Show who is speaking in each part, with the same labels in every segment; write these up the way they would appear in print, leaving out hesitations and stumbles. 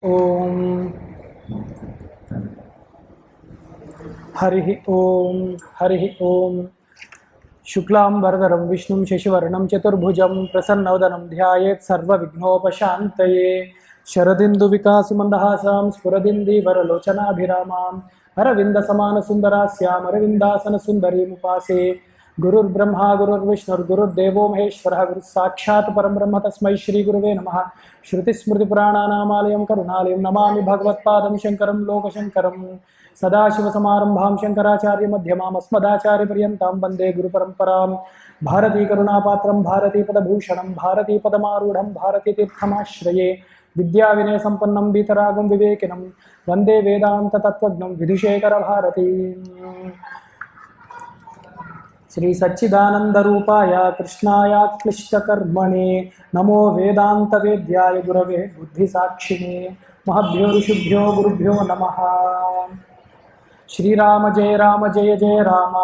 Speaker 1: ఓం హరి ఓం హరి ఓం శుక్లాంబరధరం విష్ణుం శశివర్ణం చతుర్భుజం ప్రసన్నవదనం ధ్యాయేత్ సర్వవిఘ్నోపశాంతయే శరదిందు వికాసిమందహాసాం స్ఫురదిందీవరలోచనాభిరామాం అరవింద సమాన సుందరాస్యాం అరవిందాసన సుందరీముపాసే గురుర్బ్రహ్మా గురుర్విష్ణుర్గురుర్దేవో మహేశ్వరः గురు సాక్షాత్ పరబ్రహ్మ తస్మై శ్రీ గురువే నమః శృతిస్మృతిపురాణానామాలయం కరుణాలయం నమామి భగవత్పాదం శంకరం లోకశంకరం సదాశివసమారంభాం శంకరాచార్యమధ్యమాం అస్మదాచార్యపర్యంతాం వందే గురుపరంపరాం భారతీకరుణాపాత్రం భారతీపదభూషణం భారతీపదమారూఢం భారతీతీర్థమాశ్రయే విద్యావినయసంపన్నం వీతరాగం వివేకినం వందే వేదాంతతత్వజ్ఞం విధుశేఖర భారతీ శ్రీ సచ్చిదానందరూపాయ కృష్ణాయ క్లిష్టకర్మణే నమో వేదాంత వేద్యాయ గురవే బుద్ధిసాక్షిణే మహభ్యో ఋషిభ్యో గురుభ్యో నమః. శ్రీరామ జయ రామ జయ జయ రామ,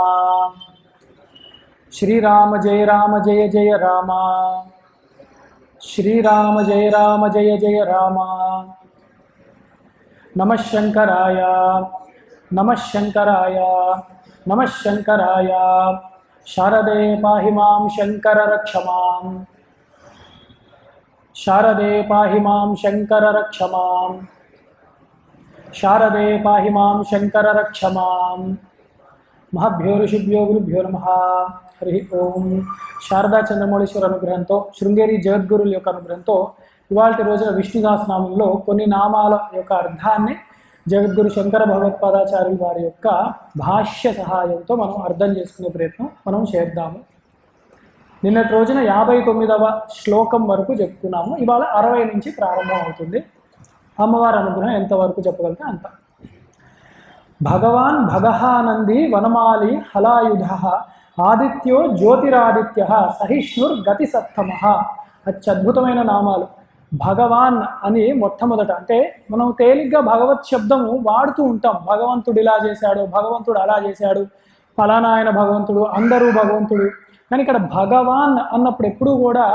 Speaker 1: శ్రీరామ జయ రామ జయ జయ రామ, శ్రీరామ జయ రామ జయ జయ రామ. నమః శంకరాయ నమః శంకరాయ నమః శంకరాయ. శారదే పాహి మాం శంకర రక్ష మాం, శారదే పాహి మాం శంకర రక్ష మాం, శారదే పాహి మాం శంకర రక్ష మాం. మహభ్యో ఋషిభ్యో గురుభ్యో నమః. హరి ఓం. శారదా చంద్రమౌళీశ్వర అనుగ్రహంతో, శృంగేరి జగద్గురుల యొక్క అనుగ్రహంతో ఇవాళ రోజున విష్ణు సహస్రనామంలో కొన్ని నామాల యొక్క అర్థాన్ని జగద్గురు శంకర భగవత్పాదాచార్యుల వారి యొక్క భాష్య సహాయంతో మనం అర్థం చేసుకునే ప్రయత్నం మనం చేద్దాము. నిన్నటి రోజున 59వ శ్లోకం వరకు చెప్పుకున్నాము. ఇవాళ 60 నుంచి ప్రారంభం అవుతుంది. అమ్మవారి అనుగ్రహం ఎంతవరకు చెప్పగలిగితే అంత. భగవాన్ భగహానంది వనమాలి హలాయుధ ఆదిత్యో జ్యోతిరాదిత్య సహిష్ణుర్గతి సత్తమ. అత్యద్భుతమైన నామాలు. భగవాన్ అని మొట్టమొదట అంటే మనం తేలిగ్గా భగవత్ శబ్దము వాడుతూ ఉంటాం. భగవంతుడు ఇలా చేశాడు, భగవంతుడు అలా చేశాడు, ఫలానా ఆయన భగవంతుడు, అందరూ భగవంతుడు. కానీ ఇక్కడ భగవాన్ అన్నప్పుడు ఎప్పుడూ కూడా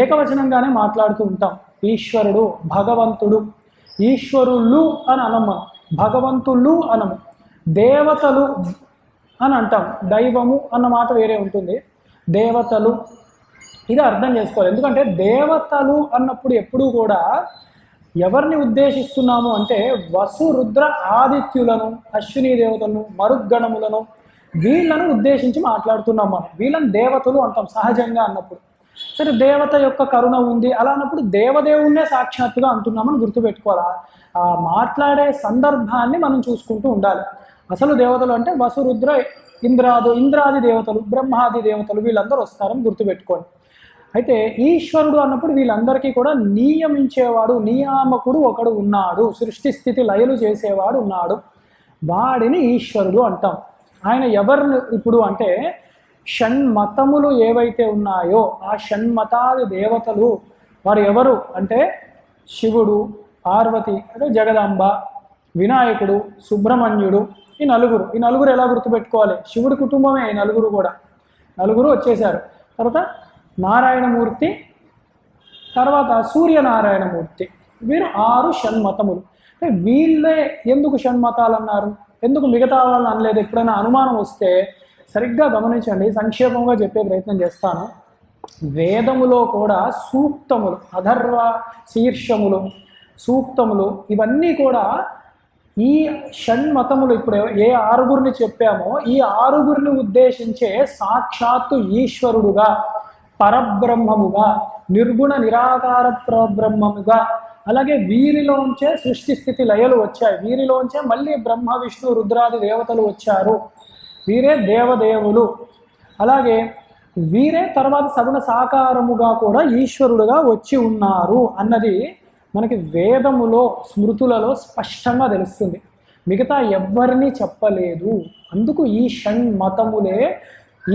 Speaker 1: ఏకవచనంగానే మాట్లాడుతూ ఉంటాం. ఈశ్వరుడు, భగవంతుడు. ఈశ్వరులు అని అనం మనం, భగవంతులు అనము. దేవతలు అని అంటాం. దైవము అన్న మాట వేరే ఉంటుంది. దేవతలు ఇది అర్థం చేసుకోవాలి. ఎందుకంటే దేవతలు అన్నప్పుడు ఎప్పుడూ కూడా ఎవరిని ఉద్దేశిస్తున్నాము అంటే వసు రుద్ర ఆదిత్యులను, అశ్విని దేవతలను, మరుద్గణములను, వీళ్ళను ఉద్దేశించి మాట్లాడుతున్నాం మనం. వీళ్ళని దేవతలు అంటాం సహజంగా అన్నప్పుడు. సరే, దేవత యొక్క కరుణ ఉంది అలా అన్నప్పుడు దేవదేవుణ్ణే సాక్షాత్తుగా అంటున్నామని గుర్తుపెట్టుకోవాలి. ఆ మాట్లాడే సందర్భాన్ని మనం చూసుకుంటూ ఉండాలి. అసలు దేవతలు అంటే వసు రుద్ర ఇంద్రాది దేవతలు, బ్రహ్మాది దేవతలు వీళ్ళందరూ వస్తారని గుర్తుపెట్టుకోండి. అయితే ఈశ్వరుడు అన్నప్పుడు వీళ్ళందరికీ కూడా నియమించేవాడు, నియామకుడు ఒకడు ఉన్నాడు. సృష్టి స్థితి లయలు చేసేవాడు ఉన్నాడు. వాడిని ఈశ్వరుడు అంటాం. ఆయన ఎవరిని ఇప్పుడు అంటే షణ్మతములు ఏవైతే ఉన్నాయో ఆ షణ్మతాది దేవతలు వారు ఎవరు అంటే శివుడు, పార్వతి అంటే జగదాంబ, వినాయకుడు, సుబ్రహ్మణ్యుడు. ఈ నలుగురు ఎలా గుర్తుపెట్టుకోవాలి? శివుడి కుటుంబమే ఈ నలుగురు కూడా. నలుగురు వచ్చేసారు. తర్వాత నారాయణమూర్తి, తర్వాత సూర్యనారాయణమూర్తి. వీరు 6 షణ్మతములు. వీళ్ళే ఎందుకు షణ్మతాలు అన్నారు, ఎందుకు మిగతా వాళ్ళని అనలేదు? ఎప్పుడైనా అనుమానం వస్తే సరిగ్గా గమనించండి. సంక్షేపంగా చెప్పే ప్రయత్నం చేస్తాను. వేదములో కూడా సూక్తములు, అధర్వ శీర్షములు, సూక్తములు ఇవన్నీ కూడా ఈ షణ్మతములు ఇప్పుడు ఏ 6గురిని చెప్పామో ఈ 6గురిని ఉద్దేశించే సాక్షాత్తు ఈశ్వరుడుగా, పరబ్రహ్మముగా, నిర్గుణ నిరాకార పరబ్రహ్మముగా, అలాగే వీరిలోంచే సృష్టి స్థితి లయలు వచ్చాయి. వీరిలోంచే మళ్ళీ బ్రహ్మ విష్ణు రుద్రాది దేవతలు వచ్చారు. వీరే దేవదేవులు. అలాగే వీరే తర్వాత సగుణ సాకారముగా కూడా ఈశ్వరుడుగా వచ్చి ఉన్నారు అన్నది మనకి వేదములో, స్మృతులలో స్పష్టంగా తెలుస్తుంది. మిగతా ఎవ్వరినీ చెప్పలేదు. అందుకు ఈ షణ్మతములే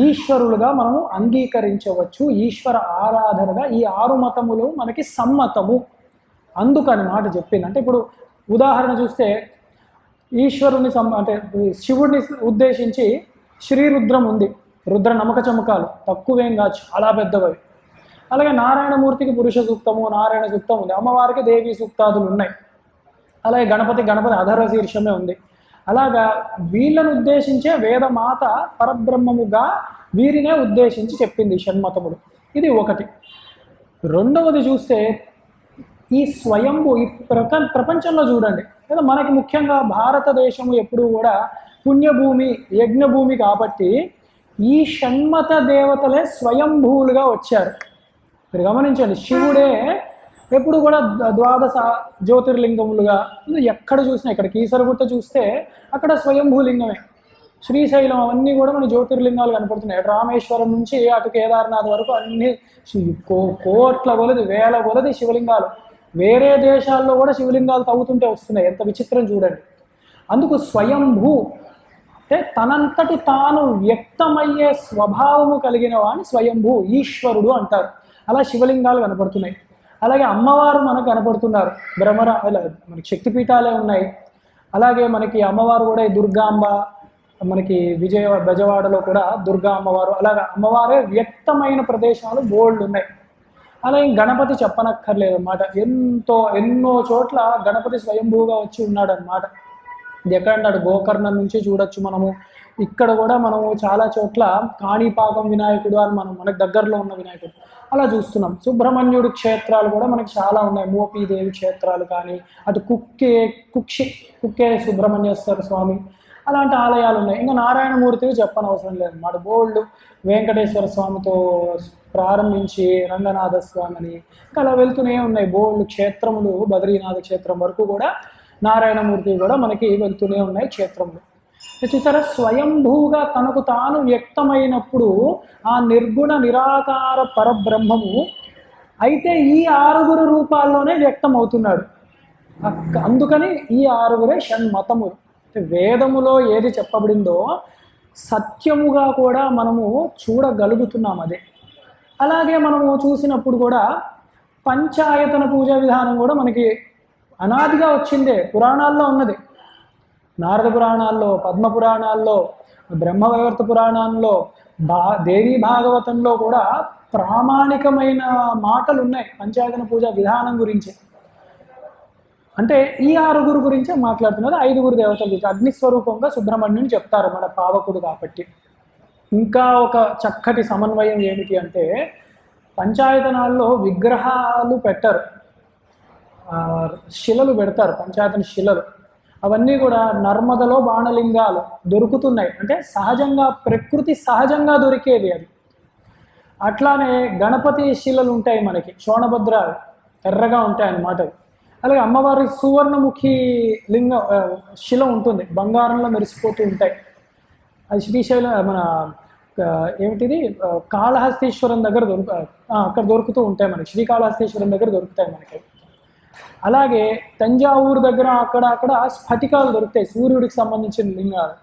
Speaker 1: ఈశ్వరులుగా మనము అంగీకరించవచ్చు. ఈశ్వర ఆరాధనగా ఈ 6 మతములు మనకి సమ్మతము. అందుకని మాట చెప్పింది. అంటే ఇప్పుడు ఉదాహరణ చూస్తే ఈశ్వరుని అంటే శివుడిని ఉద్దేశించి శ్రీరుద్రం ఉంది. రుద్ర నమక చమకాలు తక్కువేంగా చాలా పెద్దవి. అలాగే నారాయణమూర్తికి పురుష సూక్తము, నారాయణ సూక్తం ఉంది. అమ్మవారికి దేవీ సూక్తాదులు ఉన్నాయి. అలాగే గణపతి అధర శీర్షమే ఉంది. అలాగా వీళ్ళను ఉద్దేశించే వేదమాత పరబ్రహ్మముగా వీరినే ఉద్దేశించి చెప్పింది షణ్మతములు. ఇది ఒకటి. రెండవది చూస్తే ఈ స్వయంభూ ఈ ప్రపంచంలో చూడండి, లేదా మనకి ముఖ్యంగా భారతదేశము ఎప్పుడూ కూడా పుణ్యభూమి యజ్ఞభూమి కాబట్టి ఈ షణ్మత దేవతలే స్వయంభూలుగా వచ్చారు. మీరు గమనించండి, శివుడే ఎప్పుడు కూడా ద్వాదశ జ్యోతిర్లింగములుగా, ఎక్కడ చూసినా ఇక్కడ కీసరగుట్ట చూస్తే అక్కడ స్వయంభూలింగమే. శ్రీశైలం అవన్నీ కూడా మన జ్యోతిర్లింగాలు కనపడుతున్నాయి. రామేశ్వరం నుంచి అటు కేదార్నాథ్ వరకు అన్ని కోట్ల కొలది వేల కొలది శివలింగాలు. వేరే దేశాల్లో కూడా శివలింగాలు తవ్వుతుంటే వస్తున్నాయి. ఎంత విచిత్రం చూడండి. అందుకు స్వయంభూ అంటే తనంతటి తాను వ్యక్తమయ్యే స్వభావము కలిగిన వాడిని స్వయంభూ ఈశ్వరుడు అంటారు. అలా శివలింగాలు కనపడుతున్నాయి. అలాగే అమ్మవారు మనకు కనపడుతున్నారు. మనకి శక్తిపీఠాలే ఉన్నాయి. అలాగే మనకి అమ్మవారు కూడా దుర్గాంబ, మనకి బెజవాడలో కూడా దుర్గా అమ్మవారు, అలాగే అమ్మవారే వ్యక్తమైన ప్రదేశాలు బోల్డ్ ఉన్నాయి. అలాగే గణపతి చెప్పనక్కర్లేదు అన్నమాట. ఎన్నో చోట్ల గణపతి స్వయంభూగా వచ్చి ఉన్నాడు అన్నమాట. ఇది ఎక్కడన్నాడు, గోకర్ణం నుంచి చూడొచ్చు మనము. ఇక్కడ కూడా మనము చాలా చోట్ల కాణిపాకం వినాయకుడు అని మనకు దగ్గరలో ఉన్న వినాయకుడు అలా చూస్తున్నాం. సుబ్రహ్మణ్యుడి క్షేత్రాలు కూడా మనకి చాలా ఉన్నాయి. మోపీదేవి క్షేత్రాలు కానీ, అటు కుక్కే సుబ్రహ్మణ్యేశ్వర స్వామి అలాంటి ఆలయాలు ఉన్నాయి. ఇంకా నారాయణమూర్తివి చెప్పనవసరం లేదన్నమాట. బోల్డ్ వెంకటేశ్వర స్వామితో ప్రారంభించి రంగనాథ స్వామిని ఇంకా అలా వెళ్తూనే ఉన్నాయి. బోల్డ్ క్షేత్రములు బద్రీనాథ క్షేత్రం వరకు కూడా నారాయణమూర్తి కూడా మనకి వెళ్తూనే ఉన్నాయి క్షేత్రములు. చూసారా, స్వయంభూగా తనకు తాను వ్యక్తమైనప్పుడు ఆ నిర్గుణ నిరాకార పరబ్రహ్మము అయితే ఈ 6 రూపాల్లోనే వ్యక్తం అవుతున్నాడు. అందుకని ఈ 6 షణ్మతములు. వేదములో ఏది చెప్పబడిందో సత్యముగా కూడా మనము చూడగలుగుతున్నాం. అదే అలాగే మనము చూసినప్పుడు కూడా పంచాయతన పూజా విధానం కూడా మనకి అనాదిగా వచ్చిందే, పురాణాల్లో ఉన్నది. నారద పురాణాల్లో, పద్మ పురాణాల్లో, బ్రహ్మవైవర్త పురాణాల్లో, దేవీ భాగవతంలో కూడా ప్రామాణికమైన మాటలు ఉన్నాయి పంచాయతన పూజా విధానం గురించి. అంటే ఈ 6 గురించే మాట్లాడుతున్నారు. 5 దేవతల గురించి అగ్నిస్వరూపంగా సుబ్రహ్మణ్యుని చెప్తారు మన పావకుడు కాబట్టి. ఇంకా ఒక చక్కటి సమన్వయం ఏమిటి అంటే, పంచాయతనాల్లో విగ్రహాలు పెట్టరు, శిలలు పెడతారు, పంచాయతన శిలలు. అవన్నీ కూడా నర్మదలో బాణలింగాలు దొరుకుతున్నాయి. అంటే సహజంగా ప్రకృతి సహజంగా దొరికేవి అవి. అట్లానే గణపతి శిలలు ఉంటాయి మనకి, శోణభద్రాలు ఎర్రగా ఉంటాయి అన్నమాట. అలాగే అమ్మవారి సువర్ణముఖి శిల ఉంటుంది, బంగారంలో మెరిసిపోతూ ఉంటాయి. అది శ్రీశైలం మన ఏమిటిది కాళహస్తీశ్వరం దగ్గర అక్కడ దొరుకుతూ ఉంటాయి మనకి. శ్రీకాళహస్తీశ్వరం దగ్గర దొరుకుతాయి మనకి. అలాగే తంజావూరు దగ్గర అక్కడ స్ఫటికాలు దొరుకుతాయి, సూర్యుడికి సంబంధించిన లింగాలు.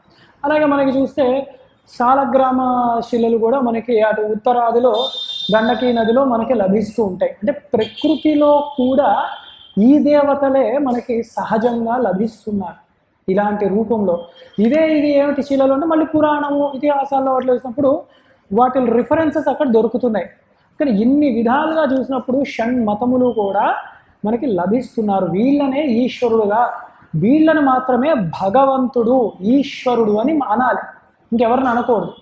Speaker 1: అలాగే మనకి చూస్తే సాలగ్రామ శిలలు కూడా మనకి అటు ఉత్తరాదిలో గండకీ నదిలో మనకి లభిస్తూ ఉంటాయి. అంటే ప్రకృతిలో కూడా ఈ దేవతలే మనకి సహజంగా లభిస్తున్నారు ఇలాంటి రూపంలో. ఇది ఏమిటి శిలలు అంటే మళ్ళీ పురాణము ఇతిహాసాల్లో వాటిలో చూసినప్పుడు వాటి రిఫరెన్సెస్ అక్కడ దొరుకుతున్నాయి. కానీ ఇన్ని విధాలుగా చూసినప్పుడు షణ్మతములు కూడా మనకి లభిస్తున్నారు. వీళ్ళనే ఈశ్వరుడుగా, వీళ్ళని మాత్రమే భగవంతుడు ఈశ్వరుడు అని అనాలి, ఇంకెవరిని అనకూడదు.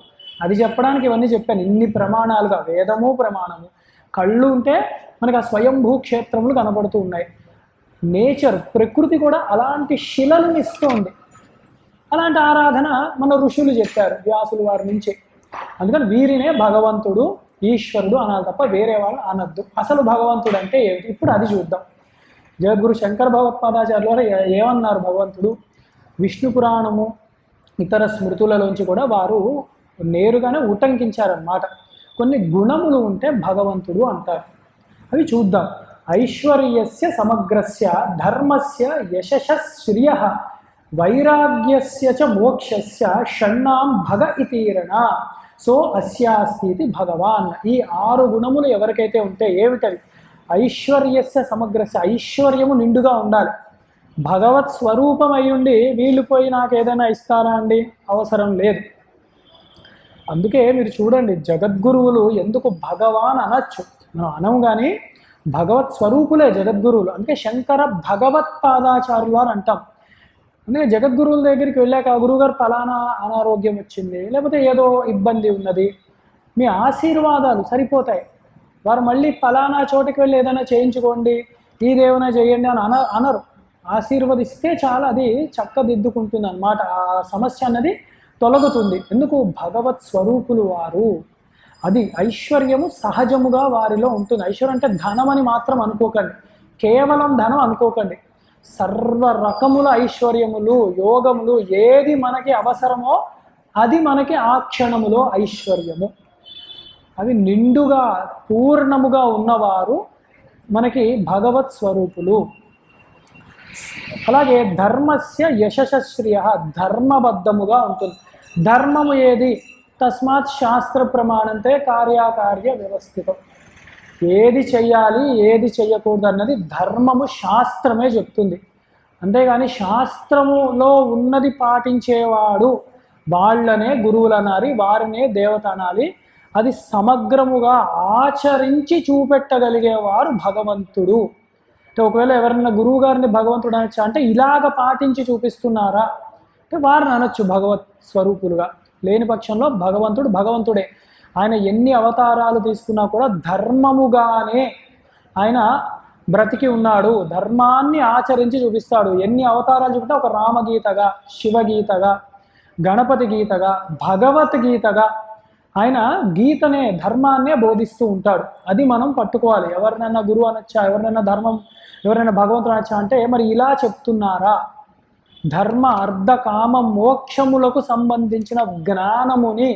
Speaker 1: అది చెప్పడానికి ఇవన్నీ చెప్పాను. ఇన్ని ప్రమాణాలుగా వేదము ప్రమాణము. కళ్ళు ఉంటే మనకి ఆ స్వయంభూ క్షేత్రములు కనబడుతూ ఉన్నాయి. నేచర్ ప్రకృతి కూడా అలాంటి శిలలను ఇస్తుంది. అలాంటి ఆరాధన మన ఋషులు చెప్పారు, వ్యాసులు వారి నుంచి. అందుకని వీరినే భగవంతుడు ఈశ్వరుడు అనాలి తప్ప వేరే వాళ్ళు అనద్దు. అసలు భగవంతుడు అంటే ఏమిటి ఇప్పుడు అది చూద్దాం. జగద్గురు శంకర భగవత్పాదాచార్యులు ఏమన్నారు భగవంతుడు? విష్ణు పురాణము ఇతర స్మృతులలోంచి కూడా వారు నేరుగానే ఉటంకించారన్నమాట. కొన్ని గుణములు ఉంటే భగవంతుడు అంటారు. అవి చూద్దాం. ఐశ్వర్యస్య సమగ్రస్య ధర్మస్య యశశ్చ శ్రియః వైరాగ్యస్య చ మోక్షస్య షణ్ణాం భగ ఇతీరణ సో అస్యాస్తి భగవాన్. ఈ 6 గుణములు ఎవరికైతే ఉంటే ఏమిటవి? ఐశ్వర్యస్య సమగ్రస్య, ఐశ్వర్యము నిండుగా ఉండాలి. భగవత్ స్వరూపం అయ్యుండి వీళ్ళు పోయి నాకు ఏదైనా ఇస్తారా అండి? అవసరం లేదు. అందుకే మీరు చూడండి, జగద్గురువులు ఎందుకు భగవాన్ అనొచ్చు, మనం అనం కానీ భగవత్ స్వరూపులే జగద్గురువులు. అందుకే శంకర భగవత్పాదాచార్యులు అని అంటాం. అందుకే జగద్గురువుల దగ్గరికి వెళ్ళాక గురువుగారు ఫలానా అనారోగ్యం వచ్చింది, లేకపోతే ఏదో ఇబ్బంది ఉన్నది, మీ ఆశీర్వాదాలు సరిపోతాయి. వారు మళ్ళీ ఫలానా చోటుకి వెళ్ళి ఏదైనా చేయించుకోండి, ఇదేమైనా చేయండి అని అనరు. ఆశీర్వదిస్తే చాలా అది చక్కదిద్దుకుంటుంది అన్నమాట. ఆ సమస్య అన్నది తొలగుతుంది. ఎందుకు? భగవత్ స్వరూపులు వారు. అది ఐశ్వర్యము సహజముగా వారిలో ఉంటుంది. ఐశ్వర్యం అంటే ధనం అని మాత్రం అనుకోకండి, కేవలం ధనం అనుకోకండి. సర్వ రకముల ఐశ్వర్యములు, యోగములు, ఏది మనకి అవసరమో అది మనకి ఆ క్షణములో ఐశ్వర్యము. అవి నిండుగా పూర్ణముగా ఉన్నవారు మనకి భగవత్ స్వరూపులు. అలాగే ధర్మస్య యశశ్రియ, ధర్మబద్ధముగా ఉంటుంది. ధర్మము ఏది? తస్మాత్ శాస్త్ర ప్రమాణంతే కార్యాకార్య వ్యవస్థితం. ఏది చెయ్యాలి ఏది చెయ్యకూడదు అన్నది ధర్మము, శాస్త్రమే చెప్తుంది. అంతేగాని శాస్త్రములో ఉన్నది పాటించేవాడు వాళ్ళనే గురువులు అనాలి, వారినే దేవత అనాలి. అది సమగ్రముగా ఆచరించి చూపెట్టగలిగేవారు భగవంతుడు. అంటే ఒకవేళ ఎవరైనా గురువు గారిని భగవంతుడు అనొచ్చా అంటే ఇలాగ పాటించి చూపిస్తున్నారా అంటే వారిని అనొచ్చు భగవత్ స్వరూపులుగా. లేని పక్షంలో భగవంతుడు భగవంతుడే. ఆయన ఎన్ని అవతారాలు తీసుకున్నా కూడా ధర్మముగానే ఆయన బ్రతికి ఉన్నాడు. ధర్మాన్ని ఆచరించి చూపిస్తాడు. ఎన్ని అవతారాలు చూపితే ఒక రామగీతగా, శివగీతగా, గణపతి గీతగా, భగవద్గీతగా ఆయన గీతనే, ధర్మాన్నే బోధిస్తూ ఉంటాడు. అది మనం పట్టుకోవాలి. ఎవరినైనా గురువు అనొచ్చా, ఎవరినైనా ధర్మం, ఎవరైనా భగవంతుడు అనొచ్చా అంటే మరి ఇలా చెప్తున్నారా? ధర్మ అర్థ కామ మోక్షములకు సంబంధించిన జ్ఞానముని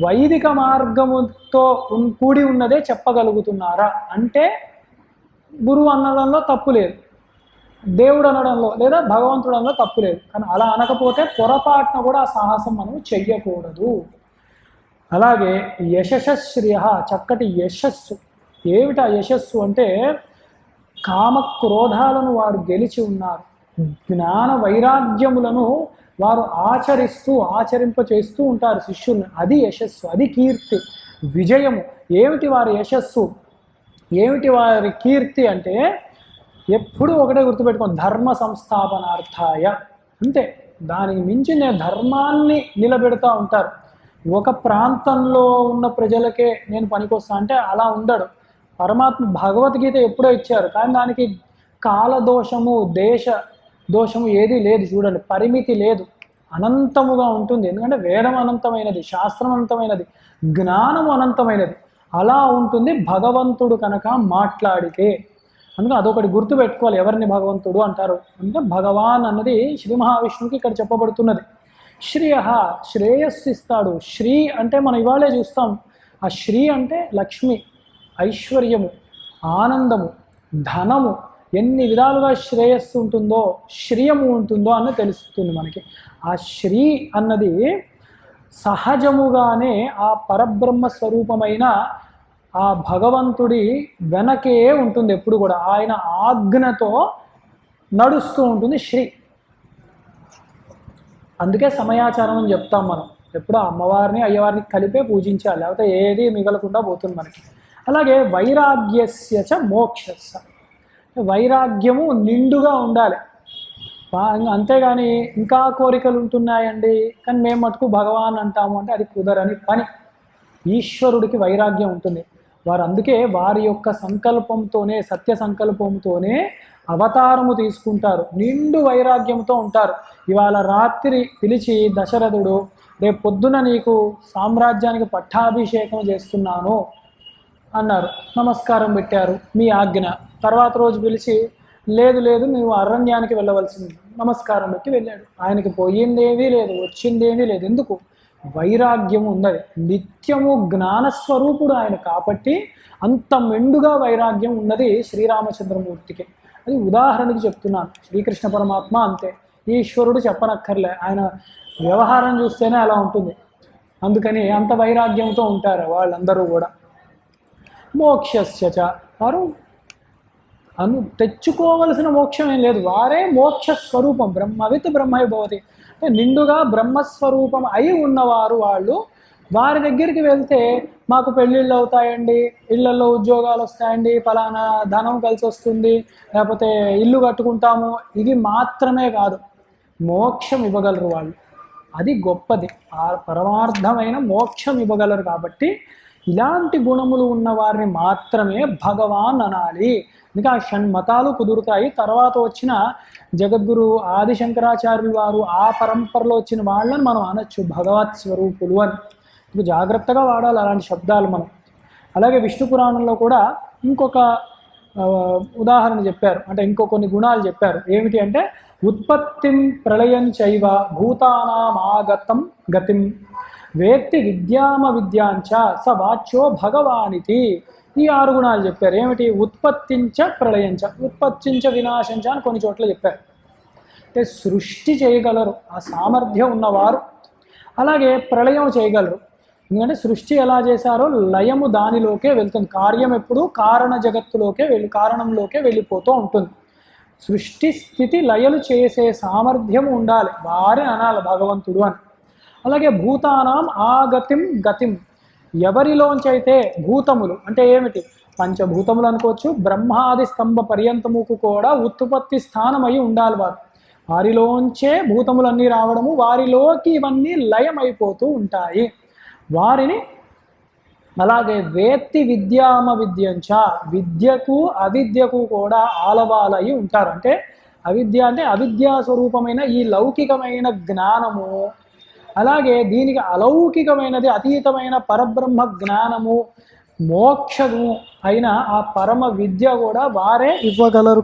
Speaker 1: వైదిక మార్గముతో కూడి ఉన్నదే చెప్పగలుగుతున్నారా అంటే గురువు అనడంలో తప్పు లేదు, దేవుడు అనడంలో లేదా భగవంతుడు అనడంలో తప్పు లేదు. కానీ అలా అనకపోతే పొరపాటున కూడా ఆ సాహసం మనం చెయ్యకూడదు. అలాగే యశశ్రియ, చక్కటి యశస్సు. ఏమిటా యశస్సు అంటే కామ క్రోధాలను వారు గెలిచి ఉన్నారు. జ్ఞాన వైరాగ్యములను వారు ఆచరింప చేస్తూ ఉంటారు శిష్యుల్ని. అది యశస్సు, అది కీర్తి, విజయము. ఏమిటి వారి యశస్సు, ఏమిటి వారి కీర్తి అంటే ఎప్పుడూ ఒకటే గుర్తుపెట్టుకోండి, ధర్మ సంస్థాపనార్థాయ. అంతే, దానికి మించి నేను ధర్మాన్ని నిలబెడతా ఉంటారు. ఒక ప్రాంతంలో ఉన్న ప్రజలకే నేను పనికొస్తా అంటే అలా ఉండడు. పరమాత్మ భగవద్గీత ఎప్పుడో ఇచ్చారు, కానీ దానికి కాలదోషము, దేశ దోషము ఏదీ లేదు. చూడండి, పరిమితి లేదు, అనంతముగా ఉంటుంది. ఎందుకంటే వేదం అనంతమైనది, శాస్త్రం అనంతమైనది, జ్ఞానం అనంతమైనది. అలా ఉంటుంది భగవంతుడు కనుక మాట్లాడితే. అందుకని అదొకటి గుర్తుపెట్టుకోవాలి. ఎవరిని భగవంతుడు అంటారు అంటే భగవాన్ అన్నది శ్రీ మహావిష్ణువుకి ఇక్కడ చెప్పబడుతున్నది. శ్రియ, శ్రేయస్సు ఇస్తాడు. శ్రీ అంటే మనం ఇవాళే చూస్తాం. ఆ శ్రీ అంటే లక్ష్మి, ఐశ్వర్యము, ఆనందము, ధనము, ఎన్ని విధాలుగా శ్రేయస్సు ఉంటుందో, శ్రియము ఉంటుందో అన్న తెలుస్తుంది మనకి. ఆ శ్రీ అన్నది సహజముగానే ఆ పరబ్రహ్మ స్వరూపమైన ఆ భగవంతుడి వెనకే ఉంటుంది. ఎప్పుడు కూడా ఆయన ఆజ్ఞతో నడుస్తూ ఉంటుంది శ్రీ. అందుకే సమయాచారం అని చెప్తాం మనం. ఎప్పుడు అమ్మవారిని అయ్యవారిని కలిపే పూజించాలి, లేకపోతే ఏది మిగలకుండా పోతుంది మనకి. అలాగే వైరాగ్యస్య చ మోక్షస్య, వైరాగ్యము నిండుగా ఉండాలి. అంతేగాని ఇంకా కోరికలు ఉంటున్నాయండి కానీ మేము మటుకు భగవాన్ అంటాము అంటే అది కుదరని పని. ఈశ్వరుడికి వైరాగ్యం ఉంటుంది. వారు అందుకే వారి యొక్క సంకల్పంతోనే, సత్య సంకల్పంతోనే అవతారము తీసుకుంటారు. నిండు వైరాగ్యంతో ఉంటారు. ఇవాళ రాత్రి పిలిచి దశరథుడు రేపు పొద్దున నీకు సామ్రాజ్యానికి పట్టాభిషేకం చేస్తున్నాను అన్నారు. నమస్కారం పెట్టారు, మీ ఆజ్ఞ. తర్వాత రోజు పిలిచి లేదు లేదు నువ్వు అరణ్యానికి వెళ్ళవలసింది, నమస్కారం పెట్టి వెళ్ళాడు. ఆయనకి పోయిందేమీ లేదు, వచ్చిందేమీ లేదు. ఎందుకు? వైరాగ్యం ఉన్నది. నిత్యము జ్ఞానస్వరూపుడు ఆయన కాబట్టి అంత మెండుగా వైరాగ్యం ఉన్నది శ్రీరామచంద్రమూర్తికి. అది ఉదాహరణకి చెప్తున్నాను. శ్రీకృష్ణ పరమాత్మ అంతే, ఈశ్వరుడు చెప్పనక్కర్లే, ఆయన వ్యవహారం చూస్తేనే అలా ఉంటుంది. అందుకని అంత వైరాగ్యంతో ఉంటారు వాళ్ళందరూ కూడా. మోక్షస్య, వారు తెచ్చుకోవలసిన మోక్షం ఏం లేదు, వారే మోక్ష స్వరూపం. బ్రహ్మవిత్ బ్రహ్మైభవతి అంటే నిండుగా బ్రహ్మస్వరూపం అయి ఉన్నవారు వాళ్ళు వారి దగ్గరికి వెళ్తే మాకు పెళ్ళిళ్ళు అవుతాయండి, ఇళ్లలో ఉద్యోగాలు వస్తాయండి, ఫలానా ధనం కలిసి వస్తుంది, లేకపోతే ఇల్లు కట్టుకుంటాము, ఇవి మాత్రమే కాదు, మోక్షం ఇవ్వగలరు వాళ్ళు. అది గొప్పది, ఆ పరమార్థమైన మోక్షం ఇవ్వగలరు. కాబట్టి ఇలాంటి గుణములు ఉన్న వారిని మాత్రమే భగవాన్ అనాలి. ఇంకా షణ్మతాలు కుదురుతాయి. తర్వాత వచ్చిన జగద్గురు ఆదిశంకరాచార్యులు వారు ఆ పరంపరలో వచ్చిన వాళ్ళని మనం అనొచ్చు భగవత్ స్వరూపులు అని. ఇప్పుడు జాగ్రత్తగా వాడాలి అలాంటి శబ్దాలు మనం. అలాగే విష్ణు పురాణంలో కూడా ఇంకొక ఉదాహరణ చెప్పారు, అంటే ఇంకో కొన్ని గుణాలు చెప్పారు. ఏమిటి అంటే ఉత్పత్తిం ప్రళయం చైవ భూతానామాగతం గతిం వేత్తి విద్యామ విద్యాంచ స వాచ్యో భగవానితి. ఈ 6 గుణాలు చెప్పారు. ఏమిటి? ఉత్పత్తించ ప్రళయంచ, ఉత్పత్తించ వినాశంచ అని కొన్ని చోట్ల చెప్పారు. అంటే సృష్టి చేయగలరు ఆ సామర్థ్యం ఉన్నవారు, అలాగే ప్రళయం చేయగలరు. ఎందుకంటే సృష్టి ఎలా చేశారో లయము దానిలోకే వెళ్తుంది. కార్యం ఎప్పుడు కారణ జగత్తులోకే కారణంలోకే వెళ్ళిపోతూ ఉంటుంది. సృష్టి స్థితి లయలు చేసే సామర్థ్యం ఉండాలి, వారే అనాలి భగవంతుడు అని. అలాగే భూతానాం ఆగతిం గతిం, ఎవరిలోంచైతే భూతములు అంటే ఏమిటి? పంచభూతములు అనుకోవచ్చు, బ్రహ్మాది స్తంభ పర్యంతముకు కూడా ఉత్పత్తి స్థానమై ఉండాలి వారు. వారిలోంచే భూతములన్నీ రావడము, వారిలోకి ఇవన్నీ లయమైపోతూ ఉంటాయి వారిని. అలాగే వేత్తి విద్యామ విద్యంచ, విద్యకు అవిద్యకు కూడా ఆలవాలయి ఉంటారు. అంటే అవిద్య అంటే అవిద్యా స్వరూపమైన ఈ లౌకికమైన జ్ఞానము, అలాగే దీనికి అలౌకికమైనది అతీతమైన పరబ్రహ్మ జ్ఞానము, మోక్షము అయిన ఆ పరమ విద్య కూడా వారే ఇవ్వగలరు.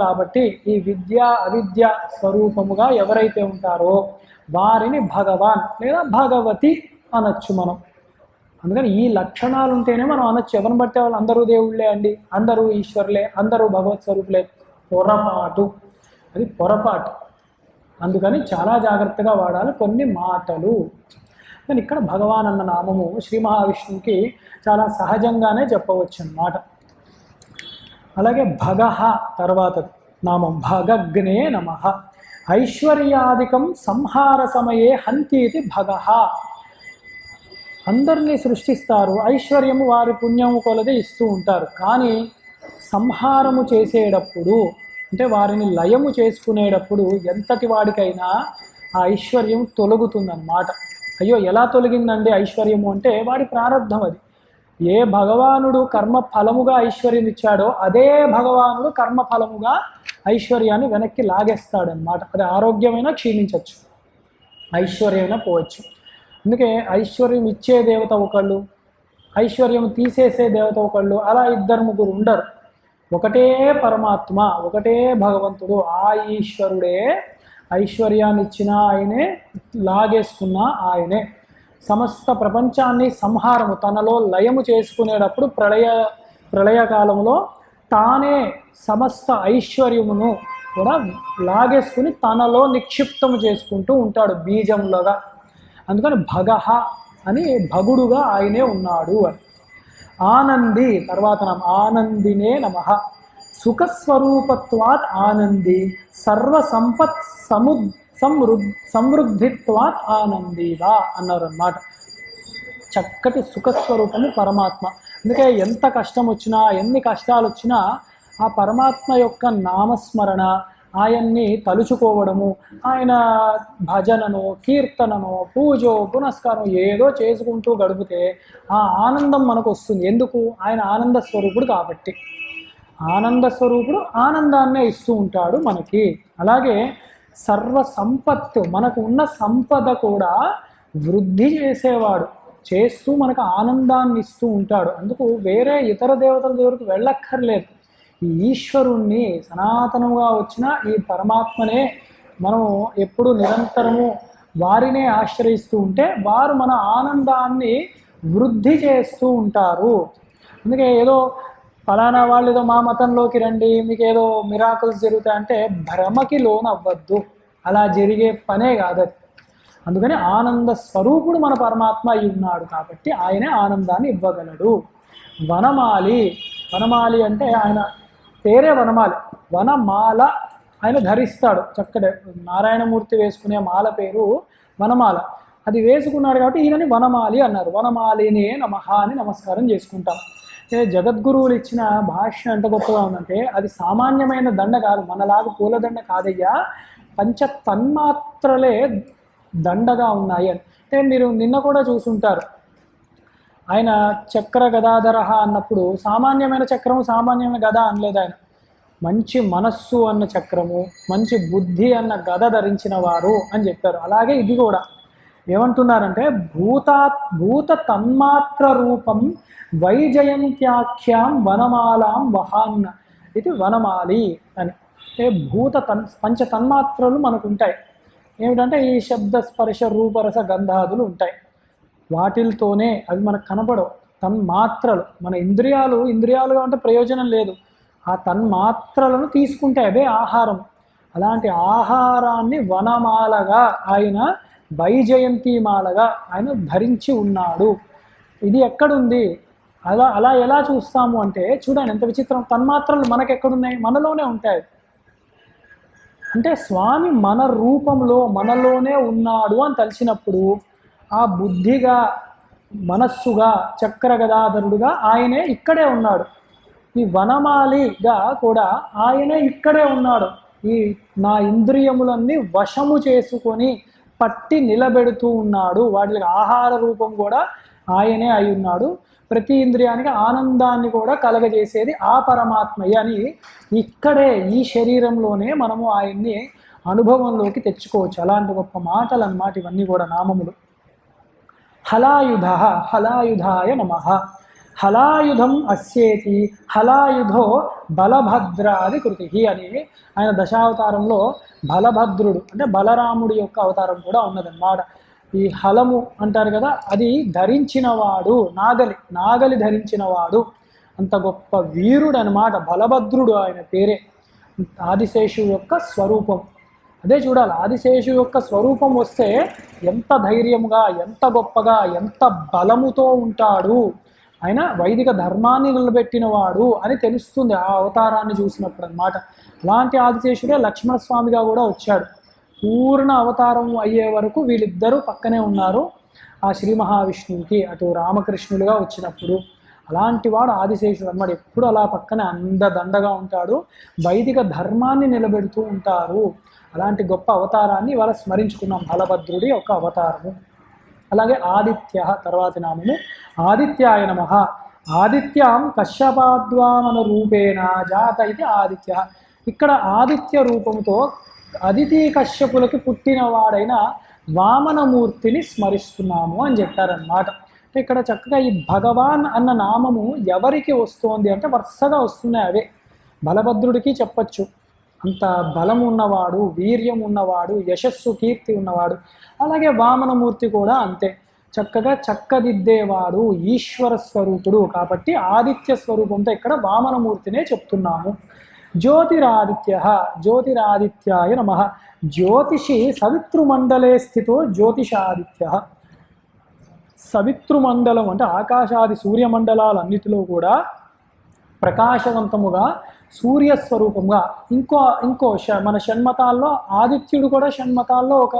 Speaker 1: కాబట్టి ఈ విద్య అవిద్య స్వరూపముగా ఎవరైతే ఉంటారో వారిని భగవాన్ లేదా భగవతి అనొచ్చు మనం. అందుకని ఈ లక్షణాలు ఉంటేనే మనం అనొచ్చు. ఎవరిని బట్టే వాళ్ళు అందరూ దేవుళ్ళే అండి, అందరూ ఈశ్వరులే, అందరూ భగవత్ స్వరూపులే, పొరపాటు. అది పొరపాటు. అందుకని చాలా జాగ్రత్తగా వాడాలి కొన్ని మాటలు. కానీ ఇక్కడ భగవాన్ అన్న నామము శ్రీ మహావిష్ణువుకి చాలా సహజంగానే చెప్పవచ్చు అన్నమాట. అలాగే భగః తర్వాత నామం భగగ్నే నమః. ఐశ్వర్యాదికం సంహార సమయే హంతీతి భగః. అందరినీ సృష్టిస్తారు, ఐశ్వర్యము వారి పుణ్యము కొలది ఇస్తూ ఉంటారు. కానీ సంహారము చేసేటప్పుడు అంటే వారిని లయము చేసుకునేటప్పుడు ఎంతటి వాడికైనా ఆ ఐశ్వర్యం తొలగుతుందన్నమాట. అయ్యో ఎలా తొలగిందండి ఐశ్వర్యము అంటే వాడి ప్రారంధం అది. ఏ భగవానుడు కర్మ ఫలముగా ఐశ్వర్యం ఇచ్చాడో అదే భగవానుడు కర్మ ఫలముగా ఐశ్వర్యాన్ని వెనక్కి లాగేస్తాడనమాట. అది ఆరోగ్యమైనా క్షీణించవచ్చు, ఐశ్వర్యమైనా పోవచ్చు. అందుకే ఐశ్వర్యం ఇచ్చే దేవత ఒకళ్ళు, ఐశ్వర్యం తీసేసే దేవత ఒకళ్ళు, అలా 2-3 ఉండరు. ఒకటే పరమాత్మ, ఒకటే భగవంతుడు. ఆ ఈశ్వరుడే ఐశ్వర్యాన్ని ఇచ్చినా ఆయనే, లాగేసుకున్నా ఆయనే. సమస్త ప్రపంచాన్ని సంహారము తనలో లయము చేసుకునేటప్పుడు ప్రళయకాలంలో తానే సమస్త ఐశ్వర్యమును కూడా లాగేసుకుని తనలో నిక్షిప్తము చేసుకుంటూ ఉంటాడు బీజంలోగా. అందుకని భగః అని భగుడుగా ఆయనే ఉన్నాడు అని. ఆనంది తర్వాత నామ ఆనందినే నమః. సుఖస్వరూపత్వాత్ ఆనంది, సర్వసంపత్ సమృద్ధిత్వాత్ ఆనందివా అన్నారు అన్నమాట. చక్కటి సుఖస్వరూపము పరమాత్మ. అందుకే ఎంత కష్టం వచ్చినా, ఎన్ని కష్టాలు వచ్చినా ఆ పరమాత్మ యొక్క నామస్మరణ, ఆయన్ని తలుచుకోవడము, ఆయన భజనను, కీర్తనను, పూజో పునస్కారం ఏదో చేసుకుంటూ గడిపితే ఆ ఆనందం మనకు వస్తుంది. ఎందుకు? ఆయన ఆనంద స్వరూపుడు కాబట్టి. ఆనంద స్వరూపుడు ఆనందాన్నే ఇస్తూ ఉంటాడు మనకి. అలాగే సర్వ సంపత్తు, మనకు ఉన్న సంపద కూడా వృద్ధి చేసేవాడు, చేస్తూ మనకు ఆనందాన్ని ఇస్తూ ఉంటాడు. అందుకు వేరే ఇతర దేవతల దగ్గరకు వెళ్ళక్కర్లేదు. ఈ ఈశ్వరుణ్ణి సనాతనంగా వచ్చిన ఈ పరమాత్మనే మనం ఎప్పుడు నిరంతరము వారినే ఆశ్రయిస్తూ ఉంటే వారు మన ఆనందాన్ని వృద్ధి చేస్తూ ఉంటారు. అందుకే ఏదో ఫలానా వాళ్ళు ఏదో మా మతంలోకి రండి, మీకు ఏదో మిరాకిల్స్ జరుగుతాయంటే భ్రమకి లోనవ్వద్దు, అలా జరిగే పనే కాదు. అందుకని ఆనంద స్వరూపుడు మన పరమాత్మ అయి ఉన్నాడు కాబట్టి ఆయనే ఆనందాన్ని ఇవ్వగలడు. వనమాలి, వనమాలి అంటే ఆయన పేరే వనమాలి. వనమాల ఆయన ధరిస్తాడు. చక్కటి నారాయణమూర్తి వేసుకునే మాల పేరు వనమాల. అది వేసుకున్నాడు కాబట్టి ఈయనని వనమాలి అన్నారు. వనమాలినే నమః అని నమస్కారం చేసుకుంటాం. జగద్గురువులు ఇచ్చిన భాష్యం ఎంత గొప్పగా ఉందంటే అది సామాన్యమైన దండ కాదు, మనలాగా పూలదండ కాదయ్యా, పంచ తన్మాత్రలే దండగా ఉన్నాయి అని. అంటే మీరు నిన్న కూడా చూసుంటారు, ఆయన చక్ర గదాధర అన్నప్పుడు సామాన్యమైన చక్రము సామాన్యమైన గద అనలేదు ఆయన. మంచి మనస్సు అన్న చక్రము, మంచి బుద్ధి అన్న గద ధరించిన వారు అని చెప్పారు. అలాగే ఇది కూడా ఏమంటున్నారంటే భూత తన్మాత్ర రూపం వైజయంత్యాఖ్యాం వనమాలాం వహాన్న ఇది వనమాలి అని. అంటే పంచ తన్మాత్రలు మనకు ఉంటాయి. ఏమిటంటే ఈ శబ్ద స్పర్శ రూపరస గంధాదులు ఉంటాయి. వాటితోనే అవి మనకు కనపడవు. తన్మాత్రలు మన ఇంద్రియాలుగా ఉంటే ప్రయోజనం లేదు. ఆ తన్మాత్రలను తీసుకుంటే అదే ఆహారం. అలాంటి ఆహారాన్ని వనమాలగా ఆయన, వైజయంతిమాలగా ఆయన ధరించి ఉన్నాడు. ఇది ఎక్కడుంది? అలా ఎలా చూస్తాము అంటే చూడండి ఎంత విచిత్రం. తన్మాత్రలు మనకు ఎక్కడున్నాయి? మనలోనే ఉంటాయి. అంటే స్వామి మన రూపంలో మనలోనే ఉన్నాడు అని తెలిసినప్పుడు ఆ బుద్ధిగా, మనస్సుగా, చక్ర గదాధరుడుగా ఆయనే ఇక్కడే ఉన్నాడు. ఈ వనమాలిగా కూడా ఆయనే ఇక్కడే ఉన్నాడు. ఈ నా ఇంద్రియములన్నీ వశము చేసుకొని పట్టి నిలబెడుతూ ఉన్నాడు. వాటికి ఆహార రూపం కూడా ఆయనే అయి ఉన్నాడు. ప్రతి ఇంద్రియానికి ఆనందాన్ని కూడా కలగజేసేది ఆ పరమాత్మయ్య అని ఇక్కడే ఈ శరీరంలోనే మనము ఆయన్ని అనుభవంలోకి తెచ్చుకోవచ్చు. అలాంటి గొప్ప మాటలు అన్నమాట ఇవన్నీ కూడా నామములు. హలాయుధ హలాయుధాయ నమః. హలాయుధం అస్యేతి హలాయుధో బలభద్రాది కృతి అని ఆయన దశావతారంలో బలభద్రుడు అంటే బలరాముడి యొక్క అవతారం కూడా ఉన్నదన్నమాట. ఈ హలము అంటారు కదా, అది ధరించినవాడు, నాగలి ధరించినవాడు, అంత గొప్ప వీరుడు అనమాట బలభద్రుడు. ఆయన పేరే ఆదిశేషు యొక్క స్వరూపం. అదే చూడాలి, ఆదిశేషు యొక్క స్వరూపం వస్తే ఎంత ధైర్యంగా, ఎంత గొప్పగా, ఎంత బలముతో ఉంటాడు. ఆయన వైదిక ధర్మాన్ని నిలబెట్టినవాడు అని తెలుస్తుంది ఆ అవతారాన్ని చూసినప్పుడు అన్నమాట. అలాంటి ఆదిశేషుడే లక్ష్మణస్వామిగా కూడా వచ్చాడు. పూర్ణ అవతారం అయ్యే వరకు వీళ్ళిద్దరూ పక్కనే ఉన్నారు ఆ శ్రీ మహావిష్ణువుకి, అటు రామకృష్ణులుగా వచ్చినప్పుడు. అలాంటి వాడు ఆదిశేషుడు అన్నమాట. ఎప్పుడు అలా పక్కనే అండదండగా ఉంటాడు, వైదిక ధర్మాన్ని నిలబెడుతూ ఉంటారు. అలాంటి గొప్ప అవతారాన్ని ఇవాళ స్మరించుకున్నాం, బలభద్రుడి యొక్క అవతారము. అలాగే ఆదిత్య తర్వాతి నామము ఆదిత్యాయ నమః. ఆదిత్యాం కశ్యపాద్వామన రూపేణ జాత ఇది ఆదిత్య. ఇక్కడ ఆదిత్య రూపంతో అదితి కశ్యపులకి పుట్టినవాడైన వామనమూర్తిని స్మరిస్తున్నాము అని చెప్పారన్నమాట. ఇక్కడ చక్కగా ఈ భగవాన్ అన్న నామము ఎవరికి వస్తోంది అంటే వరుసగా వస్తున్నాయి అవే. బలభద్రుడికి చెప్పచ్చు, అంత బలం ఉన్నవాడు, వీర్యం ఉన్నవాడు, యశస్సు కీర్తి ఉన్నవాడు. అలాగే వామనమూర్తి కూడా అంతే, చక్కగా చక్కదిద్దేవాడు, ఈశ్వర స్వరూపుడు. కాబట్టి ఆదిత్య స్వరూపంతో ఇక్కడ వామనమూర్తినే చెప్తున్నాము. జ్యోతిరాదిత్యాయ నమః. జ్యోతిషి సవితృమండలే స్థితో జ్యోతిషాదిత్య. సవితృమండలం అంటే ఆకాశాది సూర్యమండలాలన్నిటిలో కూడా ప్రకాశవంతముగా సూర్యస్వరూపంగా ఇంకో మన షణ్మతాల్లో ఆదిత్యుడు కూడా షణ్మతాల్లో ఒక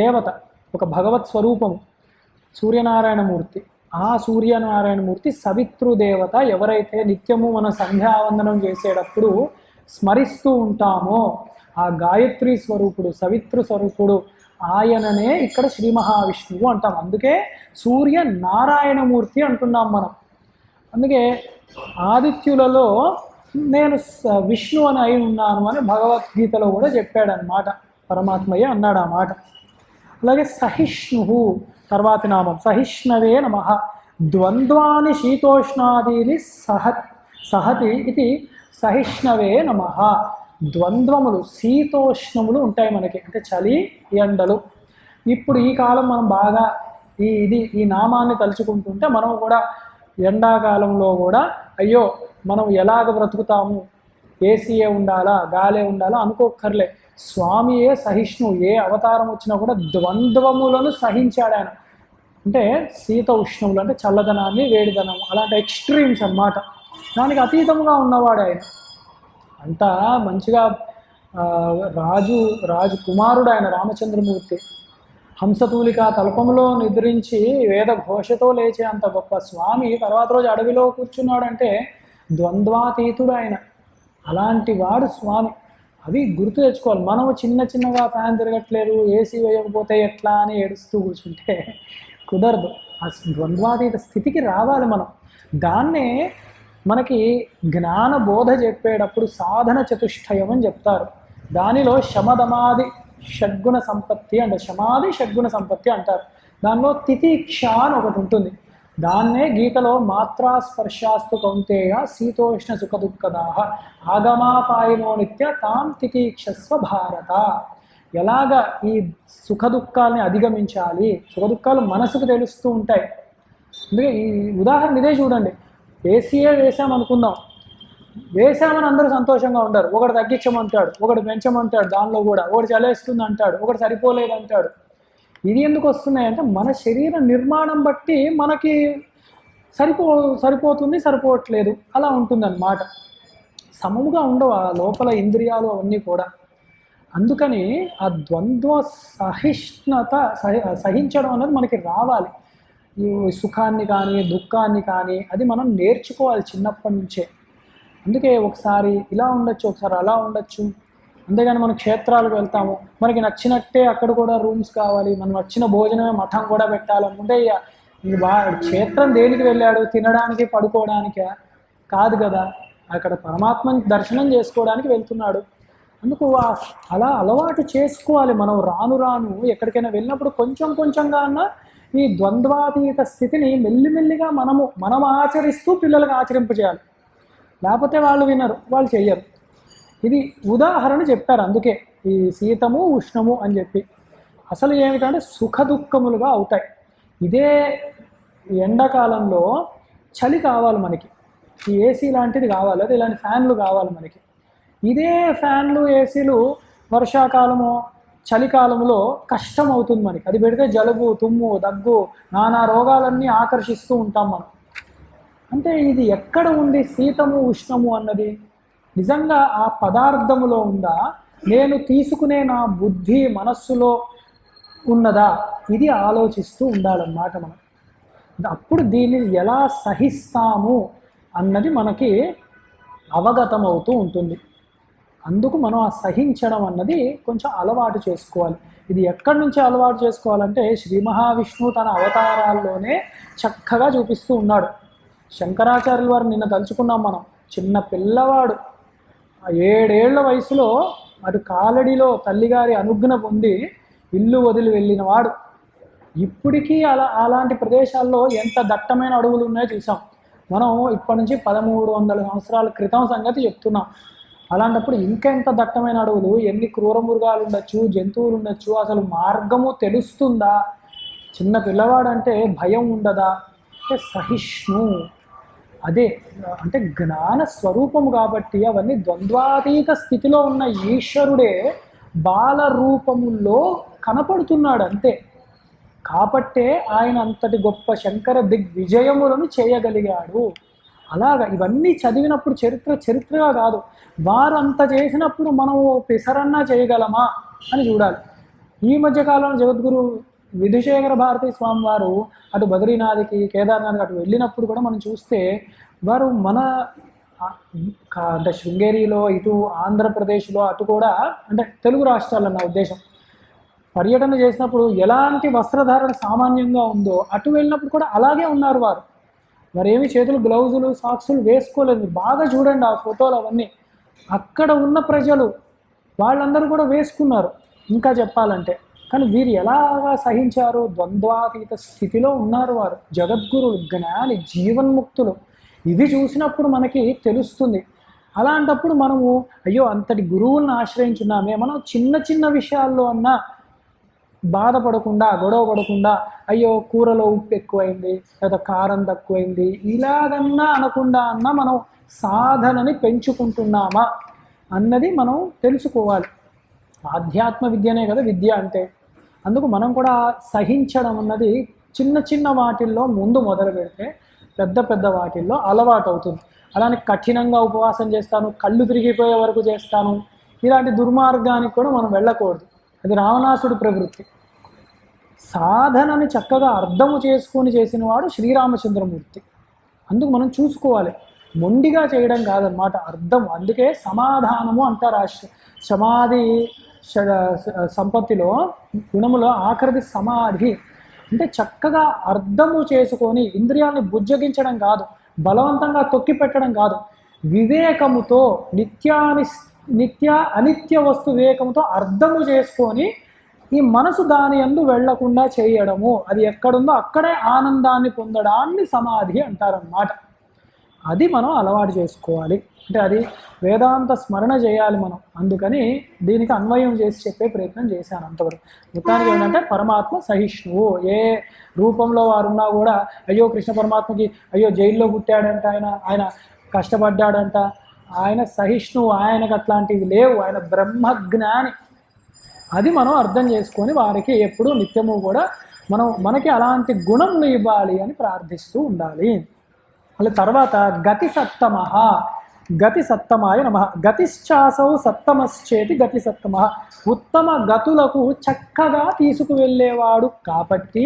Speaker 1: దేవత, ఒక భగవత్ స్వరూపము సూర్యనారాయణమూర్తి. ఆ సూర్యనారాయణమూర్తి సవితృదేవత. ఎవరైతే నిత్యము మన సంధ్యావందనం చేసేటప్పుడు స్మరిస్తూ ఉంటామో ఆ గాయత్రి స్వరూపుడు, సవితృ స్వరూపుడు ఆయననే ఇక్కడ శ్రీ మహావిష్ణువు అంటాం. అందుకే సూర్య నారాయణమూర్తి అంటున్నాం మనం. అందుకే ఆదిత్యులలో నేను విష్ణు అని అయి ఉన్నాను అని భగవద్గీతలో కూడా చెప్పాడనమాట, పరమాత్మయ్య అన్నాడు ఆ మాట. అలాగే సహిష్ణు తర్వాతి నామం సహిష్ణవే నమః. ద్వంద్వాని శీతోష్ణాదీని సహతి ఇది సహిష్ణవే నమః. ద్వంద్వములు శీతోష్ణములు ఉంటాయి మనకి, అంటే చలి ఎండలు. ఇప్పుడు ఈ కాలం మనం బాగా ఈ నామాన్ని తలుచుకుంటుంటే మనం కూడా ఎండాకాలంలో కూడా అయ్యో మనం ఎలాగ బ్రతుకుతాము, ఏసీయే ఉండాలా, గాలే ఉండాలా అనుకోక్కర్లే. స్వామియే సహిష్ణు, ఏ అవతారం వచ్చినా కూడా ద్వంద్వములను సహించాడు ఆయన. అంటే శీత ఉష్ణములు అంటే చల్లదనాన్ని, వేడిదనం, అలాంటి ఎక్స్ట్రీమ్స్ అన్నమాట. దానికి అతీతంగా ఉన్నవాడు ఆయన. అంతా మంచిగా రాజు కుమారుడు ఆయన రామచంద్రమూర్తి. హంసతూలిక తల్పంలో నిద్రించి వేద ఘోషతో లేచే అంత గొప్ప స్వామి తర్వాత రోజు అడవిలో కూర్చున్నాడంటే ద్వంద్వాతీతుడు ఆయన. అలాంటి వాడు స్వామి. అవి గుర్తు తెచ్చుకోవాలి. మనము చిన్న చిన్నగా ఫ్యాన్ తిరగట్లేదు, ఏసీ వేయకపోతే ఎట్లా అని ఏడుస్తూ కూర్చుంటే కుదరదు. ఆ ద్వంద్వాతీత స్థితికి రావాలి మనం. దాన్నే మనకి జ్ఞాన బోధ చెప్పేటప్పుడు సాధన చతుష్టయం అని చెప్తారు. దానిలో శమదమాది షడ్గుణ సంపత్తి అంటే శమాది షడ్గుణ సంపత్తి అంటారు. దానిలో తితిక్ష అని ఒకటి ఉంటుంది. దాన్నే గీతలో మాత్రా స్పర్శాస్తు కౌంతేయ శీతోష్ణ సుఖ దుఃఖదాహ ఆగమాపాయనో నిత్య తాం తితిక్షస్వ భారత. ఎలాగ ఈ సుఖ దుఃఖాలని అధిగమించాలి. సుఖ దుఃఖాలు మనసుకు తెలుస్తూ ఉంటాయి. అందుకే ఈ ఉదాహరణ ఇదే చూడండి. ఏసీఏ వేసామనుకుందాం, వేసామని అందరూ సంతోషంగా ఉంటారు. ఒకటి తగ్గించమంటాడు, ఒకటి పెంచమంటాడు, దానిలో కూడా ఒకటి చలేస్తుంది అంటాడు, ఒకటి సరిపోలేదు అంటాడు. ఇది ఎందుకు వస్తున్నాయంటే మన శరీర నిర్మాణం బట్టి మనకి సరిపోతుంది, సరిపోవట్లేదు, అలా ఉంటుందన్నమాట. సమముగా ఉండవు ఆ లోపల ఇంద్రియాలు అవన్నీ కూడా. అందుకని ఆ ద్వంద్వ సహించడం అనేది మనకి రావాలి. ఈ సుఖాన్ని కానీ దుఃఖాన్ని కానీ అది మనం నేర్చుకోవాలి చిన్నప్పటి నుంచే. అందుకే ఒకసారి ఇలా ఉండొచ్చు, ఒకసారి అలా ఉండొచ్చు. అంతేగాని మనం క్షేత్రాలకు వెళ్తాము, మనకి నచ్చినట్టే అక్కడ కూడా రూమ్స్ కావాలి, మనం నచ్చిన భోజనమే మఠం కూడా పెట్టాలనుకుంటే క్షేత్రం దేనికి వెళ్ళాడు? తినడానికి, పడుకోవడానికే కాదు కదా. అక్కడ పరమాత్మని దర్శనం చేసుకోవడానికి వెళ్తున్నాడు. అందుకు అలా అలవాటు చేసుకోవాలి మనం. రాను రాను ఎక్కడికైనా వెళ్ళినప్పుడు కొంచెం కొంచెంగా అన్నా ఈ ద్వంద్వాతీత స్థితిని మెల్లిమెల్లిగా మనం ఆచరిస్తూ పిల్లలకు ఆచరింపజేయాలి. లేకపోతే వాళ్ళు వినరు, వాళ్ళు చెయ్యరు. ఇది ఉదాహరణ చెప్పారు. అందుకే ఈ శీతము ఉష్ణము అని చెప్పి. అసలు ఏమిటంటే సుఖ దుఃఖములుగా అవుతాయి. ఇదే ఎండాకాలంలో చలి కావాలి మనకి, ఈ ఏసీ లాంటిది కావాలి, అదే ఇలాంటి ఫ్యాన్లు కావాలి మనకి. ఇదే ఫ్యాన్లు ఏసీలు వర్షాకాలము చలికాలంలో కష్టం అవుతుంది మనకి. అది పెడితే జలుబు, తుమ్ము, దగ్గు, నానా రోగాలన్నీ ఆకర్షిస్తూ ఉంటాం మనం. అంటే ఇది ఎక్కడ ఉంది శీతము ఉష్ణము అన్నది? నిజంగా ఆ పదార్థములో ఉందా, నేను తీసుకునే నా బుద్ధి మనస్సులో ఉన్నదా? ఇది ఆలోచిస్తూ ఉండాలన్నమాట మనం. అప్పుడు దీన్ని ఎలా సహిస్తాము అన్నది మనకి అవగతమవుతూ ఉంటుంది. అందుకు మనం ఆ సహించడం అన్నది కొంచెం అలవాటు చేసుకోవాలి. ఇది ఎక్కడి నుంచి అలవాటు చేసుకోవాలంటే శ్రీ మహావిష్ణువు తన అవతారాల్లోనే చక్కగా చూపిస్తూ ఉన్నాడు. శంకరాచార్యుల వారు నిన్న తలుచుకున్నాం మనం. చిన్న పిల్లవాడు 7 ఏళ్ల వయసులో అటు కాలడిలో తల్లిగారి అనుజ్ఞ పొంది ఇల్లు వదిలి వెళ్ళినవాడు. ఇప్పటికీ అలాంటి ప్రదేశాల్లో ఎంత దట్టమైన అడవులు ఉన్నాయో చూసాం మనం. ఇప్పటి నుంచి 1300 సంవత్సరాల క్రితం సంగతి చెప్తున్నాం. అలాంటప్పుడు ఇంకెంత దట్టమైన అడవులు, ఎన్ని క్రూర మృగాలు ఉండొచ్చు, జంతువులు ఉండొచ్చు, అసలు మార్గము తెలుస్తుందా? చిన్న పిల్లవాడంటే భయం ఉండదా? అంటే సహిష్ణు, అదే అంటే జ్ఞాన స్వరూపము కాబట్టి అవన్నీ ద్వంద్వాతీత స్థితిలో ఉన్న ఈశ్వరుడే బాల రూపముల్లో కనపడుతున్నాడు అంతే. కాబట్టే ఆయన అంతటి గొప్ప శంకర దిగ్విజయములను చేయగలిగాడు. అలాగా ఇవన్నీ చదివినప్పుడు చరిత్రగా కాదు, వారు అంత చేసినప్పుడు మనం పిసరన్నా చేయగలమా అని చూడాలి. ఈ మధ్యకాలంలో జగద్గురు విధుశేఖర భారతీ స్వామి వారు అటు బద్రీనాథ్కి, కేదార్నాథ్కి అటు వెళ్ళినప్పుడు కూడా మనం చూస్తే వారు మన అంటే శృంగేరిలో, ఇటు ఆంధ్రప్రదేశ్లో, అటు కూడా అంటే తెలుగు రాష్ట్రాల్లో నా ఉద్దేశం, పర్యటన చేసినప్పుడు ఎలాంటి వస్త్రధారణ సామాన్యంగా ఉందో అటు వెళ్ళినప్పుడు కూడా అలాగే ఉన్నారు వారు. మరేమి చేతులు గ్లౌజులు సాక్సులు వేసుకోలేదు. బాగా చూడండి ఆ ఫోటోలు అవన్నీ. అక్కడ ఉన్న ప్రజలు వాళ్ళందరూ కూడా వేసుకున్నారు ఇంకా చెప్పాలంటే. కానీ వీరు ఎలాగా సహించారు? ద్వంద్వాతీత స్థితిలో ఉన్నారు వారు. జగద్గురులు, జ్ఞాని, జీవన్ముక్తులు. ఇవి చూసినప్పుడు మనకి తెలుస్తుంది. అలాంటప్పుడు మనము అయ్యో అంతటి గురువులను ఆశ్రయించున్నామే, మనం చిన్న చిన్న విషయాల్లో అన్నా బాధపడకుండా, గొడవ పడకుండా, అయ్యో కూరలో ఉప్పు ఎక్కువైంది లేదా కారం తక్కువైంది ఇలాగన్నా అనకుండా అన్నా మనం సాధనని పెంచుకుంటున్నామా అన్నది మనం తెలుసుకోవాలి. ఆధ్యాత్మ విద్యనే కదా విద్య అంటే. అందుకు మనం కూడా సహించడం అన్నది చిన్న చిన్న వాటిల్లో ముందు మొదలు పెడితే పెద్ద పెద్ద వాటిల్లో అలవాటు అవుతుంది. అలానే కఠినంగా ఉపవాసం చేస్తాను, కళ్ళు తిరిగిపోయే వరకు చేస్తాను, ఇలాంటి దుర్మార్గానికి కూడా మనం వెళ్ళకూడదు. అది రావణాసుడి ప్రవృత్తి. సాధనని చక్కగా అర్థము చేసుకొని చేసినవాడు శ్రీరామచంద్రమూర్తి. అందుకు మనం చూసుకోవాలి, మొండిగా చేయడం కాదనమాట అర్థం. అందుకే సమాధానము అంటారు. సమాధి సంపత్తిలో గుణములో ఆఖరిది సమాధి. అంటే చక్కగా అర్థము చేసుకొని ఇంద్రియాలని బుజ్జగించడం కాదు, బలవంతంగా తొక్కి పెట్టడం కాదు, వివేకముతో నిత్య అనిత్య వస్తు వివేకముతో అర్థము చేసుకొని ఈ మనసు దాని యందు వెళ్లకుండా చేయడము, అది ఎక్కడుందో అక్కడే ఆనందాన్ని పొందడాన్ని సమాధి అంటారన్నమాట. అది మనం అలవాటు చేసుకోవాలి. అంటే అది వేదాంత స్మరణ చేయాలి మనం. అందుకని దీనికి అన్వయం చేసి చెప్పే ప్రయత్నం చేశాను అంతవరకు. మొత్తానికి ఏంటంటే పరమాత్మ సహిష్ణువు. ఏ రూపంలో వారున్నా కూడా అయ్యో కృష్ణ పరమాత్మకి అయ్యో జైల్లో పుట్టాడంట, ఆయన కష్టపడ్డాడంట, ఆయన సహిష్ణువు, ఆయనకు అట్లాంటివి లేవు, ఆయన బ్రహ్మజ్ఞాని. అది మనం అర్థం చేసుకొని వారికి ఎప్పుడు నిత్యము కూడా మనకి అలాంటి గుణములు ఇవ్వాలి అని ప్రార్థిస్తూ ఉండాలి. అలా తర్వాత గతి సత్తమాయ నమ. గతిశ్చాసౌ సత్తమశ్చేతి గతి సత్తమ. ఉత్తమ గతులకు చక్కగా తీసుకువెళ్ళేవాడు కాబట్టి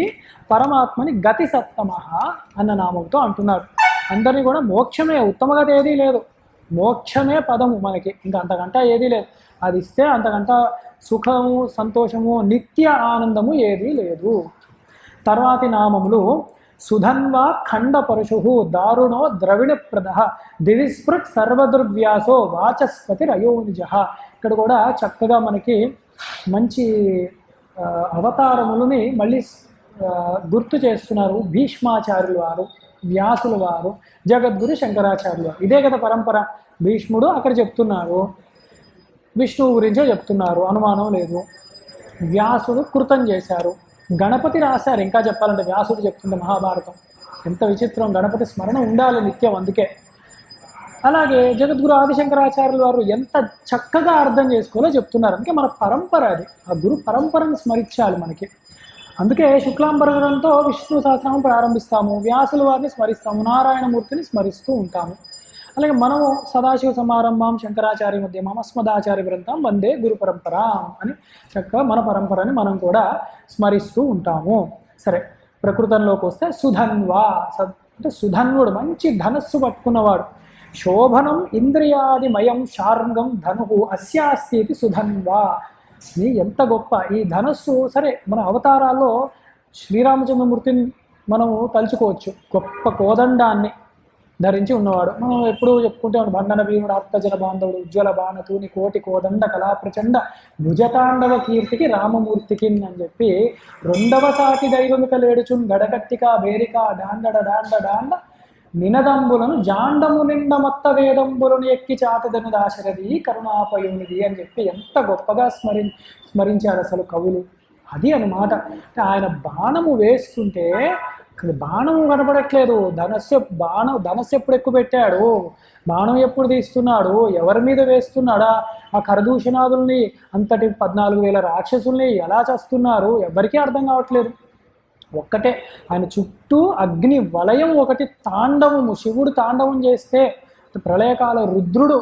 Speaker 1: పరమాత్మని గతి సత్తమ అన్న నామంతో అంటున్నాడు. అందరినీ కూడా మోక్షమే, ఉత్తమ గతి ఏదీ లేదు, మోక్షమే పదము మనకి, ఇంకా అంతకంటే ఏదీ లేదు. అది ఇస్తే అంతకంట సుఖము సంతోషము నిత్య ఆనందము ఏదీ లేదు. తర్వాతి నామములు సుధన్వా ఖండ పరుషు దారుణో ద్రవిణప్రద దివిస్పృక్ సర్వదుర్వ్యాసో వాచస్పతి రయోనిజ. ఇక్కడ కూడా చక్కగా మనకి మంచి అవతారములని మళ్ళీ గుర్తు చేస్తున్నారు. భీష్మాచార్యులు వారు, వ్యాసుల వారు, జగద్గురు శంకరాచార్యులు వారు. ఇదే కదా పరంపర. భీష్ముడు అక్కడ చెప్తున్నారు, విష్ణువు గురించే చెప్తున్నారు, అనుమానం లేదు. వ్యాసుడు కృతం చేశారు, గణపతి రాశారు. ఇంకా చెప్పాలంటే వ్యాసుడు చెప్తుండే మహాభారతం. ఎంత విచిత్రం, గణపతి స్మరణ ఉండాలి నిత్యం. అందుకే అలాగే జగద్గురు ఆదిశంకరాచార్యుల వారు ఎంత చక్కగా అర్థం చేసుకోవాలో చెప్తున్నారు. అందుకే మన పరంపర అది, ఆ గురు పరంపరను స్మరించాలి మనకి. అందుకే శుక్లాంబరధరంతో విష్ణు సహస్రనామం ప్రారంభిస్తాము, వ్యాసుల వారిని స్మరిస్తాము, నారాయణమూర్తిని స్మరిస్తూ ఉంటాము. అలాగే మనము సదాశివ సమారంభం శంకరాచార్య మధ్యమం అస్మదాచార్య గ్రంథం వందే గురు పరంపర అని చక్కగా మన పరంపరని మనం కూడా స్మరిస్తూ ఉంటాము. సరే, ప్రకృతంలోకి వస్తే సుధన్వా అంటే సుధన్వుడు, మంచి ధనస్సు పట్టుకున్నవాడు. శోభనం ఇంద్రియాదిమయం శార్ంగం ధను అస్యాస్తి సుధన్వా. ఎంత గొప్ప ఈ ధనస్సు. సరే, మన అవతారాల్లో శ్రీరామచంద్రమూర్తిని మనము తలుచుకోవచ్చు. గొప్ప కోదండాన్ని ధరించి ఉన్నవాడు. మనం ఎప్పుడు చెప్పుకుంటే బండన భీముడు ఆప్తజన బాంధవుడు ఉజ్వల బాణతూని కోటి కోదండ కళాప్రచండ భుజతాండవ కీర్తికి రామమూర్తికి అని చెప్పి రెండవ సాటి దైవమిక లేడుచున్ గడగట్టిక బేరిక డాండడ డాండ డాండ నినదంబులను జాండము నిండ మొత్త వేదంబులను ఎక్కి చాటదను దాశరథి కరుణాపయునిది అని చెప్పి ఎంత గొప్పగా స్మరించారు అసలు కవులు. అది అన్నమాట. ఆయన బాణము వేస్తుంటే బాణము కనపడట్లేదు. ధనస్సు ఎప్పుడు ఎక్కువ పెట్టాడు, బాణం ఎప్పుడు తీస్తున్నాడు, ఎవరి మీద వేస్తున్నాడా, ఆ కరదూషణాదుల్ని అంతటి 14,000 రాక్షసుల్ని ఎలా చేస్తున్నారు ఎవరికీ అర్థం కావట్లేదు. ఒక్కటే ఆయన చుట్టూ అగ్ని వలయం ఒకటి తాండవము. శివుడు తాండవం చేస్తే ప్రళయకాల రుద్రుడు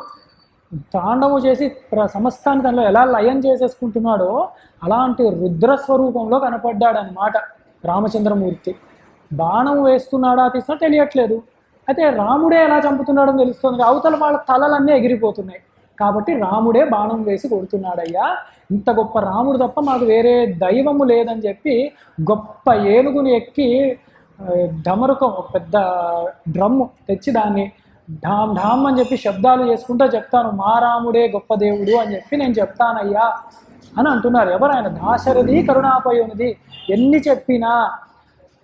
Speaker 1: తాండవం చేసి సమస్తాన్ని తనలో ఎలా లయం చేసేసుకుంటున్నాడో అలాంటి రుద్రస్వరూపంలో కనపడ్డాడు అన్నమాట రామచంద్రమూర్తి. బాణం వేస్తున్నాడా తీసినా తెలియట్లేదు. అయితే రాముడే ఎలా చంపుతున్నాడని తెలుస్తుంది. అవతల వాళ్ళ తలలన్నీ ఎగిరిపోతున్నాయి కాబట్టి రాముడే బాణం వేసి కొడుతున్నాడయ్యా, ఇంత గొప్ప రాముడు తప్ప మాకు వేరే దైవము లేదని చెప్పి గొప్ప ఏనుగుని ఎక్కి డమరుకం, ఒక పెద్ద డ్రమ్ము తెచ్చి దాన్ని ఢామ్ ఢామ్ అని చెప్పి శబ్దాలు చేసుకుంటూ చెప్తాను, మా రాముడే గొప్ప దేవుడు అని చెప్పి నేను చెప్తానయ్యా అని అంటున్నారు. ఎవరైనా దాశరథి కరుణాపయోనిది ఎన్ని చెప్పినా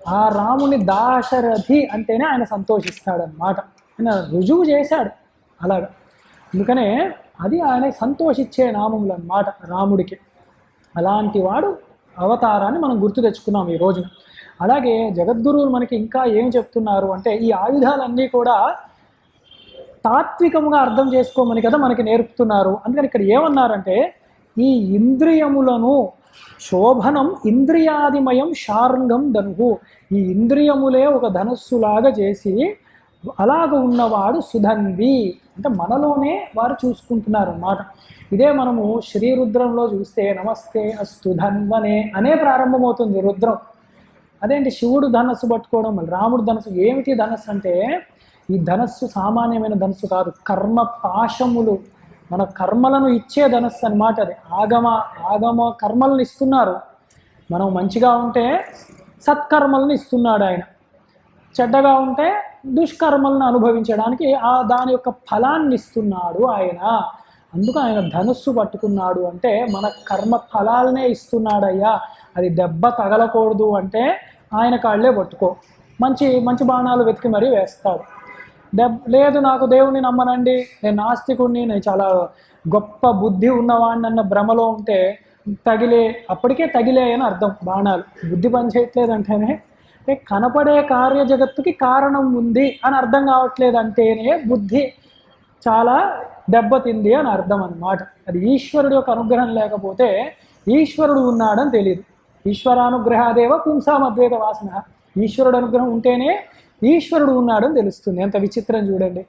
Speaker 1: ఆ రాముని దాశరథి అంటేనే ఆయన సంతోషిస్తాడనమాట. ఆయన రుజువు చేశాడు అలాగా. అందుకనే అది ఆయన సంతోషించే నామములు అన్నమాట రాముడికి. అలాంటి వాడు అవతారాన్ని మనం గుర్తు తెచ్చుకున్నాం ఈ రోజున. అలాగే జగద్గురువులు మనకి ఇంకా ఏం చెప్తున్నారు అంటే ఈ ఆయుధాలన్నీ కూడా తాత్వికముగా అర్థం చేసుకోమని కదా మనకి నేర్పుతున్నారు. అందుకని ఇక్కడ ఏమన్నారంటే ఈ ఇంద్రియములను శోభనం ఇంద్రియాదిమయం శార్ంగం ధనుహు, ఈ ఇంద్రియములే ఒక ధనస్సులాగా చేసి అలాగ ఉన్నవాడు సుధన్వి, అంటే మనలోనే వారు చూసుకుంటున్నారు అన్నమాట. ఇదే మనము శ్రీరుద్రంలో చూస్తే నమస్తే అస్తు ధన్వనే అనే ప్రారంభమవుతుంది రుద్రం. అదేంటి శివుడు ధనస్సు పట్టుకోవడం, మళ్ళీ రాముడు ధనస్సు. ఏమిటి ధనస్సు అంటే ఈ ధనస్సు సామాన్యమైన ధనస్సు కాదు, కర్మ పాశములు, మన కర్మలను ఇచ్చే ధనస్సు అన్నమాట. అది ఆగమ కర్మలను ఇస్తున్నారు. మనం మంచిగా ఉంటే సత్కర్మలను ఇస్తున్నాడు ఆయన, చెడ్డగా ఉంటే దుష్కర్మలను అనుభవించడానికి దాని యొక్క ఫలాన్ని ఇస్తున్నాడు ఆయన. అందుకు ఆయన ధనుస్సు పట్టుకున్నాడు అంటే మన కర్మ ఫలాలనే ఇస్తున్నాడయ్యా. అది దెబ్బ తగలకూడదు అంటే ఆయన కాళ్ళే పట్టుకో, మంచి మంచి బాణాలు వెతికి మరీ వేస్తాడు. లేదు నాకు దేవుణ్ణి నమ్మనండి, నేను నాస్తికుడిని, నేను చాలా గొప్ప బుద్ధి ఉన్నవాడిని అన్న భ్రమలో ఉంటే అప్పటికే తగిలే అని అర్థం. బాణాలు బుద్ధి పనిచేయట్లేదంటేనే కనపడే కార్య జగత్తుకి కారణం ఉంది అని అర్థం కావట్లేదంటేనే బుద్ధి చాలా దెబ్బతింది అని అర్థం అన్నమాట. అది ఈశ్వరుడు యొక్క అనుగ్రహం లేకపోతే ఈశ్వరుడు ఉన్నాడని తెలియదు. ఈశ్వరానుగ్రహాదేవ పుంసామద్వైత వాసన. ఈశ్వరుడు అనుగ్రహం ఉంటేనే ఈశ్వరుడు ఉన్నాడని తెలుస్తుంది. ఎంత విచిత్రం చూడండి.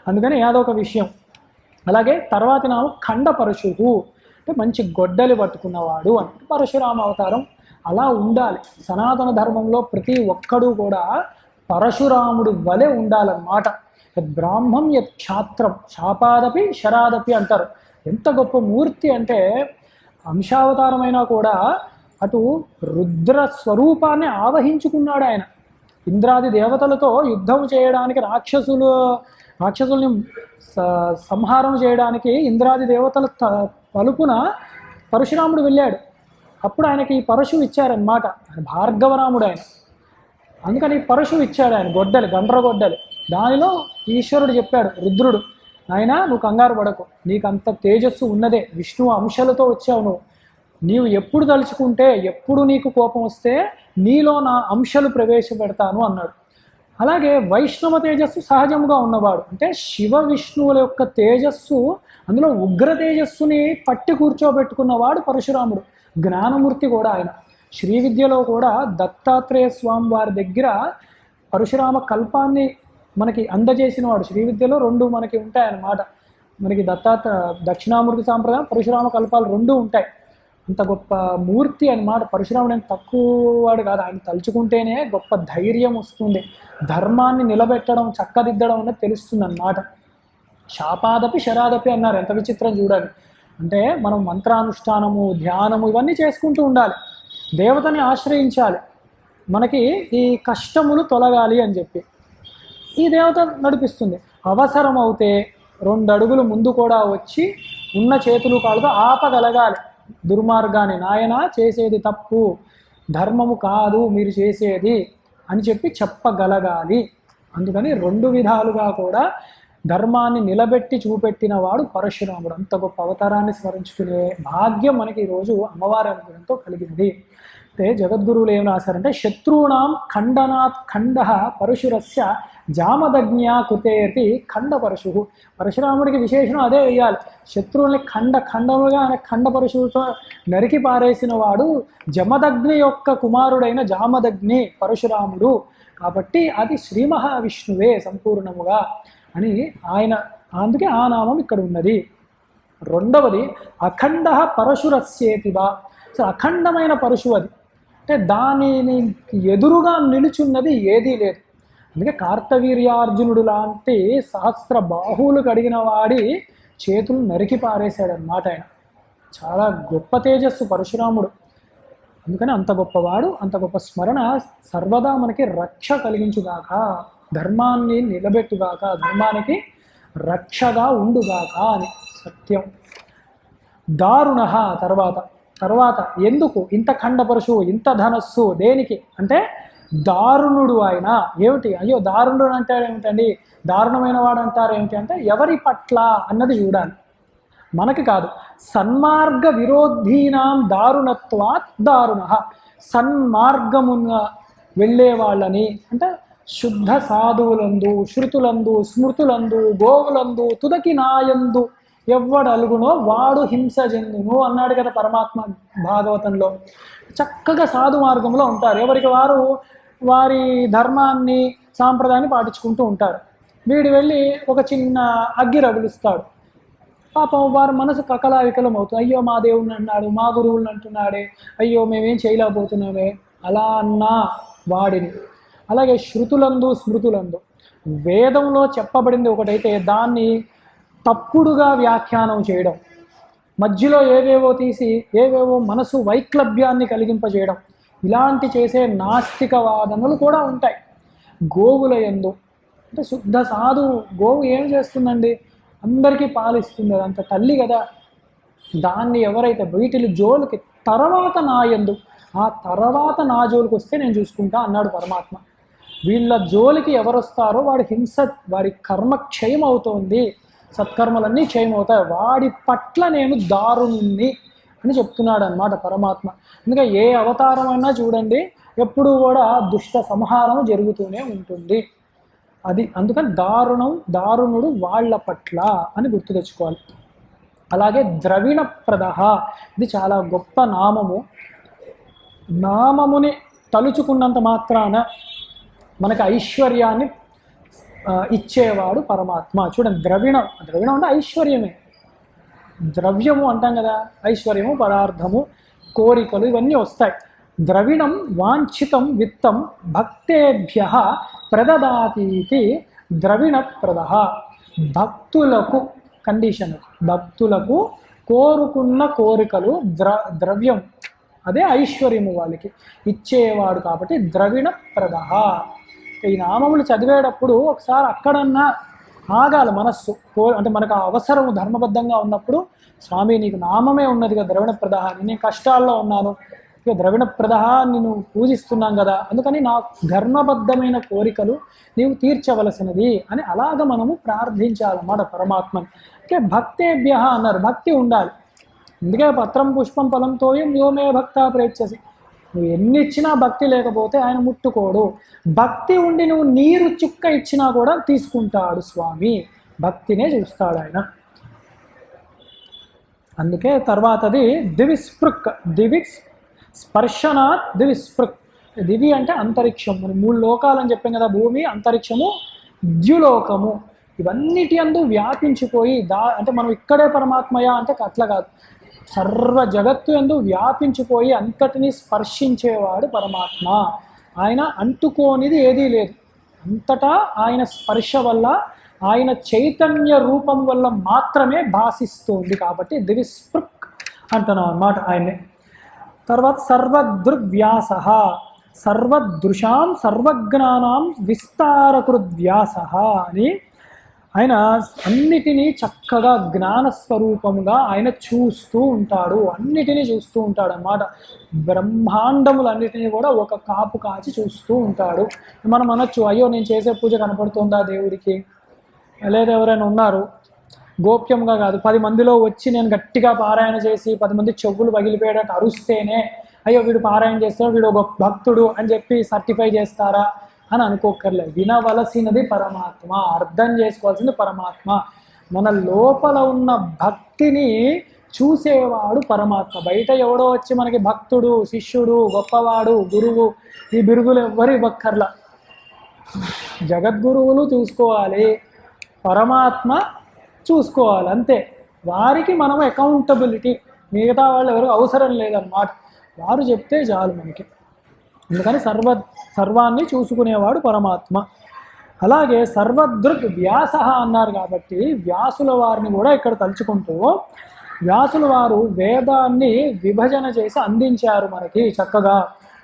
Speaker 1: అందుకని అదొక విషయం. అలాగే తర్వాతి నామం ఖండ పరశువు, అంటే మంచి గొడ్డలి పట్టుకున్నవాడు అంటే పరశురామ అవతారం. అలా ఉండాలి. సనాతన ధర్మంలో ప్రతి ఒక్కడూ కూడా పరశురాముడు వలె ఉండాలన్నమాట. బ్రాహ్మం యత్ క్షాత్రం శాపాదపి శరాదపి అంటారు. ఎంత గొప్ప మూర్తి అంటే అంశావతారమైనా కూడా అటు రుద్ర స్వరూపాన్ని ఆవహించుకున్నాడు ఆయన. ఇంద్రాది దేవతలతో యుద్ధం చేయడానికి, రాక్షసుల్ని సంహారం చేయడానికి ఇంద్రాది దేవతల తలుపున పరశురాముడు వెళ్ళాడు. అప్పుడు ఆయనకి ఈ పరశువు ఇచ్చారనమాట. భార్గవరాముడు ఆయన. అందుకని పరశువు ఇచ్చాడు ఆయన, గొడ్డలి, గండ్రగొడ్డలి. దానిలో ఈశ్వరుడు చెప్పాడు రుద్రుడు, నాయనా నువ్వు కంగారు పడకు, నీకు అంత తేజస్సు ఉన్నదే, విష్ణువు అంశాలతో వచ్చావు నీవు ఎప్పుడు తలుచుకుంటే, ఎప్పుడు నీకు కోపం వస్తే నీలో నా అంశాలు ప్రవేశపెడతాను అన్నాడు. అలాగే వైష్ణవ తేజస్సు సహజంగా ఉన్నవాడు, అంటే శివ విష్ణువుల యొక్క తేజస్సు, అందులో ఉగ్ర తేజస్సుని పట్టి కూర్చోబెట్టుకున్నవాడు పరశురాముడు. జ్ఞానమూర్తి కూడా ఆయన. శ్రీ విద్యలో కూడా దత్తాత్రేయ స్వామి వారి దగ్గర పరశురామ కల్పాన్ని మనకి అందజేసిన వాడు. శ్రీ విద్యలో రెండు మనకి ఉంటాయన్నమాట. మనకి దక్షిణామూర్తి సాంప్రదాయం, పరశురామ కల్పాలు రెండు ఉంటాయి. అంత గొప్ప మూర్తి అన్నమాట. పరశురాముడు ఏం తక్కువ వాడు కాదు. ఆయన తలుచుకుంటేనే గొప్ప ధైర్యం వస్తుంది, ధర్మాన్ని నిలబెట్టడం, చక్కదిద్దడం అనేది తెలుస్తుంది అన్నమాట. శాపాదపి శరాదపి అన్నారు. ఎంత విచిత్రం చూడాలి. అంటే మనం మంత్రానుష్ఠానము, ధ్యానము ఇవన్నీ చేసుకుంటూ ఉండాలి, దేవతని ఆశ్రయించాలి, మనకి ఈ కష్టములు తొలగాలి అని చెప్పి ఈ దేవత నడిపిస్తుంది. అవసరం అవుతే 2 అడుగులు ముందు కూడా వచ్చి ఉన్న చేతులు కాళ్ళతో ఆపగలగాలి దుర్మార్గాన్ని. నాయన చేసేది తప్పు, ధర్మము కాదు మీరు చేసేది అని చెప్పి చెప్పగలగాలి. అందుకని 2 విధాలుగా కూడా ధర్మాన్ని నిలబెట్టి చూపెట్టిన వాడు పరశురాముడు. అంత గొప్ప అవతారాన్ని స్మరించుకునే భాగ్యం మనకి ఈరోజు అమ్మవారి అనుగ్రహంతో కలిగింది. అయితే జగద్గురువులు ఏం రాశారంటే, శత్రూణాం ఖండనాత్ ఖండ పరశురస్య జామదగ్న్యా కృతేతి ఖండ పరశు. పరశురాముడికి విశేషణం అదే వేయాలి. శత్రువుల్ని ఖండములుగా ఆయన ఖండ పరశువుతో నరికి పారేసిన వాడు జమదగ్ని యొక్క కుమారుడైన జామదగ్ని పరశురాముడు. కాబట్టి అది శ్రీ మహావిష్ణువే సంపూర్ణముగా అని ఆయన, అందుకే ఆ నామం ఇక్కడ ఉన్నది. రెండవది అఖండ పరశురస్యేతివా. సో అఖండమైన పరశువు అది, అంటే దానిని ఎదురుగా నిలుచున్నది ఏదీ లేదు. అందుకే కార్తవీర్యార్జునుడు లాంటి సహస్ర బాహువులు కడిగిన వాడి చేతులు నరికి పారేశాడన్నమాట ఆయన. చాలా గొప్ప తేజస్సు పరశురాముడు. అందుకని అంత గొప్పవాడు, అంత గొప్ప స్మరణ సర్వదా మనకి రక్ష కలిగించుగాక, ధర్మాన్ని నిలబెట్టుగాక, ధర్మానికి రక్షగా ఉండుగాక అని సత్యం. దారుణ తర్వాత ఎందుకు ఇంత ఖండపరశువు, ఇంత ధనస్సు దేనికి అంటే దారుణుడు ఆయన. ఏమిటి అయ్యో దారుణుడు అంటారు ఏమిటండి, దారుణమైన వాడు అంటారు ఏమిటి అంటే ఎవరి పట్ల అన్నది చూడాలి, మనకి కాదు. సన్మార్గ విరోధీనాం దారుణత్వాత్ దారుణ. సన్మార్గమున వెళ్ళే వాళ్ళని అంటే శుద్ధ సాధువులందు, శృతులందు, స్మృతులందు, గోవులందు, తుదకి నాయందు ఎవ్వడలుగునో వాడు హింస చెందును అన్నాడు కదా పరమాత్మ భాగవతంలో. చక్కగా సాధు మార్గంలో ఉంటారు, ఎవరికి వారు వారి ధర్మాన్ని, సాంప్రదాయాన్ని పాటించుకుంటూ ఉంటారు. వీడు వెళ్ళి ఒక చిన్న అగ్గి రగులుస్తాడు. పాపం వారి మనసు కకలావికలం అవుతుంది. అయ్యో మా దేవుడిని అన్నాడు, మా గురువులను అంటున్నాడే, అయ్యో మేమేం చేయలేకపోతున్నామే అలా అన్నా వాడిని. అలాగే శృతులందు స్మృతులందు వేదంలో చెప్పబడింది ఒకటైతే దాన్ని తప్పుడుగా వ్యాఖ్యానం చేయడం, మధ్యలో ఏవేవో తీసి ఏవేవో మనసు వైక్లభ్యాన్ని కలిగింపజేయడం, ఇలాంటి చేసే నాస్తిక వాదనలు కూడా ఉంటాయి. గోవుల యందు అంటే శుద్ధ సాధువు గోవు ఏం చేస్తుందండి, అందరికీ పాలిస్తుంది, అదంత తల్లి కదా. దాన్ని ఎవరైతే వీటిని జోలికి తర్వాత నా యందు, ఆ తర్వాత నా జోలికి వస్తే నేను చూసుకుంటా అన్నాడు పరమాత్మ. వీళ్ళ జోలికి ఎవరు వస్తారో వాడి హింస, వాడి కర్మ క్షయం అవుతోంది, సత్కర్మలన్నీ క్షయం అవుతాయి, వాడి పట్ల నేను దారుణుణ్ణి అని చెప్తున్నాడు అన్నమాట పరమాత్మ. అందుకే ఏ అవతారమైనా చూడండి ఎప్పుడు కూడా దుష్ట సంహారం జరుగుతూనే ఉంటుంది. అది అందుకని దారుణుడు వాళ్ళ పట్ల అని గుర్తు తెచ్చుకోవాలి. అలాగే ద్రవిణ ప్రదహ, ఇది చాలా గొప్ప నామము. నామముని తలుచుకున్నంత మాత్రాన మనకు ఐశ్వర్యాన్ని ఇచ్చేవాడు పరమాత్మ. చూడండి, ద్రవిణం అంటే ఐశ్వర్యమే. ద్రవ్యము అంటాం కదా, ఐశ్వర్యము, పదార్థము, కోరికలు ఇవన్నీ వస్తాయి. ద్రవిణం వాంఛితం విత్తం భక్తేభ్య ప్రదదాతీతి ద్రవిణ ప్రద. భక్తులకు కండిషన్, భక్తులకు కోరుకున్న కోరికలు ద్రవ్యం అదే ఐశ్వర్యము వాళ్ళకి ఇచ్చేవాడు కాబట్టి ద్రవిణ ప్రద. ఈ నామములు చదివేటప్పుడు ఒకసారి అక్కడన్నా ఆగాలి మనస్సు. అంటే మనకు ఆ అవసరం ధర్మబద్ధంగా ఉన్నప్పుడు, స్వామి నీకు నామమే ఉన్నది కదా ద్రవిణ ప్రద, నేను కష్టాల్లో ఉన్నాను, ఇక ద్రవిణ ప్రద నేను పూజిస్తున్నాం కదా, అందుకని నా ధర్మబద్ధమైన కోరికలు నీవు తీర్చవలసినది అని అలాగ మనము ప్రార్థించాలన్నమాట పరమాత్మని. ఓకే, భక్తేభ్య అన్నారు, భక్తి ఉండాలి. అందుకే పత్రం పుష్పం ఫలంతో యోమే భక్త ప్రేచ్ఛసి, నువ్వు ఎన్ని ఇచ్చినా భక్తి లేకపోతే ఆయన ముట్టుకోడు. భక్తి ఉండి నువ్వు నీరు చుక్క ఇచ్చినా కూడా తీసుకుంటాడు స్వామి, భక్తినే చూస్తాడు ఆయన. అందుకే తర్వాతది దివిస్పృక్, దివి స్పర్శనాత్ దివిస్పృక్. దివి అంటే అంతరిక్షం, మనం 3 లోకాలని చెప్పాం కదా, భూమి, అంతరిక్షము, ద్యులోకము. ఇవన్నిటి అందు వ్యాపించిపోయి అంటే మనం ఇక్కడే పరమాత్మయ అంటే అట్లా కాదు, సర్వ జగత్తు యందు వ్యాపించిపోయి అంతటిని స్పర్శించేవాడు పరమాత్మ. ఆయన అంటుకోనిది ఏదీ లేదు, అంతటా ఆయన స్పర్శ వల్ల, ఆయన చైతన్య రూపం వల్ల మాత్రమే భాసిస్తుంది కాబట్టి దివిస్పృక్ అంటున్నాం అన్నమాట ఆయన్ని. తర్వాత సర్వదృగ్వ్యాస, సర్వదృశాం సర్వజ్ఞానాం విస్తారకృద్వ్యాస అని ఆయన అన్నిటినీ చక్కగా జ్ఞానస్వరూపముగా ఆయన చూస్తూ ఉంటాడు, అన్నిటినీ చూస్తూ ఉంటాడు అన్నమాట. బ్రహ్మాండములన్నిటినీ కూడా ఒక కాపు కాచి చూస్తూ ఉంటాడు. మనం అనొచ్చు, అయ్యో నేను చేసే పూజ కనపడుతుందా దేవుడికి, లేదా ఎవరైనా ఉన్నారు గోప్యంగా కాదు 10 మందిలో వచ్చి నేను గట్టిగా పారాయణ చేసి 10 మంది చెవులు పగిలిపోయేటట్టు అరుస్తేనే అయ్యో వీడు పారాయణ చేస్తాడు, వీడు ఒక భక్తుడు అని చెప్పి సర్టిఫై చేస్తారా అని అనుకోకర్లేదు. వినవలసినది పరమాత్మ, అర్థం చేసుకోవాల్సింది పరమాత్మ. మన లోపల ఉన్న భక్తిని చూసేవాడు పరమాత్మ. బయట ఎవడో వచ్చి మనకి భక్తుడు, శిష్యుడు, గొప్పవాడు, గురువు ఈ బిరుదులు ఎవ్వరు ఇవ్వక్కర్లా. జగద్గురువులు చూసుకోవాలి, పరమాత్మ చూసుకోవాలి, అంతే. వారికి మనం అకౌంటబిలిటీ, మిగతా వాళ్ళు ఎవరు అవసరం లేదన్నమాట, వారు చెప్తే చాలు మనకి. అందుకని సర్వాన్ని చూసుకునేవాడు పరమాత్మ. అలాగే సర్వదృగ్ వ్యాస అన్నారు కాబట్టి వ్యాసుల వారిని కూడా ఇక్కడ తలుచుకుంటూ, వ్యాసుల వారు వేదాన్ని విభజన చేసి అందించారు మనకి చక్కగా.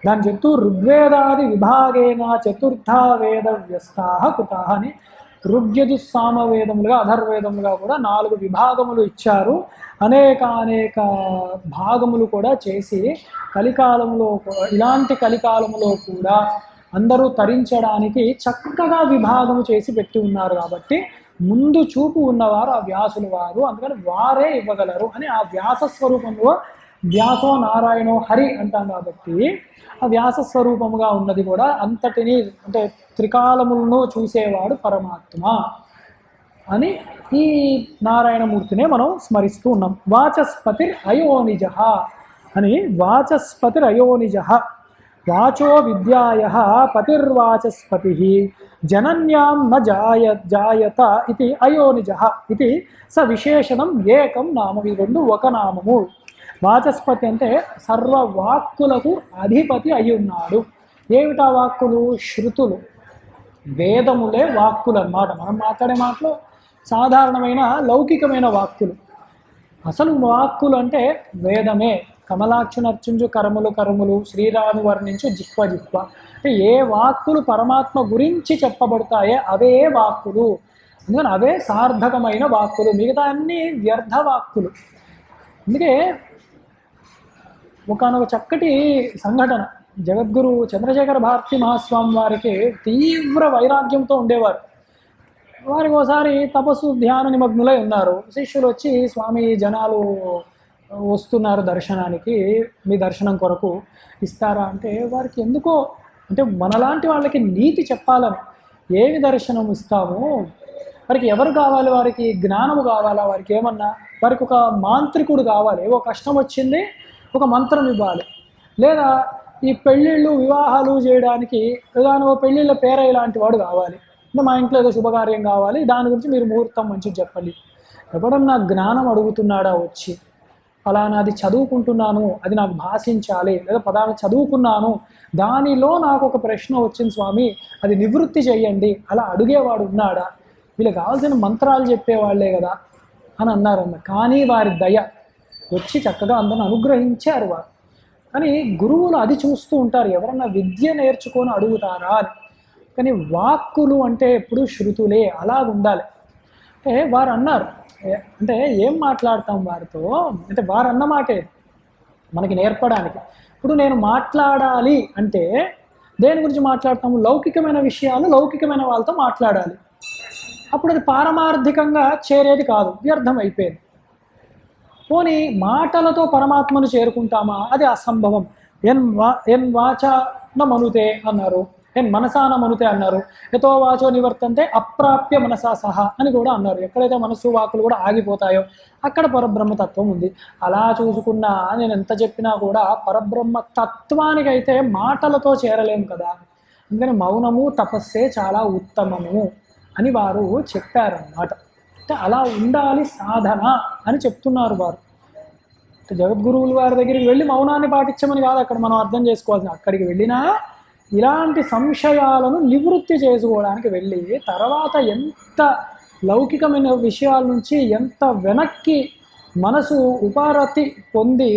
Speaker 1: దాని చెప్తూ ఋగ్వేదాది విభాగేన చతుర్థ వేద వ్యస్తా కృతా అని ఋగ్యజు సామవేదములుగా అధర్వేదములుగా కూడా 4 విభాగములు ఇచ్చారు. అనేక భాగములు కూడా చేసి కలికాలంలో, ఇలాంటి కలికాలంలో కూడా అందరూ తరించడానికి చక్కగా విభాగము చేసి పెట్టి ఉన్నారు. కాబట్టి ముందు చూపు ఉన్నవారు ఆ వ్యాసులు వారు, అందుకని వారే ఇవ్వగలరు అని ఆ వ్యాస స్వరూపంలో వ్యాసో నారాయణో హరి అంటాం కాబట్టి ఆ వ్యాస స్వరూపముగా ఉన్నది కూడా అంతటిని, అంటే త్రికాలములను చూసేవాడు పరమాత్మ అని ఈ నారాయణమూర్తినే మనం స్మరిస్తూ ఉన్నాం. వాచస్పతిర్ అయోనిజ అని, వాచస్పతిర్ అయోనిజ వాచో విద్యాయః పతిర్వాచస్పతిః జనన్యాం న జాయత ఇది అయోనిజః ఇది స విశేషణం ఏకం నామం. ఈ రెండు ఒక నామము. వాచస్పతి అంటే సర్వ వాక్కులకు అధిపతి అయి ఉన్నాడు. ఏమిటా వాక్కులు? శృతులు, వేదములే వాక్కులు అన్నమాట. మనం మాట్లాడే మాటలు సాధారణమైన లౌకికమైన వాక్కులు. అసలు వాక్కులు అంటే వేదమే. కమలాక్షు నర్చుంజు కరములు కరములు, శ్రీరాము వర్ణించు జిహ్వ జిహ్వ. అంటే ఏ వాక్కులు పరమాత్మ గురించి చెప్పబడతాయో అవే వాక్కులు. అందుకని అవే సార్థకమైన వాక్కులు. మిగతా అన్ని వ్యర్థ వాక్కులు. అందుకే ఒకనొక చక్కటి సంఘటన, జగద్గురు చంద్రశేఖర భారతి మహాస్వామి వారికి తీవ్ర వైరాగ్యంతో ఉండేవారు. వారికి ఒకసారి తపస్సు ధ్యాన నిమగ్నులై ఉన్నారు. శిష్యులు వచ్చి, స్వామి జనాలు వస్తున్నారు దర్శనానికి, మీ దర్శనం కొరకు ఇస్తారా అంటే, వారికి ఎందుకో అంటే మనలాంటి వాళ్ళకి నీతి చెప్పాలని, ఏమి దర్శనం ఇస్తాము, వారికి ఎవరు కావాలి, వారికి జ్ఞానము కావాలా, వారికి ఏమన్నా, వారికి ఒక మాంత్రికుడు కావాలి, ఏవో కష్టం వచ్చింది ఒక మంత్రం ఇవ్వాలి, లేదా ఈ పెళ్ళిళ్ళు వివాహాలు చేయడానికి ఏదైనా ఒక పెళ్ళిళ్ళ పేర ఇలాంటి వాడు కావాలి, అంటే మా ఇంట్లో ఏదో శుభకార్యం కావాలి, దాని గురించి మీరు ముహూర్తం మంచిగా చెప్పండి. ఎవడన్నా జ్ఞానం అడుగుతున్నాడా వచ్చి, ఫలానాది చదువుకుంటున్నాను, అది నాకు భాషించాలి, లేదా పదాలు చదువుకున్నాను, దానిలో నాకు ఒక ప్రశ్న వచ్చింది స్వామి, అది నివృత్తి చేయండి, అలా అడిగేవాడు ఉన్నాడా? వీళ్ళకి కావాల్సిన మంత్రాలు చెప్పేవాళ్లే కదా అని అన్నారన్న. కానీ వారి దయ వచ్చి చక్కగా అందరిని అనుగ్రహించారు వారు. కానీ గురువులు అది చూస్తూ ఉంటారు, ఎవరన్నా విద్య నేర్చుకొని అడుగుతారా అని. కానీ వాక్కులు అంటే ఎప్పుడు శృతులే, అలా ఉండాలి. అంటే వారు అన్నారు, అంటే ఏం మాట్లాడతాం వారితో అంటే, వారు అన్నమాటే మనకి నేర్పడానికి. ఇప్పుడు నేను మాట్లాడాలి అంటే దేని గురించి మాట్లాడతాము? లౌకికమైన విషయాలు లౌకికమైన వాళ్ళతో మాట్లాడాలి. అప్పుడు అది పారమార్థికంగా చేరేది కాదు, వ్యర్థం అయిపోయింది. పోనీ మాటలతో పరమాత్మను చేరుకుంటామా? అది అసంభవం. ఎన్ వాచాన మనుతే అన్నారు, ఎన్ మనసాన మనుతే అన్నారు, యతో వాచో నివర్తంతే అప్రాప్య మనసా సహా అని కూడా అన్నారు. ఎక్కడైతే మనస్సు వాకులు కూడా ఆగిపోతాయో అక్కడ పరబ్రహ్మతత్వం ఉంది. అలా చూసుకున్నా నేను ఎంత చెప్పినా కూడా పరబ్రహ్మ తత్వానికైతే మాటలతో చేరలేము కదా. అందుకని మౌనము తపస్సే చాలా ఉత్తమము అని వారు చెప్పారన్నమాట. అంటే అలా ఉండాలి సాధన అని చెప్తున్నారు వారు. జగద్గురువులు వారి దగ్గరికి వెళ్ళి మౌనాన్ని పాటించమని కాదు అక్కడ మనం అర్థం చేసుకోవాల్సింది. అక్కడికి వెళ్ళినా ఇలాంటి సంశయాలను నివృత్తి చేసుకోవడానికి వెళ్ళి, తర్వాత ఎంత లౌకికమైన విషయాల నుంచి ఎంత వెనక్కి మనసు ఉపారతి పొంది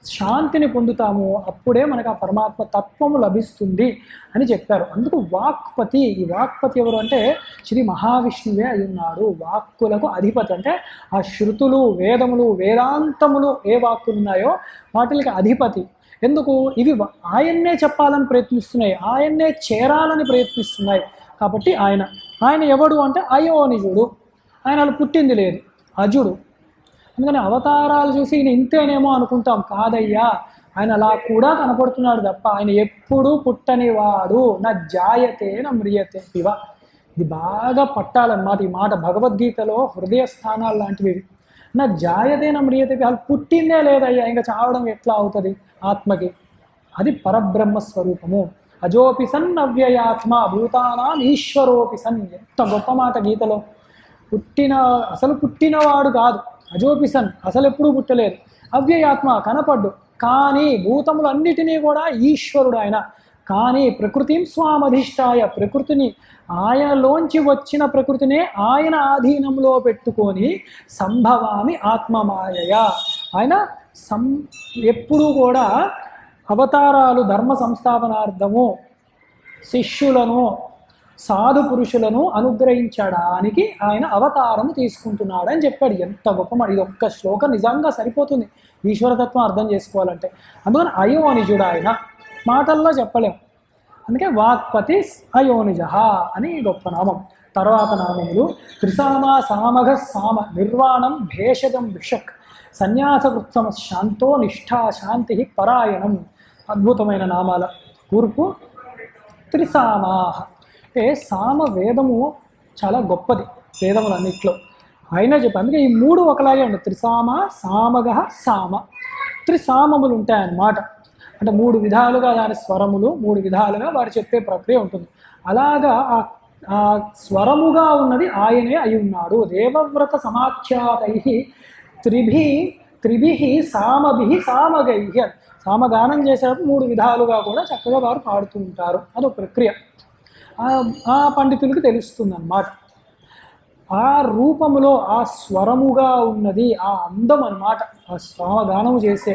Speaker 1: శాంతిని పొందుతామో అప్పుడే మనకు ఆ పరమాత్మ తత్వము లభిస్తుంది అని చెప్పారు. అందుకు వాక్పతి, ఈ వాక్పతి ఎవరు అంటే శ్రీ మహావిష్ణువే అయి ఉన్నాడు. వాక్కులకు అధిపతి అంటే ఆ శృతులు, వేదములు, వేదాంతములు ఏ వాక్కులు ఉన్నాయో వాటికి అధిపతి. ఎందుకు? ఇవి ఆయన్నే చెప్పాలని ప్రయత్నిస్తున్నాయి, ఆయన్నే చేరాలని ప్రయత్నిస్తున్నాయి. కాబట్టి ఆయన ఎవడు అంటే అయోనిజుడు. ఆయన అలా పుట్టింది లేదు, అజుడు. అందుకని అవతారాలు చూసి ఈయన ఇంతేనేమో అనుకుంటాం, కాదయ్యా ఆయన అలా కూడా కనపడుతున్నాడు తప్ప ఆయన ఎప్పుడూ పుట్టనివాడు. నా జాయతే నా మ్రియతే ఇవ. ఇది బాగా పట్టాలన్నమాట ఈ మాట. భగవద్గీతలో హృదయ స్థానాలు లాంటివి. నా జాయతే నా మ్రియతే, వాళ్ళు పుట్టిందే లేదయ్యా, ఇంకా చావడం ఎట్లా అవుతుంది ఆత్మకి? అది పరబ్రహ్మ స్వరూపము. అజోపి సన్ అవ్యయాత్మ భూతానాం ఈశ్వరోపి సన్. ఎంత గొప్ప మాట గీతలో. అసలు పుట్టినవాడు కాదు, అజోపిసన్ అసలు ఎప్పుడూ పుట్టలేదు, అవ్యయాత్మ కనపడ్డు, కానీ భూతములన్నిటినీ కూడా ఈశ్వరుడు ఆయన. కానీ ప్రకృతిం స్వామధిష్టాయ, ప్రకృతిని ఆయనలోంచి వచ్చిన ప్రకృతినే ఆయన ఆధీనంలో పెట్టుకొని సంభవామి ఆత్మమాయయ. ఆయన ఎప్పుడూ కూడా అవతారాలు ధర్మ సంస్థాపనార్థము శిష్యులను సాధు పురుషులను అనుగ్రహించడానికి ఆయన అవతారము తీసుకుంటున్నాడు అని చెప్పాడు. ఎంత గొప్ప మాట! ఇది ఒక్క శ్లోకం నిజంగా సరిపోతుంది ఈశ్వరతత్వం అర్థం చేసుకోవాలంటే. అందుకని అయోనిజుడు ఆయన, మాటల్లో చెప్పలేం. అందుకే వాక్పతి అయోనిజ అని గొప్ప నామం. తర్వాత నామములు త్రిసామ సామఘ సామ నిర్వాణం భేషజం విషక్ సన్యాసకృత్సమ శాంతో నిష్ఠా శాంతి పరాయణం. అద్భుతమైన నామాల కూర్పు త్రిసామా. అంటే సామ వేదము చాలా గొప్పది వేదములన్నిట్లో అయినా చెప్పి. అందుకే ఈ మూడు ఒకలాగే ఉంటాయి, త్రిసామ సామగ సామ. త్రిసామములు ఉంటాయన్నమాట. అంటే 3 విధాలుగా దాని స్వరములు 3 విధాలుగా వారు చెప్పే ప్రక్రియ ఉంటుంది. అలాగా ఆ స్వరముగా ఉన్నది ఆయనే అయి ఉన్నాడు. దేవవ్రత సమాఖ్యాతై త్రిభిః సామభిః సామగైః. సామగానం చేసేటప్పుడు 3 విధాలుగా కూడా చక్కగా వారు పాడుతూ ఉంటారు. అదొక ప్రక్రియ. ఆ పండితులకి తెలుస్తుంది అన్నమాట. ఆ రూపములో ఆ స్వరముగా ఉన్నది ఆ అందం అన్నమాట. ఆ సామగానము చేసే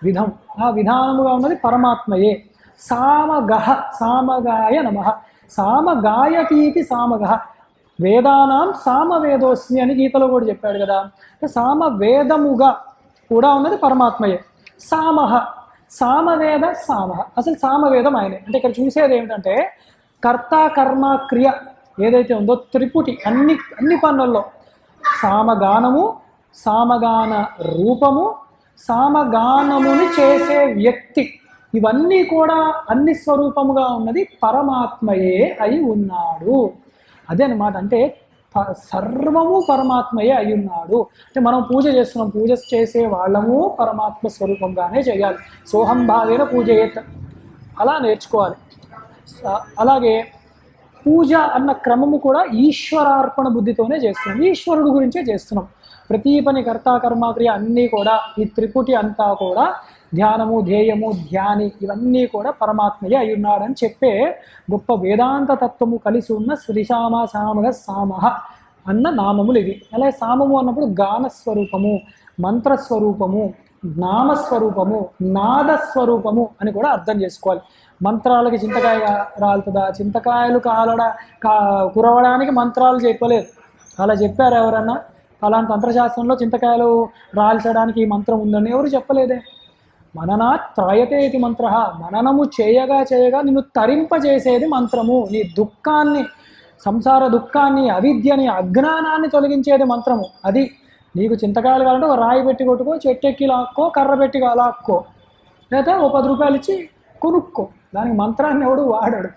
Speaker 1: విధం, ఆ విధానముగా ఉన్నది పరమాత్మయే. సామగాయ నమః. సామగాయతీతి సామగః. వేదానాం సామవేదోస్మి అని గీతలో కూడా చెప్పాడు కదా. సామవేదముగా కూడా ఉన్నది పరమాత్మయే. సామవేద సామః. అసలు సామవేదం ఆయనే. అంటే ఇక్కడ చూసేది ఏమిటంటే కర్త కర్మ క్రియ ఏదైతే ఉందో త్రిపుటి అన్ని పనుల్లో సామగానము, సామగాన రూపము, సామగానముని చేసే వ్యక్తి, ఇవన్నీ కూడా అన్ని స్వరూపముగా ఉన్నది పరమాత్మయే అయి ఉన్నాడు. అదే అన్నమాట. అంటే సర్వము పరమాత్మయే అయి ఉన్నాడు. అంటే మనం పూజ చేస్తున్నాం, పూజ చేసే వాళ్ళము పరమాత్మ స్వరూపంగానే చేయాలి. సోహం భావేన పూజయేత్ అలా నేర్చుకోవాలి. అలాగే పూజ అన్న క్రమము కూడా ఈశ్వరార్పణ బుద్ధితోనే చేస్తున్నాం, ఈశ్వరుడు గురించే చేస్తున్నాం. ప్రతి పని కర్త కర్మక్రియ అన్నీ కూడా ఈ త్రిపుటి అంతా కూడా ధ్యానము, ధ్యేయము, ధ్యాని ఇవన్నీ కూడా పరమాత్మయే అయి ఉన్నాడని చెప్పే గొప్ప వేదాంత తత్వము కలిసి ఉన్న శ్రీశామ సామగ సామహ అన్న నామములు ఇవి. అలాగే సామము అన్నప్పుడు గానస్వరూపము, మంత్రస్వరూపము, నామస్వరూపము, నాదస్వరూపము అని కూడా అర్థం చేసుకోవాలి. మంత్రాలకి చింతకాయ రాలుతుందా, చింతకాయలు కురవడానికి మంత్రాలు చెప్పలేదు. అలా చెప్పారు ఎవరన్నా? అలాంటి తంత్రశాస్త్రంలో చింతకాయలు రాల్చడానికి ఈ మంత్రం ఉందని ఎవరు చెప్పలేదే. మననాత్ త్రాయతే ఇది మంత్ర. మననము చేయగా చేయగా నిన్ను తరింపజేసేది మంత్రము. నీ దుఃఖాన్ని, సంసార దుఃఖాన్ని, అవిద్యని, అజ్ఞానాన్ని తొలగించేది మంత్రము. అది నీకు చింతకాయలు కావాలంటే ఒక రాయి పెట్టి కొట్టుకో, చెట్టెక్కి లాక్కో, కర్ర పెట్టి లాక్కో, లేదా ఓ 10 రూపాయలు ఇచ్చి కొనుక్కో. దానికి మంత్రాన్ని ఎవడు వాడాడు.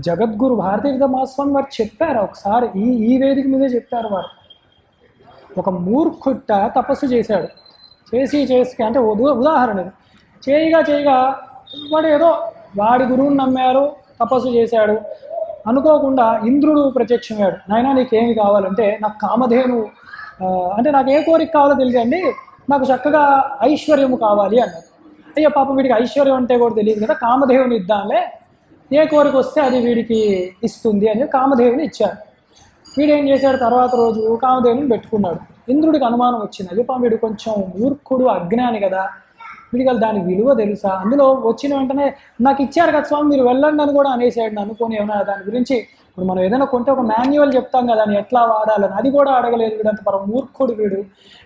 Speaker 1: జగద్గురు భారతీయ మహాస్వామి వారు చెప్పారు ఒకసారి, ఈ వేదిక మీదే చెప్పారు వారు. ఒక మూర్ఖుట్ట తపస్సు చేశాడు. చేసి అంటే ఉదాహరణ చేయగా వాడు ఏదో వాడి గురువుని నమ్మారు, తపస్సు చేశాడు. అనుకోకుండా ఇంద్రుడు ప్రత్యక్షమయ్యాడు. నాయనా నీకేమి కావాలంటే నాకు కామధేను, అంటే నాకు ఏ కోరిక కావాలో తెలియదండి, నాకు చక్కగా ఐశ్వర్యము కావాలి అన్నారు. అయ్యో పాపం వీడికి ఐశ్వర్యం అంటే కూడా తెలియదు కదా, కామధేవుని ఇద్దాంలే, ఏ కోరిక వస్తే అది వీడికి ఇస్తుంది అని కామధేవుని ఇచ్చారు. వీడేం చేశాడు, తర్వాత రోజు కామధేవుని పెట్టుకున్నాడు. ఇంద్రుడికి అనుమానం వచ్చింది, అయ్యో పాపం వీడు కొంచెం మూర్ఖుడు, అజ్ఞాని కదా, వీడికి దాని విలువ తెలుసా. అందులో వచ్చిన వెంటనే నాకు ఇచ్చారు కదా స్వామి మీరు వెళ్ళండి అని కూడా అనేసాడు. అనుకోని ఏమన్నా దాని గురించి ఇప్పుడు మనం ఏదైనా కొంటే ఒక మాన్యువల్ చెప్తాం కదా, దాన్ని ఎట్లా వాడాలని, అది కూడా అడగలేదు. వీడు అంత పరం మూర్ఖుడు వీడు,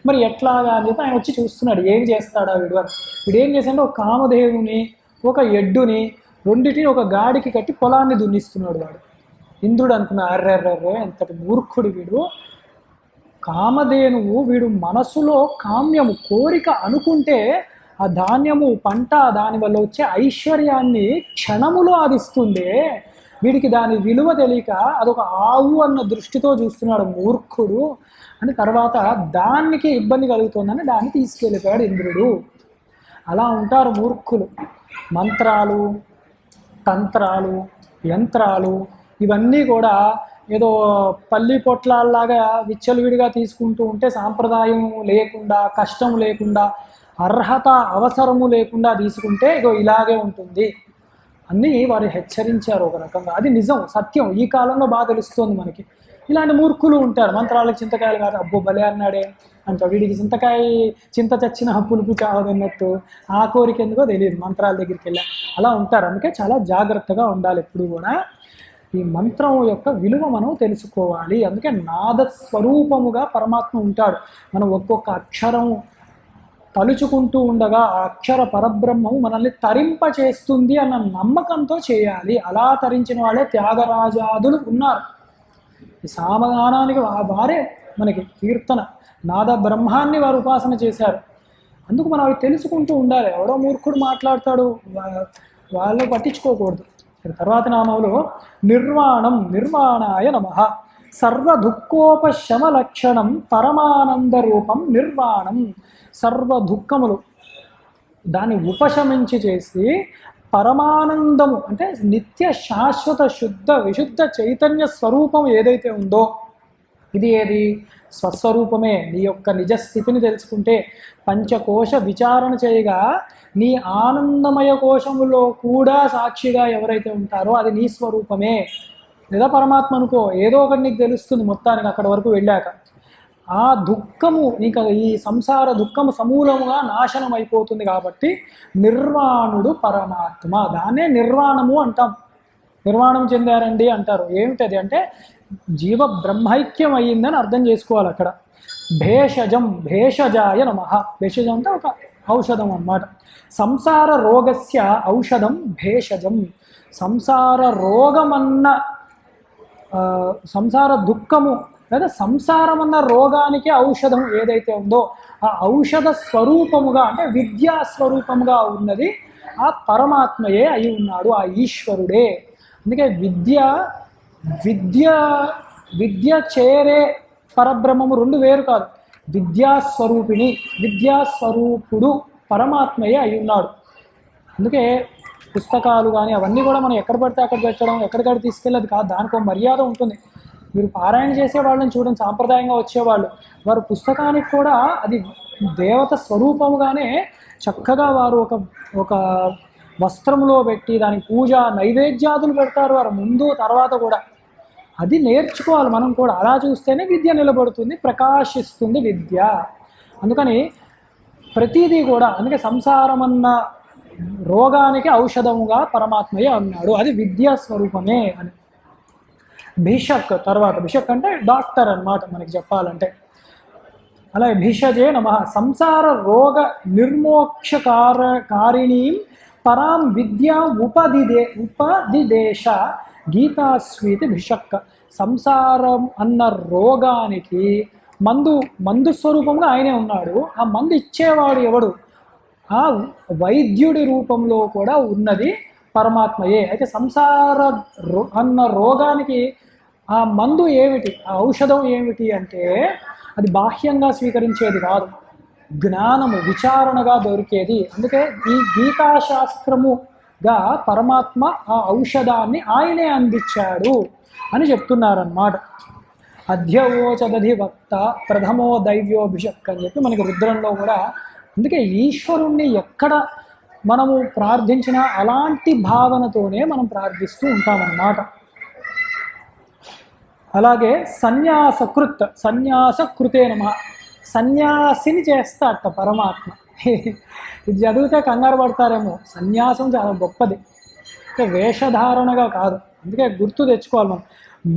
Speaker 1: మరి ఎట్లాగా అని చెప్పి ఆయన వచ్చి చూస్తున్నాడు ఏం చేస్తాడా వీడు అని. వీడు ఏం చేశాడంటే ఒక కామధేవుని, ఒక ఎడ్డుని, రెండింటిని ఒక గాడికి కట్టి పొలాన్ని దున్నిస్తున్నాడు వాడు. ఇంద్రుడు అనుకున్న అర్రెర్రెర్రే ఎంతటి మూర్ఖుడు వీడు. కామధేనువు వీడు మనసులో కామ్యము, కోరిక అనుకుంటే ఆ ధాన్యము, పంట, దానివల్ల వచ్చే ఐశ్వర్యాన్ని క్షణములో ఆదిస్తుందే. వీడికి దాని విలువ తెలియక అదొక ఆవు అన్న దృష్టితో చూస్తున్నాడు మూర్ఖుడు అని. తర్వాత దానికి ఇబ్బంది కలుగుతుందని దాన్ని తీసుకెళ్ళిపోయాడు ఇంద్రుడు. అలా ఉంటారు మూర్ఖులు. మంత్రాలు, తంత్రాలు, యంత్రాలు ఇవన్నీ కూడా ఏదో పల్లి పొట్లాల్లాగా విచ్చలవిడిగా తీసుకుంటూ ఉంటే, సాంప్రదాయం లేకుండా, కష్టం లేకుండా, అర్హత అవసరము లేకుండా తీసుకుంటే ఇగో ఇలాగే ఉంటుంది అన్నీ వారు హెచ్చరించారు ఒక రకంగా. అది నిజం, సత్యం. ఈ కాలంలో బాగా తెలుస్తుంది మనకి. ఇలాంటి మూర్ఖులు ఉంటారు. మంత్రాలకు చింతకాయలు కాదు, అబ్బో భలే అన్నాడే అంట, వీడికి చింత చచ్చిన పులుపు చావదన్నట్టు, ఆ కోరిక ఎందుకో తెలియదు, మంత్రాల దగ్గరికి వెళ్ళా అలా ఉంటారు. అందుకే చాలా జాగ్రత్తగా ఉండాలి ఎప్పుడు కూడా. ఈ మంత్రం యొక్క విలువ మనం తెలుసుకోవాలి. అందుకే నాద స్వరూపముగా పరమాత్మ ఉంటాడు. మనం ఒక్కొక్క అక్షరం తలుచుకుంటూ ఉండగా ఆ అక్షర పరబ్రహ్మము మనల్ని తరింపచేస్తుంది అన్న నమ్మకంతో చేయాలి. అలా తరించిన వాళ్ళే త్యాగరాజాదులు ఉన్నారు. ఈ సామగానానికి వారే మనకి కీర్తన, నాద బ్రహ్మాన్ని వారు ఉపాసన చేశారు. అందుకు మనం అవి తెలుసుకుంటూ ఉండాలి. ఎవడో మూర్ఖుడు మాట్లాడతాడు, వాళ్ళు పట్టించుకోకూడదు. తర్వాత నామంలో నిర్వాణం, నిర్వాణాయ నమః. సర్వ దుఃఖోపశమ లక్షణం పరమానంద రూపం నిర్వాణం. సర్వ దుఃఖములు, దాన్ని ఉపశమించి చేసి పరమానందము అంటే నిత్య శాశ్వత శుద్ధ విశుద్ధ చైతన్య స్వరూపం ఏదైతే ఉందో, ఇది ఏది స్వస్వరూపమే. నీ యొక్క నిజస్థితిని తెలుసుకుంటే పంచకోశ విచారణ చేయగా నీ ఆనందమయ కోశములో కూడా సాక్షిగా ఎవరైతే ఉంటారో అది నీ స్వరూపమే. లేదా పరమాత్మ అనుకో, ఏదో ఒకటి నీకు తెలుస్తుంది మొత్తానికి అక్కడి వరకు వెళ్ళాక. ఆ దుఃఖము నీకు ఈ సంసార దుఃఖము సమూలముగా నాశనం అయిపోతుంది. కాబట్టి నిర్వాణుడు పరమాత్మ, దాన్నే నిర్వాణము అంటాం. నిర్వాణం చెందారండి అంటారు. ఏమిటది అంటే జీవ బ్రహ్మైక్యం అయ్యిందని అర్థం చేసుకోవాలి అక్కడ. భేషజం భేషజాయ నమః. భేషజం అంటే ఒక ఔషధం అన్నమాట. సంసార రోగస్య ఔషధం భేషజం. సంసార రోగమన్న సంసార దుఃఖము లేదా సంసారం అన్న రోగానికి ఔషధం ఏదైతే ఉందో ఆ ఔషధ స్వరూపముగా అంటే విద్యా స్వరూపముగా ఉన్నది ఆ పరమాత్మయే అయి ఉన్నాడు, ఆ ఈశ్వరుడే. అందుకే విద్య చేరే పరబ్రహ్మము రెండు వేరు కాదు. విద్యాస్వరూపిణి విద్యాస్వరూపుడు పరమాత్మయే అయి ఉన్నాడు. అందుకే పుస్తకాలు కానీ అవన్నీ కూడా మనం ఎక్కడ పడితే అక్కడ పెట్టడం, ఎక్కడికక్కడ తీసుకెళ్ళేది కాదు. దానికి మర్యాద ఉంటుంది. మీరు పారాయణ చేసే వాళ్ళని చూడండి, సాంప్రదాయంగా వచ్చేవాళ్ళు, వారు పుస్తకానికి కూడా అది దేవత స్వరూపముగానే చక్కగా వారు ఒక వస్త్రంలో పెట్టి దానికి పూజ నైవేద్యాదులు పెడతారు వారు ముందు తర్వాత కూడా. అది నేర్చుకోవాలి మనం కూడా. అలా చూస్తేనే విద్య నిలబడుతుంది, ప్రకాశిస్తుంది విద్య. అందుకని ప్రతిదీ కూడా అందుకే సంసారం అన్న రోగానికి ఔషధముగా పరమాత్మయే అన్నాడు, అది విద్యా స్వరూపమే అని. భిషక్ తర్వాత, భిషక్ అంటే డాక్టర్ అన్నమాట మనకి చెప్పాలంటే. అలాగే భిషజే నమః. సంసార రోగ నిర్మోక్షకారిణీం పరాం విద్యా ఉపదిదేశ గీతాస్వీతి భిషక్. సంసారం అన్న రోగానికి మందు స్వరూపంగా ఆయనే ఉన్నాడు. ఆ మందు ఇచ్చేవాడు ఎవడు? ఆ వైద్యుడి రూపంలో కూడా ఉన్నది పరమాత్మయే. అయితే సంసార అన్న రోగానికి ఆ మందు ఏమిటి, ఆ ఔషధం ఏమిటి అంటే అది బాహ్యంగా స్వీకరించేది కాదు, జ్ఞానము విచారణగా దొరికేది. అందుకే ఈ గీతాశాస్త్రముగా పరమాత్మ ఆ ఔషధాన్ని ఆయనే అందించాడు అని చెప్తున్నారన్నమాట. అధ్యవోచదధి వక్త ప్రథమో దైవ్యోభిషక్ అని చెప్పి మనకి రుద్రంలో కూడా. అందుకే ఈశ్వరుణ్ణి ఎక్కడ మనము ప్రార్థించినా అలాంటి భావనతోనే మనం ప్రార్థిస్తూ ఉంటామన్నమాట. అలాగే సన్యాసకృతే నమః. సన్యాసిని చేస్తాట పరమాత్మ. ఇది చదివితే కంగారు పడతారేమో, సన్యాసం చాలా గొప్పది, అంటే వేషధారణగా కాదు. అందుకే గుర్తు తెచ్చుకోవాలి మనం.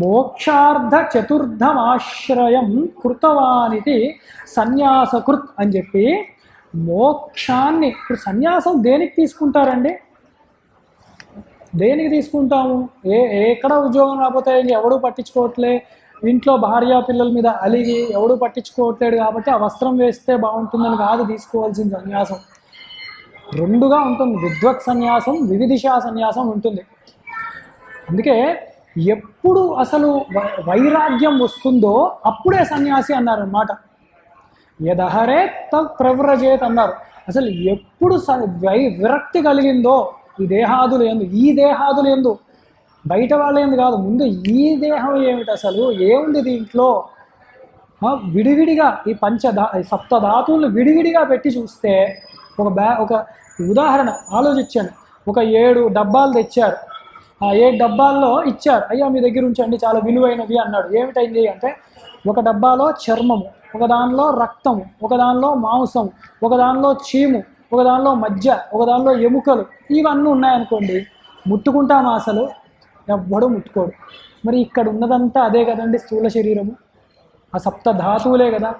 Speaker 1: మోక్షార్థ చతుర్థమాశ్రయం కృతవానిది సన్యాసకృత్ అని చెప్పి మోక్షాన్ని. ఇప్పుడు సన్యాసం దేనికి తీసుకుంటారండి? దేనికి తీసుకుంటాము? ఎక్కడ ఉద్యోగం రాకపోతే ఎవడూ పట్టించుకోవట్లే, ఇంట్లో భార్య పిల్లల మీద అలిగి ఎవడూ పట్టించుకోవట్లేడు కాబట్టి ఆ వస్త్రం వేస్తే బాగుంటుందని కాదు తీసుకోవాల్సిన సన్యాసం. రెండుగా ఉంటుంది. విద్వత్ సన్యాసం, వివిధిషా సన్యాసం ఉంటుంది. అందుకే ఎప్పుడు అసలు వైరాగ్యం వస్తుందో అప్పుడే సన్యాసి అన్నారన్నమాట. యదహరే తత్ ప్రవ్రజేత్ అన్నారు. అసలు ఎప్పుడు విరక్తి కలిగిందో ఈ దేహాదులు ఎందు బయట వాళ్ళ ఎందు కాదు, ముందు ఈ దేహం ఏమిటి, అసలు ఏముంది దీంట్లో, విడివిడిగా ఈ సప్తధాతువులు విడివిడిగా పెట్టి చూస్తే ఒక ఉదాహరణ ఆలోచించాను. ఒక 7 డబ్బాలు తెచ్చారు, ఆ 7 డబ్బాల్లో ఇచ్చారు, అయ్యా మీ దగ్గర ఉంచండి చాలా విలువైనవి అన్నాడు. ఏమిటైంది అంటే ఒక డబ్బాలో చర్మము, ఒక దానిలో రక్తము, ఒక దానిలో మాంసము, ఒక దానిలో చీము, ఒక దానిలో మజ్జ, ఒక దానిలో ఎముకలు, ఇవన్నీ ఉన్నాయనుకోండి. ముట్టుకుంటామా? అసలు ఎవ్వడూ ముట్టుకోడు. మరి ఇక్కడ ఉన్నదంతా అదే కదండి, స్థూల శరీరము, ఆ సప్తధాతువులే కదా.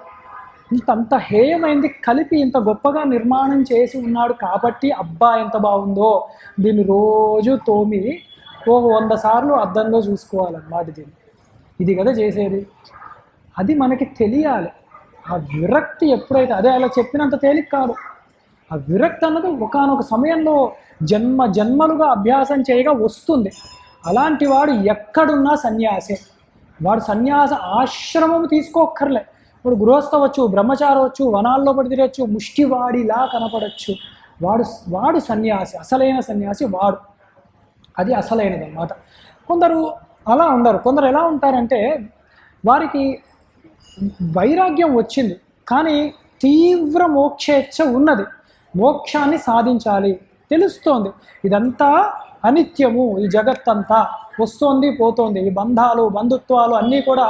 Speaker 1: ఇంత హేయమైంది కలిపి ఇంత గొప్పగా నిర్మాణం చేసి ఉన్నాడు కాబట్టి అబ్బా ఎంత బాగుందో, దీన్ని రోజు తోమి 100 సార్లు అద్దంలో చూసుకోవాలన్నమాట. ఇది కదా చేసేది. అది మనకి తెలియాలి. ఆ విరక్తి ఎప్పుడైతే, అదే అలా చెప్పినంత తేలిక కాదు. ఆ విరక్తి అన్నది ఒకానొక సమయంలో జన్మలుగా అభ్యాసం చేయగా వస్తుంది. అలాంటి వాడు ఎక్కడున్నా సన్యాసే. వాడు సన్యాస ఆశ్రమం తీసుకోక్కర్లే. ఇప్పుడు గృహస్థ వచ్చు, బ్రహ్మచారి వచ్చు, వనాల్లో పడి తిరగచ్చు, ముష్టివాడిలా కనపడచ్చు, వాడు వాడు సన్యాసి, అసలైన సన్యాసి వాడు. అది అసలైనది అన్నమాట. కొందరు అలా ఉండరు. కొందరు ఎలా ఉంటారంటే వారికి వైరాగ్యం వచ్చింది కానీ తీవ్ర మోక్షేచ్ఛ ఉన్నది, మోక్షాన్ని సాధించాలి, తెలుస్తోంది ఇదంతా అనిత్యము, ఈ జగత్తంతా వస్తోంది పోతోంది, ఈ బంధాలు బంధుత్వాలు అన్నీ కూడా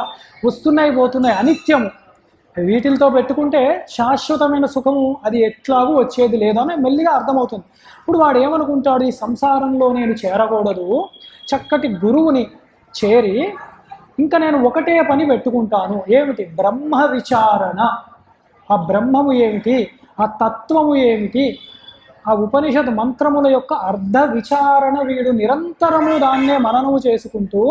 Speaker 1: వస్తున్నాయి పోతున్నాయి, అనిత్యము, వీటితో పెట్టుకుంటే శాశ్వతమైన సుఖము అది ఎట్లాగూ వచ్చేది లేదని మెల్లిగా అర్థమవుతుంది. ఇప్పుడు వాడు ఏమనుకుంటాడు, ఈ సంసారంలో నేను చేరకూడదు, చక్కటి గురువుని చేరి ఇంకా నేను ఒకటే పని పెట్టుకుంటాను, ఏమిటి బ్రహ్మ విచారణ. ఆ బ్రహ్మము ఏమిటి, ఆ తత్వము ఏమిటి, ఆ ఉపనిషత్ మంత్రముల యొక్క అర్ధ విచారణ వీడు నిరంతరము దాన్నే మననము చేసుకుంటూ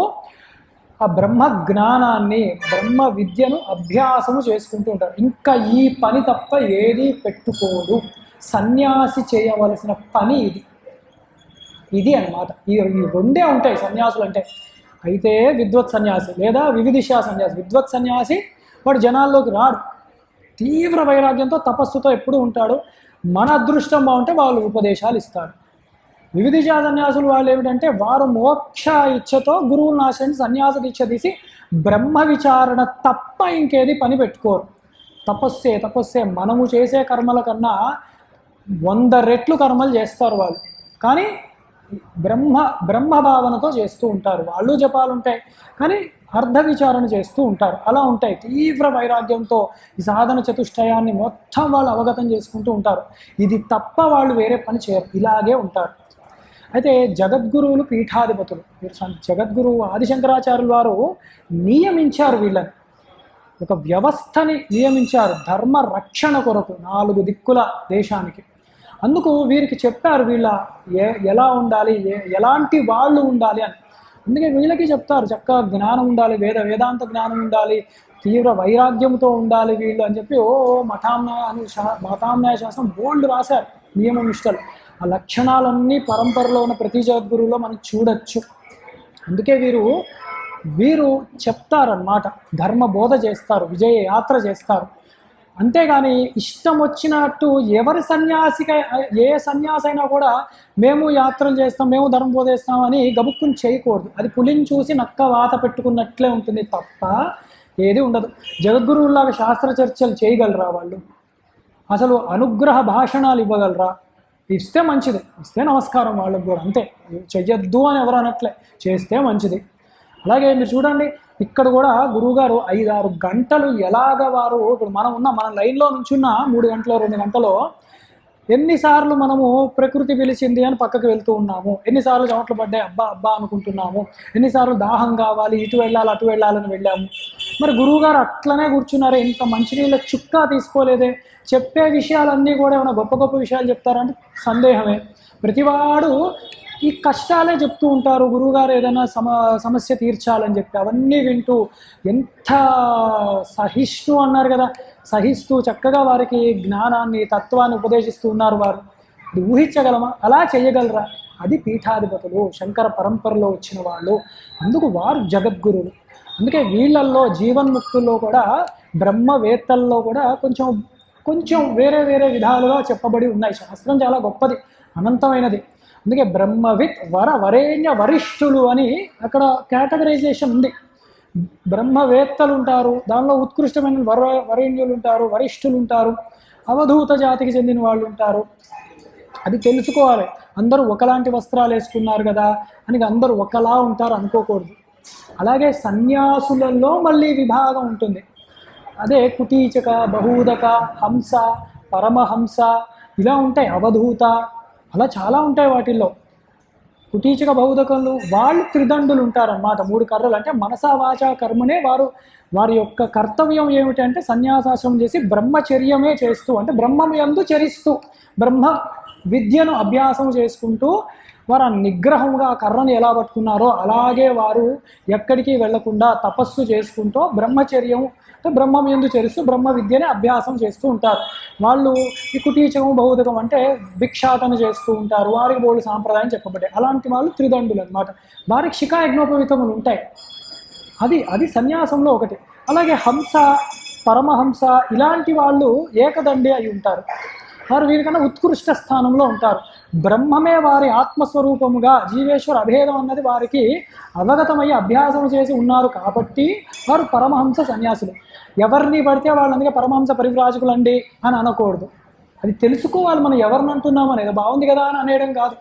Speaker 1: ఆ బ్రహ్మ జ్ఞానాన్ని బ్రహ్మ విద్యను అభ్యాసము చేసుకుంటూ ఉంటారు. ఇంకా ఈ పని తప్ప ఏది పెట్టుకోడు. సన్యాసి చేయవలసిన పని ఇది అన్నమాట. ఈ రెండే ఉంటాయి సన్యాసులు అంటే. అయితే విద్వత్ సన్యాసి లేదా వివిధిషా సన్యాసి. విద్వత్ సన్యాసి వాడు జనాల్లోకి రాడు, తీవ్ర వైరాగ్యంతో తపస్సుతో ఎప్పుడు ఉంటాడు. మన అదృష్టం బాగుంటే వాళ్ళు ఉపదేశాలు ఇస్తారు. వివిధిషా సన్యాసులు వాళ్ళు ఏమిటంటే వారు మోక్ష ఇచ్ఛతో గురువులను ఆశ్రయించి సన్యాస దీక్ష తీసి బ్రహ్మ విచారణ తప్ప ఇంకేది పని పెట్టుకోరు. తపస్సే మనము చేసే కర్మల కన్నా 100 రెట్లు కర్మలు చేస్తారు వాళ్ళు, కానీ బ్రహ్మ భావనతో చేస్తూ ఉంటారు. వాళ్ళు జపాలు ఉంటాయి కానీ అర్ధ విచారణ చేస్తూ ఉంటారు. అలా ఉంటాయి తీవ్ర వైరాగ్యంతో ఈ సాధన చతుష్టయాన్ని మొత్తం వాళ్ళు అవగతం చేసుకుంటూ ఉంటారు. ఇది తప్ప వాళ్ళు వేరే పని చేయరు, ఇలాగే ఉంటారు. అయితే జగద్గురువులు పీఠాధిపతులు. జగద్గురువు ఆదిశంకరాచార్యుల వారు నియమించారు వీళ్ళని, ఒక వ్యవస్థని నియమించారు ధర్మ రక్షణ కొరకు 4 దిక్కుల దేశానికి. అందుకు వీరికి చెప్పారు వీళ్ళ ఎలా ఉండాలి, ఎలాంటి వాళ్ళు ఉండాలి అని. అందుకే వీళ్ళకి చెప్తారు చక్కగా జ్ఞానం ఉండాలి, వేదాంత జ్ఞానం ఉండాలి, తీవ్ర వైరాగ్యంతో ఉండాలి వీళ్ళు అని చెప్పి మతామ్నాయ శాస్త్రం బోల్డ్ రాశారు నియమ నిష్టలు. ఆ లక్షణాలన్నీ పరంపరలో ఉన్న ప్రతి జగద్గురువులో మనం చూడొచ్చు. అందుకే వీరు చెప్తారన్నమాట, ధర్మ బోధ చేస్తారు, విజయ యాత్ర చేస్తారు. అంతేగాని ఇష్టం వచ్చినట్టు ఎవరి ఏ సన్యాసి అయినా కూడా మేము యాత్రలు చేస్తాం, మేము ధర్మ బోధిస్తాం అని గబుక్కుని చేయకూడదు. అది పులిని చూసి నక్క వాత పెట్టుకున్నట్లే ఉంటుంది తప్ప ఏది ఉండదు. జగద్గురువులాగా శాస్త్ర చర్చలు చేయగలరా వాళ్ళు? అసలు అనుగ్రహ భాషణాలు ఇవ్వగలరా? ఇస్తే మంచిది, ఇస్తే నమస్కారం వాళ్ళకు కూడా, అంతే. చెయ్యొద్దు అని ఎవరు అనట్లే, చేస్తే మంచిది. అలాగే మీరు చూడండి ఇక్కడ కూడా గురువుగారు 5-6 గంటలు ఎలాగ వారు, ఇప్పుడు మన లైన్లో నుంచున్న 3 గంటలో 2 గంటలో ఎన్నిసార్లు మనము ప్రకృతి పిలిచింది అని పక్కకు వెళ్తూ ఉన్నాము, ఎన్నిసార్లు చెమటలు పడ్డాయి అబ్బా అనుకుంటున్నాము, ఎన్నిసార్లు దాహం కావాలి ఇటు వెళ్ళాలి అటు వెళ్ళాలని వెళ్ళాము. మరి గురువుగారు అట్లనే కూర్చున్నారే, ఇంత మంచినీళ్ళ చుక్కా తీసుకోలేదే, చెప్పే విషయాలన్నీ కూడా ఏమైనా గొప్ప విషయాలు చెప్తారంటే సందేహమే. ప్రతివాడు ఈ కష్టాలే చెప్తూ ఉంటారు. గురువుగారు ఏదైనా సమస్య తీర్చాలని చెప్పి అవన్నీ వింటూ ఎంత సహిష్ణు అన్నారు కదా, సహిస్తూ చక్కగా వారికి జ్ఞానాన్ని తత్వాన్ని ఉపదేశిస్తూ ఉన్నారు. వారు ఇది ఊహించగలమా? అలా చేయగలరా? అది పీఠాధిపతులు, శంకర పరంపరలో వచ్చిన వాళ్ళు. అందుకు వారు జగద్గురువులు. అందుకే వీళ్ళల్లో జీవన్ముక్తుల్లో కూడా బ్రహ్మవేత్తల్లో కూడా కొంచెం వేరే విధాలుగా చెప్పబడి ఉన్నాయి. శాస్త్రం చాలా గొప్పది, అనంతమైనది. అందుకే బ్రహ్మవిత్ వరేణ్య వరిష్ఠులు అని అక్కడ కేటగరైజేషన్ ఉంది. బ్రహ్మవేత్తలు ఉంటారు, దానిలో ఉత్కృష్టమైన వరేణ్యులు ఉంటారు, వరిష్ఠులు ఉంటారు, అవధూత జాతికి చెందిన వాళ్ళు ఉంటారు. అది తెలుసుకోవాలి. అందరూ ఒకలాంటి వస్త్రాలు వేసుకున్నారు కదా అని అందరూ ఒకలా ఉంటారు అనుకోకూడదు. అలాగే సన్యాసులలో మళ్ళీ విభాగం ఉంటుంది. అదే కుటీచక, బహూదక, హంస, పరమహంస ఇలా ఉంటాయి, అవధూత, అలా చాలా ఉంటాయి. వాటిల్లో కుటీచక బహుదకంలు వాళ్ళు త్రిదండులు ఉంటారన్నమాట. 3 కర్రలు అంటే మనసా వాచా కర్మనే వారి యొక్క కర్తవ్యం ఏమిటంటే సన్యాసాశ్రమం చేసి బ్రహ్మచర్యమే చేస్తూ, అంటే బ్రహ్మం యందు చరిస్తూ బ్రహ్మ విద్యను అభ్యాసం చేసుకుంటూ వారు ఆ నిగ్రహంగా ఆ కర్రను ఎలా పట్టుకున్నారో అలాగే వారు ఎక్కడికి వెళ్లకుండా తపస్సు చేసుకుంటూ బ్రహ్మచర్యం అంటే బ్రహ్మం యందు చరిస్తూ బ్రహ్మ విద్యని అభ్యాసం చేస్తూ ఉంటారు. వాళ్ళు ఈ కుటీచకం బహుదకం అంటే భిక్షాటన చేస్తూ ఉంటారు. వారికి బోళ్ళు సాంప్రదాయం చెప్పబడ్డాయి. అలాంటి వాళ్ళు త్రిదండులు అన్నమాట. వారికి శిఖాయజ్ఞోపవితములు ఉంటాయి. అది సన్యాసంలో ఒకటి. అలాగే హంస, పరమహంస ఇలాంటి వాళ్ళు ఏకదండి అయి ఉంటారు. వారు వీరికన్నా ఉత్కృష్ట స్థానంలో ఉంటారు. బ్రహ్మమే వారి ఆత్మస్వరూపముగా జీవేశ్వర అభేదం అన్నది వారికి అవగతమయ్యి అభ్యాసం చేసి ఉన్నారు కాబట్టి వారు పరమహంస సన్యాసులు. ఎవరిని పడితే వాళ్ళందుకే పరమహంస పరివ్రాజకులు అండి అని అనకూడదు. అది తెలుసుకోవాలి, మనం ఎవరిని అంటున్నాం అనేది. బాగుంది కదా అని అనేయడం కాదు,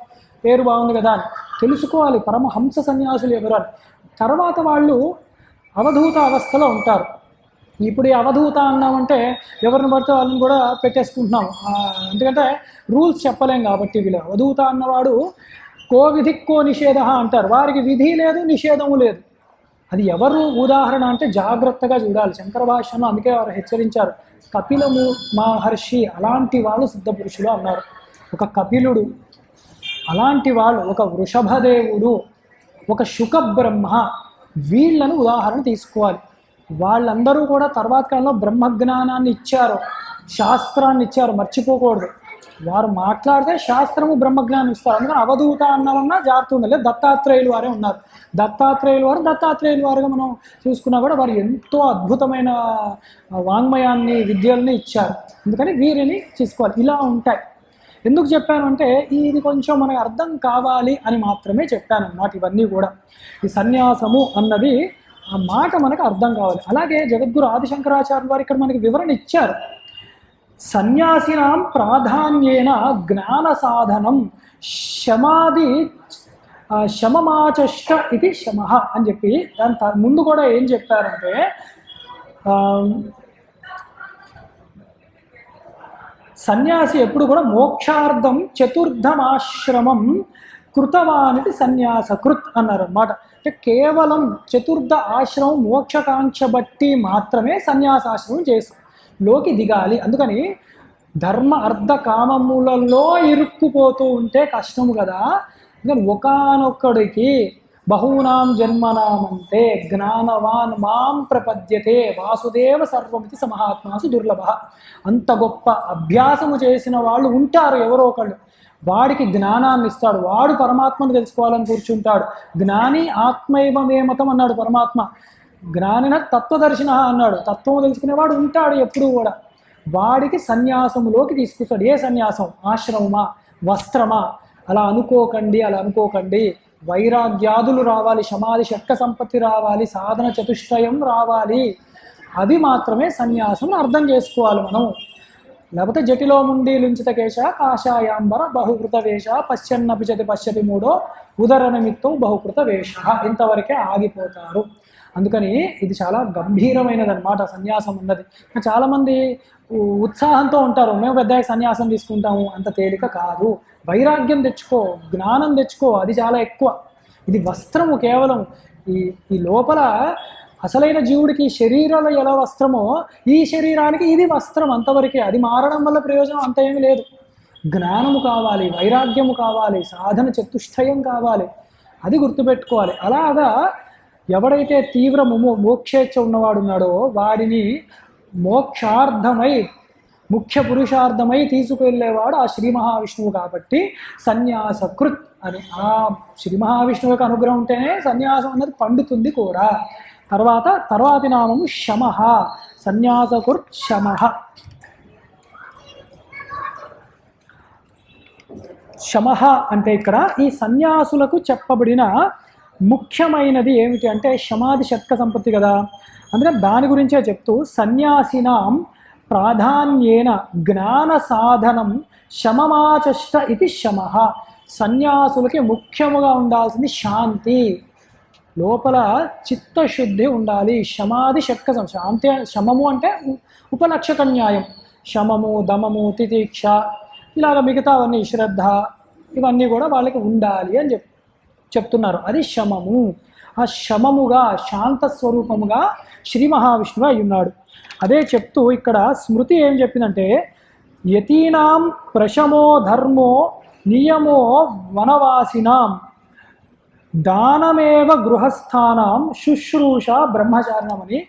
Speaker 1: పేరు బాగుంది కదా అని తెలుసుకోవాలి పరమహంస సన్యాసులు ఎవరు అని. తర్వాత వాళ్ళు అవధూత అవస్థలో ఉంటారు. ఇప్పుడు ఈ అవధూత అన్నామంటే ఎవరిని పడితే వాళ్ళని కూడా పెట్టేసుకుంటున్నాం, ఎందుకంటే రూల్స్ చెప్పలేం కాబట్టి. వీళ్ళు అవధూత అన్నవాడు కో విధి కో నిషేధ అంటారు, వారికి విధి లేదు నిషేధము లేదు. అది ఎవరు ఉదాహరణ అంటే జాగ్రత్తగా చూడాలి. శంకర భాష్యంలో అందుకే వారు హెచ్చరించారు, కపిలము మహర్షి అలాంటి వాళ్ళు సిద్ధపురుషులు అన్నారు. ఒక కపిలుడు అలాంటి వాళ్ళు, ఒక వృషభదేవుడు, ఒక శుకబ్రహ్మ, వీళ్ళను ఉదాహరణ తీసుకోవాలి. వాళ్ళందరూ కూడా తర్వాత కాలంలో బ్రహ్మజ్ఞానాన్ని ఇచ్చారు, శాస్త్రాన్ని ఇచ్చారు, మర్చిపోకూడదు. వారు మాట్లాడితే శాస్త్రము బ్రహ్మజ్ఞానం ఇస్తారు. అందుకని అవధూత అన్నమన్నా జాగ్రత్త ఉండాలి. దత్తాత్రేయులు వారే ఉన్నారు. దత్తాత్రేయులు వారుగా మనం చూసుకున్నా కూడా వారు ఎంతో అద్భుతమైన వాంగ్మయాన్ని విద్యల్ని ఇచ్చారు. అందుకని వీరిని తీసుకోవాలి. ఇలా ఉంటాయి. ఎందుకు చెప్పాను అంటే ఇది కొంచెం మనకు అర్థం కావాలి అని మాత్రమే చెప్పాను అన్నమాట. ఇవన్నీ కూడా ఈ సన్యాసము అన్నది ఆ మాట మనకు అర్థం కావాలి. అలాగే జగద్గురు ఆదిశంకరాచార్యులు వారు ఇక్కడ మనకి వివరణ ఇచ్చారు. సన్యాసినాం ప్రాధాన్యేన జ్ఞాన సాధనం శమాది శమమాచష్ట ఇది శమ అని చెప్పి దాని ముందు కూడా ఏం చెప్పారంటే సన్యాసి ఎప్పుడు కూడా మోక్షార్థం చతుర్థమాశ్రమం కృతవానిది సన్యాసకృత్ అన్నారు అన్నమాట. అంటే కేవలం చతుర్థ ఆశ్రమం మోక్షకాంక్ష బట్టి మాత్రమే సన్యాసాశ్రమం లోకి దిగాలి. అందుకని ధర్మ అర్థ కామములలో ఇరుక్కుపోతూ ఉంటే కష్టము కదా. అందుకని ఒకానొక్కడికి బహూనాం జన్మనామంతే జ్ఞానవాన్ మాం ప్రపద్యతే వాసుదేవ సర్వమితి సమహాత్మాసు దుర్లభ. అంత గొప్ప అభ్యాసము చేసిన వాళ్ళు ఉంటారు ఎవరో ఒకళ్ళు, వాడికి జ్ఞానాన్ని ఇస్తాడు. వాడు పరమాత్మను తెలుసుకోవాలని కూర్చుంటాడు. జ్ఞాని ఆత్మైవమే మతం అన్నాడు పరమాత్మ. జ్ఞానిన తత్వదర్శిన అన్నాడు. తత్వము తెలుసుకునేవాడు ఉంటాడు ఎప్పుడూ కూడా. వాడికి సన్యాసములోకి తీసుకొస్తాడు. ఏ సన్యాసం? ఆశ్రమమా, వస్త్రమా? అలా అనుకోకండి. వైరాగ్యాదులు రావాలి, సమాధి షట్క సంపత్తి రావాలి, సాధన చతుష్టయం రావాలి. అవి మాత్రమే సన్యాసం అర్థం చేసుకోవాలి మనం. లేకపోతే జటిలో ముండి లుంచిత కేశ కాషాయాంబర బహుకృత వేష పశ్చన్నపిచతి పశ్యతి మూడో ఉదర నిమిత్తం బహుకృత వేష, ఇంతవరకే ఆగిపోతారు. అందుకని ఇది చాలా గంభీరమైనది అన్నమాట సన్యాసం ఉన్నది. చాలామంది ఉత్సాహంతో ఉంటారు, మేము పెద్ద సన్యాసం తీసుకుంటాము. అంత తేలిక కాదు. వైరాగ్యం తెచ్చుకో, జ్ఞానం తెచ్చుకో, అది చాలా ఎక్కువ. ఇది వస్త్రము కేవలం ఈ లోపల అసలైన జీవుడికి శరీరంలో ఎలా వస్త్రమో ఈ శరీరానికి ఇది వస్త్రం, అంతవరకే. అది మారడం వల్ల ప్రయోజనం అంత ఏమీ లేదు. జ్ఞానము కావాలి, వైరాగ్యము కావాలి, సాధన చతుష్టయం కావాలి, అది గుర్తుపెట్టుకోవాలి. అలాగా ఎవడైతే తీవ్ర మోక్షేచ్ఛ ఉన్నవాడు ఉన్నాడో వాడిని మోక్షార్థమై ముఖ్య పురుషార్థమై తీసుకువెళ్ళేవాడు ఆ శ్రీ మహావిష్ణువు. కాబట్టి సన్యాసకృత్ అని ఆ శ్రీ మహావిష్ణువు యొక్క అనుగ్రహం ఉంటేనే సన్యాసం అన్నది పండుతుంది కూడా. తర్వాతి నామము శమః. సన్యాసకృత్ శమః. శమః అంటే ఇక్కడ ఈ సన్యాసులకు చెప్పబడిన ముఖ్యమైనది ఏమిటి అంటే సమాధి షట్క సంపత్తి కదా. అందుకని దాని గురించే చెప్తూ సన్యాసినాం ప్రాధాన్యేన జ్ఞాన సాధనం శమమాచష్ట ఇది శమః. సన్యాసులకి ముఖ్యముగా ఉండాల్సింది శాంతి, లోపల చిత్తశుద్ధి ఉండాలి. సమాధి షట్క శాంతి, శమము అంటే ఉపలక్షక న్యాయం. శమము, దమము, తితిక్ష, ఇలాగ మిగతావన్నీ శ్రద్ధ, ఇవన్నీ కూడా వాళ్ళకి ఉండాలి అని చెప్తున్నారు. అది శమము. ఆ శమముగా శాంత స్వరూపముగా శ్రీ మహావిష్ణువు అయి ఉన్నాడు. అదే చెప్తూ ఇక్కడ స్మృతి ఏం చెప్పిందంటే యతీనాం ప్రశమో ధర్మో నియమో వనవాసినాం దానమేవ గృహస్థానం శుశ్రూష బ్రహ్మచారణం అని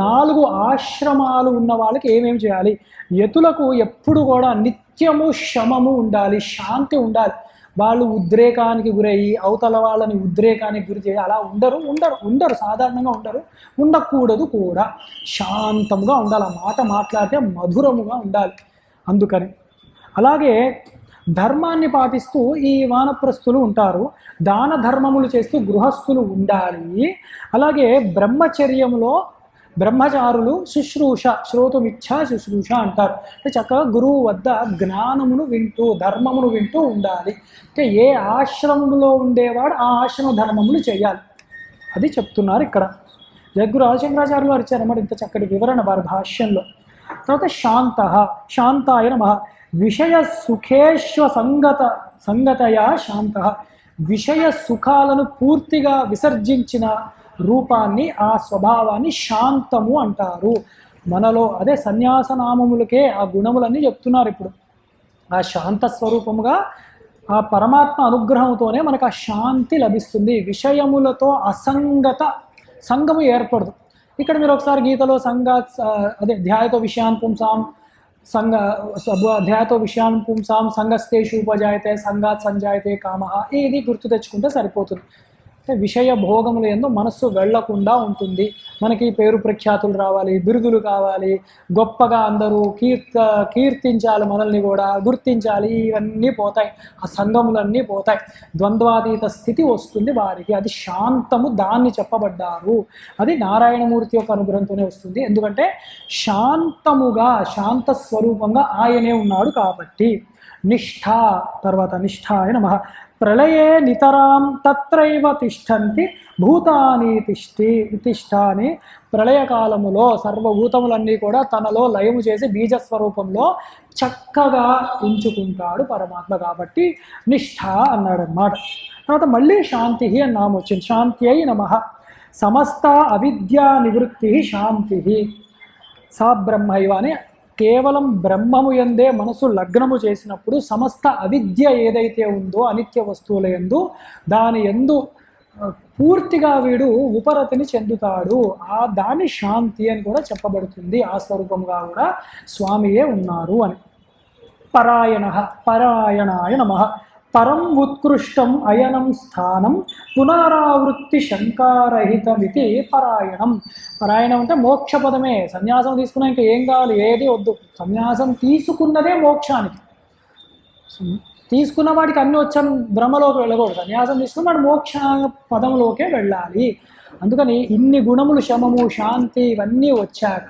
Speaker 1: 4 ఆశ్రమాలు ఉన్న వాళ్ళకి ఏమేమి చేయాలి. యతులకు ఎప్పుడు కూడా నిత్యము శమము ఉండాలి, శాంతి ఉండాలి. వాళ్ళు ఉద్రేకానికి గురయ్యి అవతల వాళ్ళని ఉద్రేకానికి గురి చేయాలి అలా ఉండరు సాధారణంగా ఉండకూడదు కూడా. శాంతంగా ఉండాలి. ఆ మాట మాట్లాడితే మధురముగా ఉండాలి. అందుకని అలాగే ధర్మాన్ని పాటిస్తూ ఈ వానప్రస్థులు ఉంటారు, దాన ధర్మములు చేస్తూ గృహస్థులు ఉండాలి. అలాగే బ్రహ్మచర్యంలో బ్రహ్మచారులు శుశ్రూష, శ్రోతుమిచ్చ శుశ్రూష అంటారు. అంటే చక్కగా గురువు వద్ద జ్ఞానమును వింటూ ధర్మమును వింటూ ఉండాలి. అంటే ఏ ఆశ్రమంలో ఉండేవాడు ఆ ఆశ్రమ ధర్మములు చేయాలి, అది చెప్తున్నారు ఇక్కడ. జగద్గురు ఆదిశంకరాచార్యులు వారు ఇచ్చారన్నమాట ఇంత చక్కటి వివరణ వారి భాష్యంలో. తర్వాత శాంతాయ నమః. విషయ సుఖేశ్వ సంగతయా శాంత. విషయ సుఖాలను పూర్తిగా విసర్జించిన రూపాన్ని, ఆ స్వభావాన్ని శాంతము అంటారు. మనలో అదే సన్యాసనామములకే ఆ గుణములన్నీ చెప్తున్నారు ఇప్పుడు. ఆ శాంత స్వరూపముగా ఆ పరమాత్మ అనుగ్రహంతోనే మనకు ఆ శాంతి లభిస్తుంది. విషయములతో సంగము ఏర్పడదు. ఇక్కడ మీరు ఒకసారి గీతలో ధ్యాయతో విషయాన్ పుంసాం ధ్యాయతో విషయాన్ పుంసాం సంగస్తేషు ఉపజాయతే సంగాత్ సంజాయతే కామః, ఇది గుర్తు తెచ్చుకుంటే సరిపోతుంది. అంటే విషయ భోగములు యందు మనస్సు వెళ్లకుండా ఉంటుంది. మనకి పేరు ప్రఖ్యాతులు రావాలి, బిరుదులు కావాలి, గొప్పగా అందరూ కీర్తించాలి, మనల్ని కూడా గుర్తించాలి, ఇవన్నీ పోతాయి, ఆ సంగములన్నీ పోతాయి. ద్వంద్వాతీత స్థితి వస్తుంది వారికి, అది శాంతము, దాన్ని చెప్పబడ్డారు. అది నారాయణమూర్తి యొక్క అనుగ్రహంతోనే వస్తుంది. ఎందుకంటే శాంతముగా, శాంత స్వరూపంగా ఆయనే ఉన్నాడు కాబట్టి. నిష్ఠ, తర్వాత నిష్ఠాయ నమః. ప్రళయే నితరాం తత్రైవ తిష్టంతి భూతాని తిష్టాని. ప్రళయకాలములో సర్వభూతములన్నీ కూడా తనలో లయము చేసి బీజస్వరూపంలో చక్కగా ఉంచుకుంటాడు పరమాత్మ కాబట్టి నిష్ఠ అన్నాడు అన్నమాట. తర్వాత మళ్ళీ శాంతి అని నామం వచ్చింది. శాంత్యై నమః. సమస్త అవిద్యా నివృత్తి శాంతి. సా బ్రహ్మైవ అని కేవలం బ్రహ్మము యందే మనసు లగ్నము చేసినప్పుడు సమస్త అవిద్య ఏదైతే ఉందో అనిత్య వస్తువుల యందు, దాని యందు పూర్తిగా వీడు ఉపరతిని చెందుతాడు. దాని శాంతి అని కూడా చెప్పబడుతుంది. ఆ స్వరూపంగా కూడా స్వామియే ఉన్నారు అని. పరాయణాయ నమః. పరం ఉత్కృష్టం అయనం స్థానం పునరావృత్తి శంకారహితమితి పరాయణం. పరాయణం అంటే మోక్షపదమే. సన్యాసం తీసుకున్నా ఇంకా ఏం కావాలి, ఏది వద్దు. సన్యాసం తీసుకున్నదే మోక్షానికి. తీసుకున్న వాడికి అన్ని వచ్చాను బ్రహ్మలోకి వెళ్ళకూడదు. సన్యాసం తీసుకున్న వాడు మోక్ష పదంలోకే వెళ్ళాలి. అందుకని ఇన్ని గుణములు, శమము, శాంతి ఇవన్నీ వచ్చాక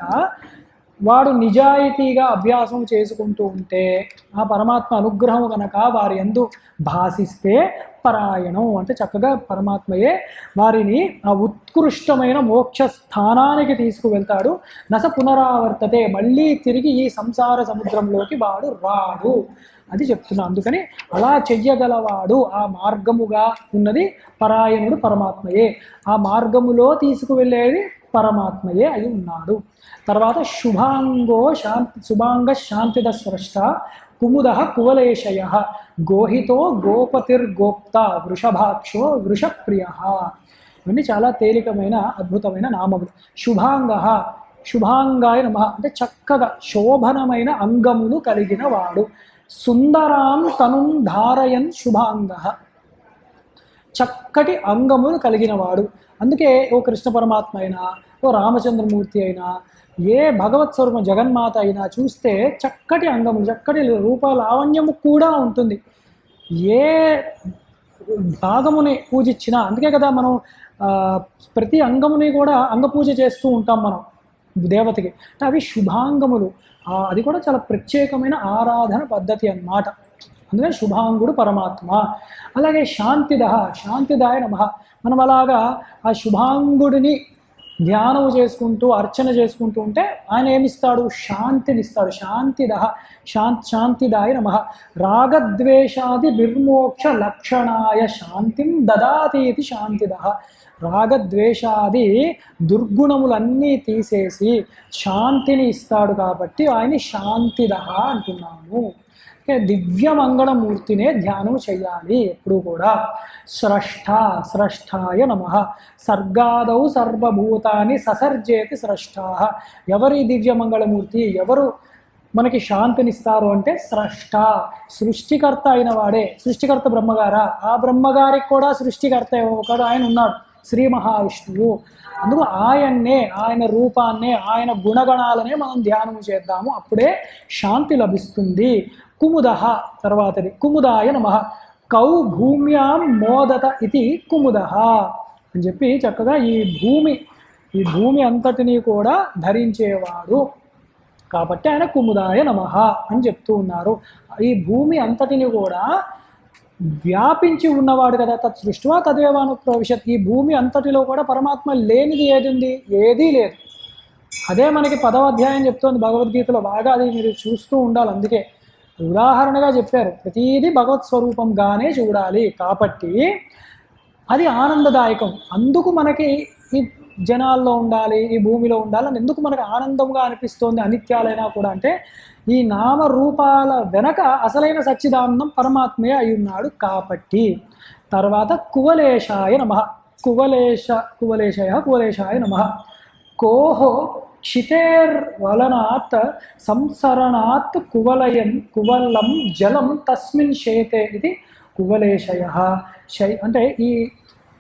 Speaker 1: వాడు నిజాయితీగా అభ్యాసం చేసుకుంటూ ఉంటే ఆ పరమాత్మ అనుగ్రహం కనుక వారి యందు భాసిస్తే పరాయణం అంటే చక్కగా పరమాత్మయే వారిని ఆ ఉత్కృష్టమైన మోక్ష స్థానానికి తీసుకువెళ్తాడు. నస పునరావర్తతే, మళ్ళీ తిరిగి ఈ సంసార సముద్రంలోకి వాడు రాడు, అది చెప్తున్నా. అందుకని అలా చెయ్యగలవాడు, ఆ మార్గముగా ఉన్నది పరాయణుడు పరమాత్మయే, ఆ మార్గములో తీసుకువెళ్ళేది పరమాత్మయే అయి ఉన్నాడు. తర్వాత శుభాంగ శాంతిద స్రష్ట కుముద కువలేశయ గోహితో గోపతిర్గోప్త వృషభాక్షో వృషప్రియ. ఇవన్నీ చాలా తేలికమైన అద్భుతమైన నామములు. శుభాంగాయ నమః అంటే చక్కగా శోభనమైన అంగములు కలిగిన వాడు. సుందరాం తనుం ధారయన్ శుభాంగ, చక్కటి అంగములు కలిగిన వాడు. అందుకే ఓ కృష్ణ పరమాత్మ అయినా, ఓ రామచంద్రమూర్తి అయినా, ఏ భగవత్ స్వరూపం జగన్మాత అయినా చూస్తే చక్కటి అంగములు, చక్కటి రూప లావణ్యము కూడా ఉంటుంది. ఏ భాగముని పూజించినా, అందుకే కదా మనం ప్రతి అంగముని కూడా అంగపూజ చేస్తూ ఉంటాం మనం దేవతకి. అవి శుభాంగములు, అది కూడా చాలా ప్రత్యేకమైన ఆరాధన పద్ధతి అన్నమాట. అందుకని శుభాంగుడు పరమాత్మ. అలాగే శాంతిదాయ నమః. మనం అలాగా ఆ శుభాంగుడిని ధ్యానం చేసుకుంటూ అర్చన చేసుకుంటూ ఉంటే ఆయన ఏమిస్తాడు, శాంతినిస్తాడు. శాంతిదాయ నమః. రాగద్వేషాది నిర్మోక్ష లక్షణాయ శాంతిం దదాతీతి శాంతిదః. రాగద్వేషాది దుర్గుణములన్నీ తీసేసి శాంతిని ఇస్తాడు కాబట్టి ఆయన శాంతిదః అంటున్నాము. దివ్యమంగళమూర్తినే ధ్యానం చేయాలి ఎప్పుడు కూడా. స్రష్టాయ నమః. సర్గాదౌ సర్వభూతాన్ని ససర్జేతి స్రష్టాః. ఎవరి దివ్యమంగళమూర్తి, ఎవరు మనకి శాంతినిస్తారు అంటే స్రష్ట, సృష్టికర్త అయిన వాడే. సృష్టికర్త బ్రహ్మగారా, ఆ బ్రహ్మగారికి కూడా సృష్టికర్త ఒకడు ఆయన ఉన్నాడు, శ్రీ మహావిష్ణువు. అందుకు ఆయన్నే, ఆయన రూపాన్నే, ఆయన గుణగణాలనే మనం ధ్యానం చేద్దాము, అప్పుడే శాంతి లభిస్తుంది. కుముద తర్వాతది కుముదాయ నమః. కౌ భూమ్యాం మోదత ఇది కుముద అని చెప్పి చక్కగా ఈ భూమి అంతటినీ కూడా ధరించేవాడు కాబట్టి ఆయన కుముదాయ నమః అని చెప్తూ ఉన్నారు. ఈ భూమి అంతటిని కూడా వ్యాపించి ఉన్నవాడు కదా, తత్ సృష్టివా తదేవాను ప్రవిశత్. ఈ భూమి అంతటిలో కూడా పరమాత్మ లేనిది ఏది ఉంది? ఏదీ లేదు. అదే మనకి 10వ అధ్యాయం చెప్తోంది భగవద్గీతలో. బాగా అది మీరు చూస్తూ ఉండాలి. అందుకే ఉదాహరణగా చెప్పారు, ప్రతీది భగవత్ స్వరూపంగానే చూడాలి. కాబట్టి అది ఆనందదాయకం. అందుకు మనకి ఈ జనాల్లో ఉండాలి, ఈ భూమిలో ఉండాలని ఎందుకు మనకు ఆనందంగా అనిపిస్తోంది అనిత్యాలైనా కూడా అంటే, ఈ నామరూపాల వెనక అసలైన సచ్చిదానందం పరమాత్మే అయి ఉన్నాడు కాబట్టి. తర్వాత కువలేశాయ నమః. కువలేశాయ నమః. కోహో క్షితేర్వలనాత్ సంసరణాత్ కువలం జలం తస్మిన్ శేతే ఇది కువలేశయ. అంటే ఈ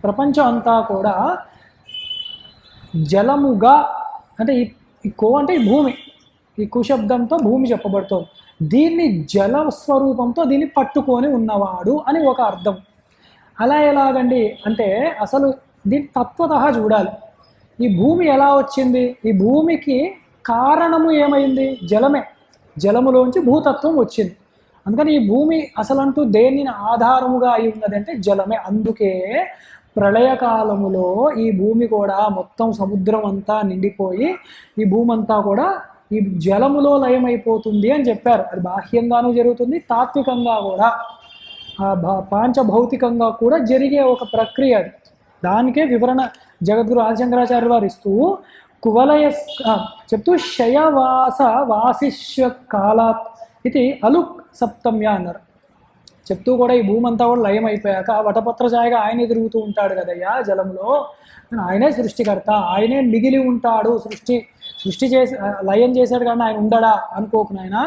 Speaker 1: ప్రపంచం అంతా కూడా జలముగా, అంటే ఈ కో అంటే ఈ భూమి, ఈ కుశబ్దంతో భూమి చెప్పబడుతుంది. దీన్ని జల స్వరూపంతో దీన్ని పట్టుకొని ఉన్నవాడు అని ఒక అర్థం. అలా ఎలాగండి అంటే అసలు దీన్ని తత్వతః చూడాలి. ఈ భూమి ఎలా వచ్చింది? ఈ భూమికి కారణము ఏమైంది? జలమే. జలములోంచి భూతత్వం వచ్చింది. అందుకని ఈ భూమి అసలంటూ దేనిని ఆధారముగా అయి ఉన్నది అంటే జలమే. అందుకే ప్రళయకాలములో ఈ భూమి కూడా మొత్తం సముద్రం అంతా నిండిపోయి ఈ భూమి అంతా కూడా ఈ జలములో లయమైపోతుంది అని చెప్పారు. అది బాహ్యంగానూ జరుగుతుంది, తాత్వికంగా కూడా, పాంచభౌతికంగా కూడా జరిగే ఒక ప్రక్రియ అది. దానికే వివరణ జగద్గురు ఆదిశంకరాచార్య వారు ఇస్తూ కువలయ చెప్తూ శయవాస వాసిష్య కాలాత్ ఇది అలుక్ సప్తమ్య అన్నారు. చెప్తూ కూడా ఈ భూమి అంతా కూడా లయం అయిపోయాక వటపత్రఛాయగా ఆయనే తిరుగుతూ ఉంటాడు కదయ్యా జలంలో, ఆయనే సృష్టికర్త, ఆయనే మిగిలి ఉంటాడు. సృష్టి చేసి లయం చేశాడు కానీ ఆయన ఉండడా అనుకోకు నాయన.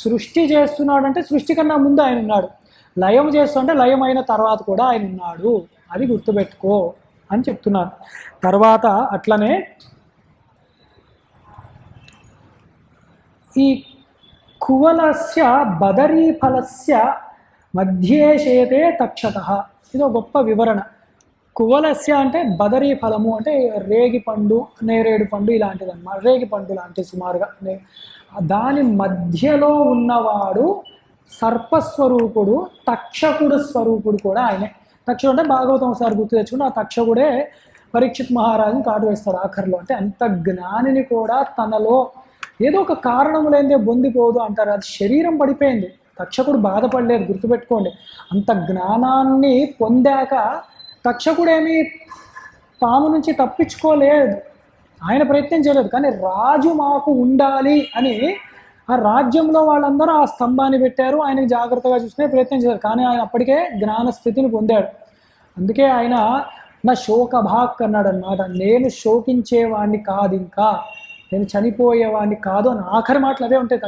Speaker 1: సృష్టి చేస్తున్నాడు అంటే సృష్టి కన్నా ముందు ఆయన ఉన్నాడు, లయం చేస్తుంటే లయం అయిన తర్వాత కూడా ఆయన ఉన్నాడు, అది గుర్తుపెట్టుకో అని చెప్తున్నారు. తర్వాత అట్లనే ఈ కువలస్య బదరీఫలస్య మధ్యే శేతే తక్షతః. ఇది ఒక గొప్ప వివరణ. కువలస్య అంటే బదరీ ఫలము అంటే రేగి పండు, నేరేడు పండు ఇలాంటిది అన్నమాట. రేగి పండు లాంటిది సుమారుగా. దాని మధ్యలో ఉన్నవాడు సర్పస్వరూపుడు, తక్షకుడు స్వరూపుడు కూడా ఆయనే. తక్షకుడు అంటే భాగవతం ఒకసారి గుర్తు తెచ్చుకుంటే ఆ తక్షకుడే పరీక్షిత్ మహారాజుని కాటు వేస్తాడు ఆఖరిలో. అంటే అంత జ్ఞానిని కూడా తనలో ఏదో ఒక కారణం లేనిదే బొందిపోదు అంటారు. అది శరీరం పడిపోయింది, తక్షకుడు బాధపడలేదు, గుర్తుపెట్టుకోండి. అంత జ్ఞానాన్ని పొందాక తక్షకుడేమీ పాము నుంచి తప్పించుకోలేదు, ఆయన ప్రయత్నం చేయలేదు. కానీ రాజు మాకు ఉండాలి అని ఆ రాజ్యంలో వాళ్ళందరూ ఆ స్తంభాన్ని పెట్టారు, ఆయనకి జాగ్రత్తగా చూసుకునే ప్రయత్నం చేశారు. కానీ ఆయన అప్పటికే జ్ఞాన స్థితిని పొందాడు. అందుకే ఆయన నా శోకభాక్ అన్నాడు అన్నమాట. నేను శోకించేవాడిని కాదు, ఇంకా నేను చనిపోయేవాడిని కాదు అని ఆఖరి మాటలు అవే ఉంటాయి.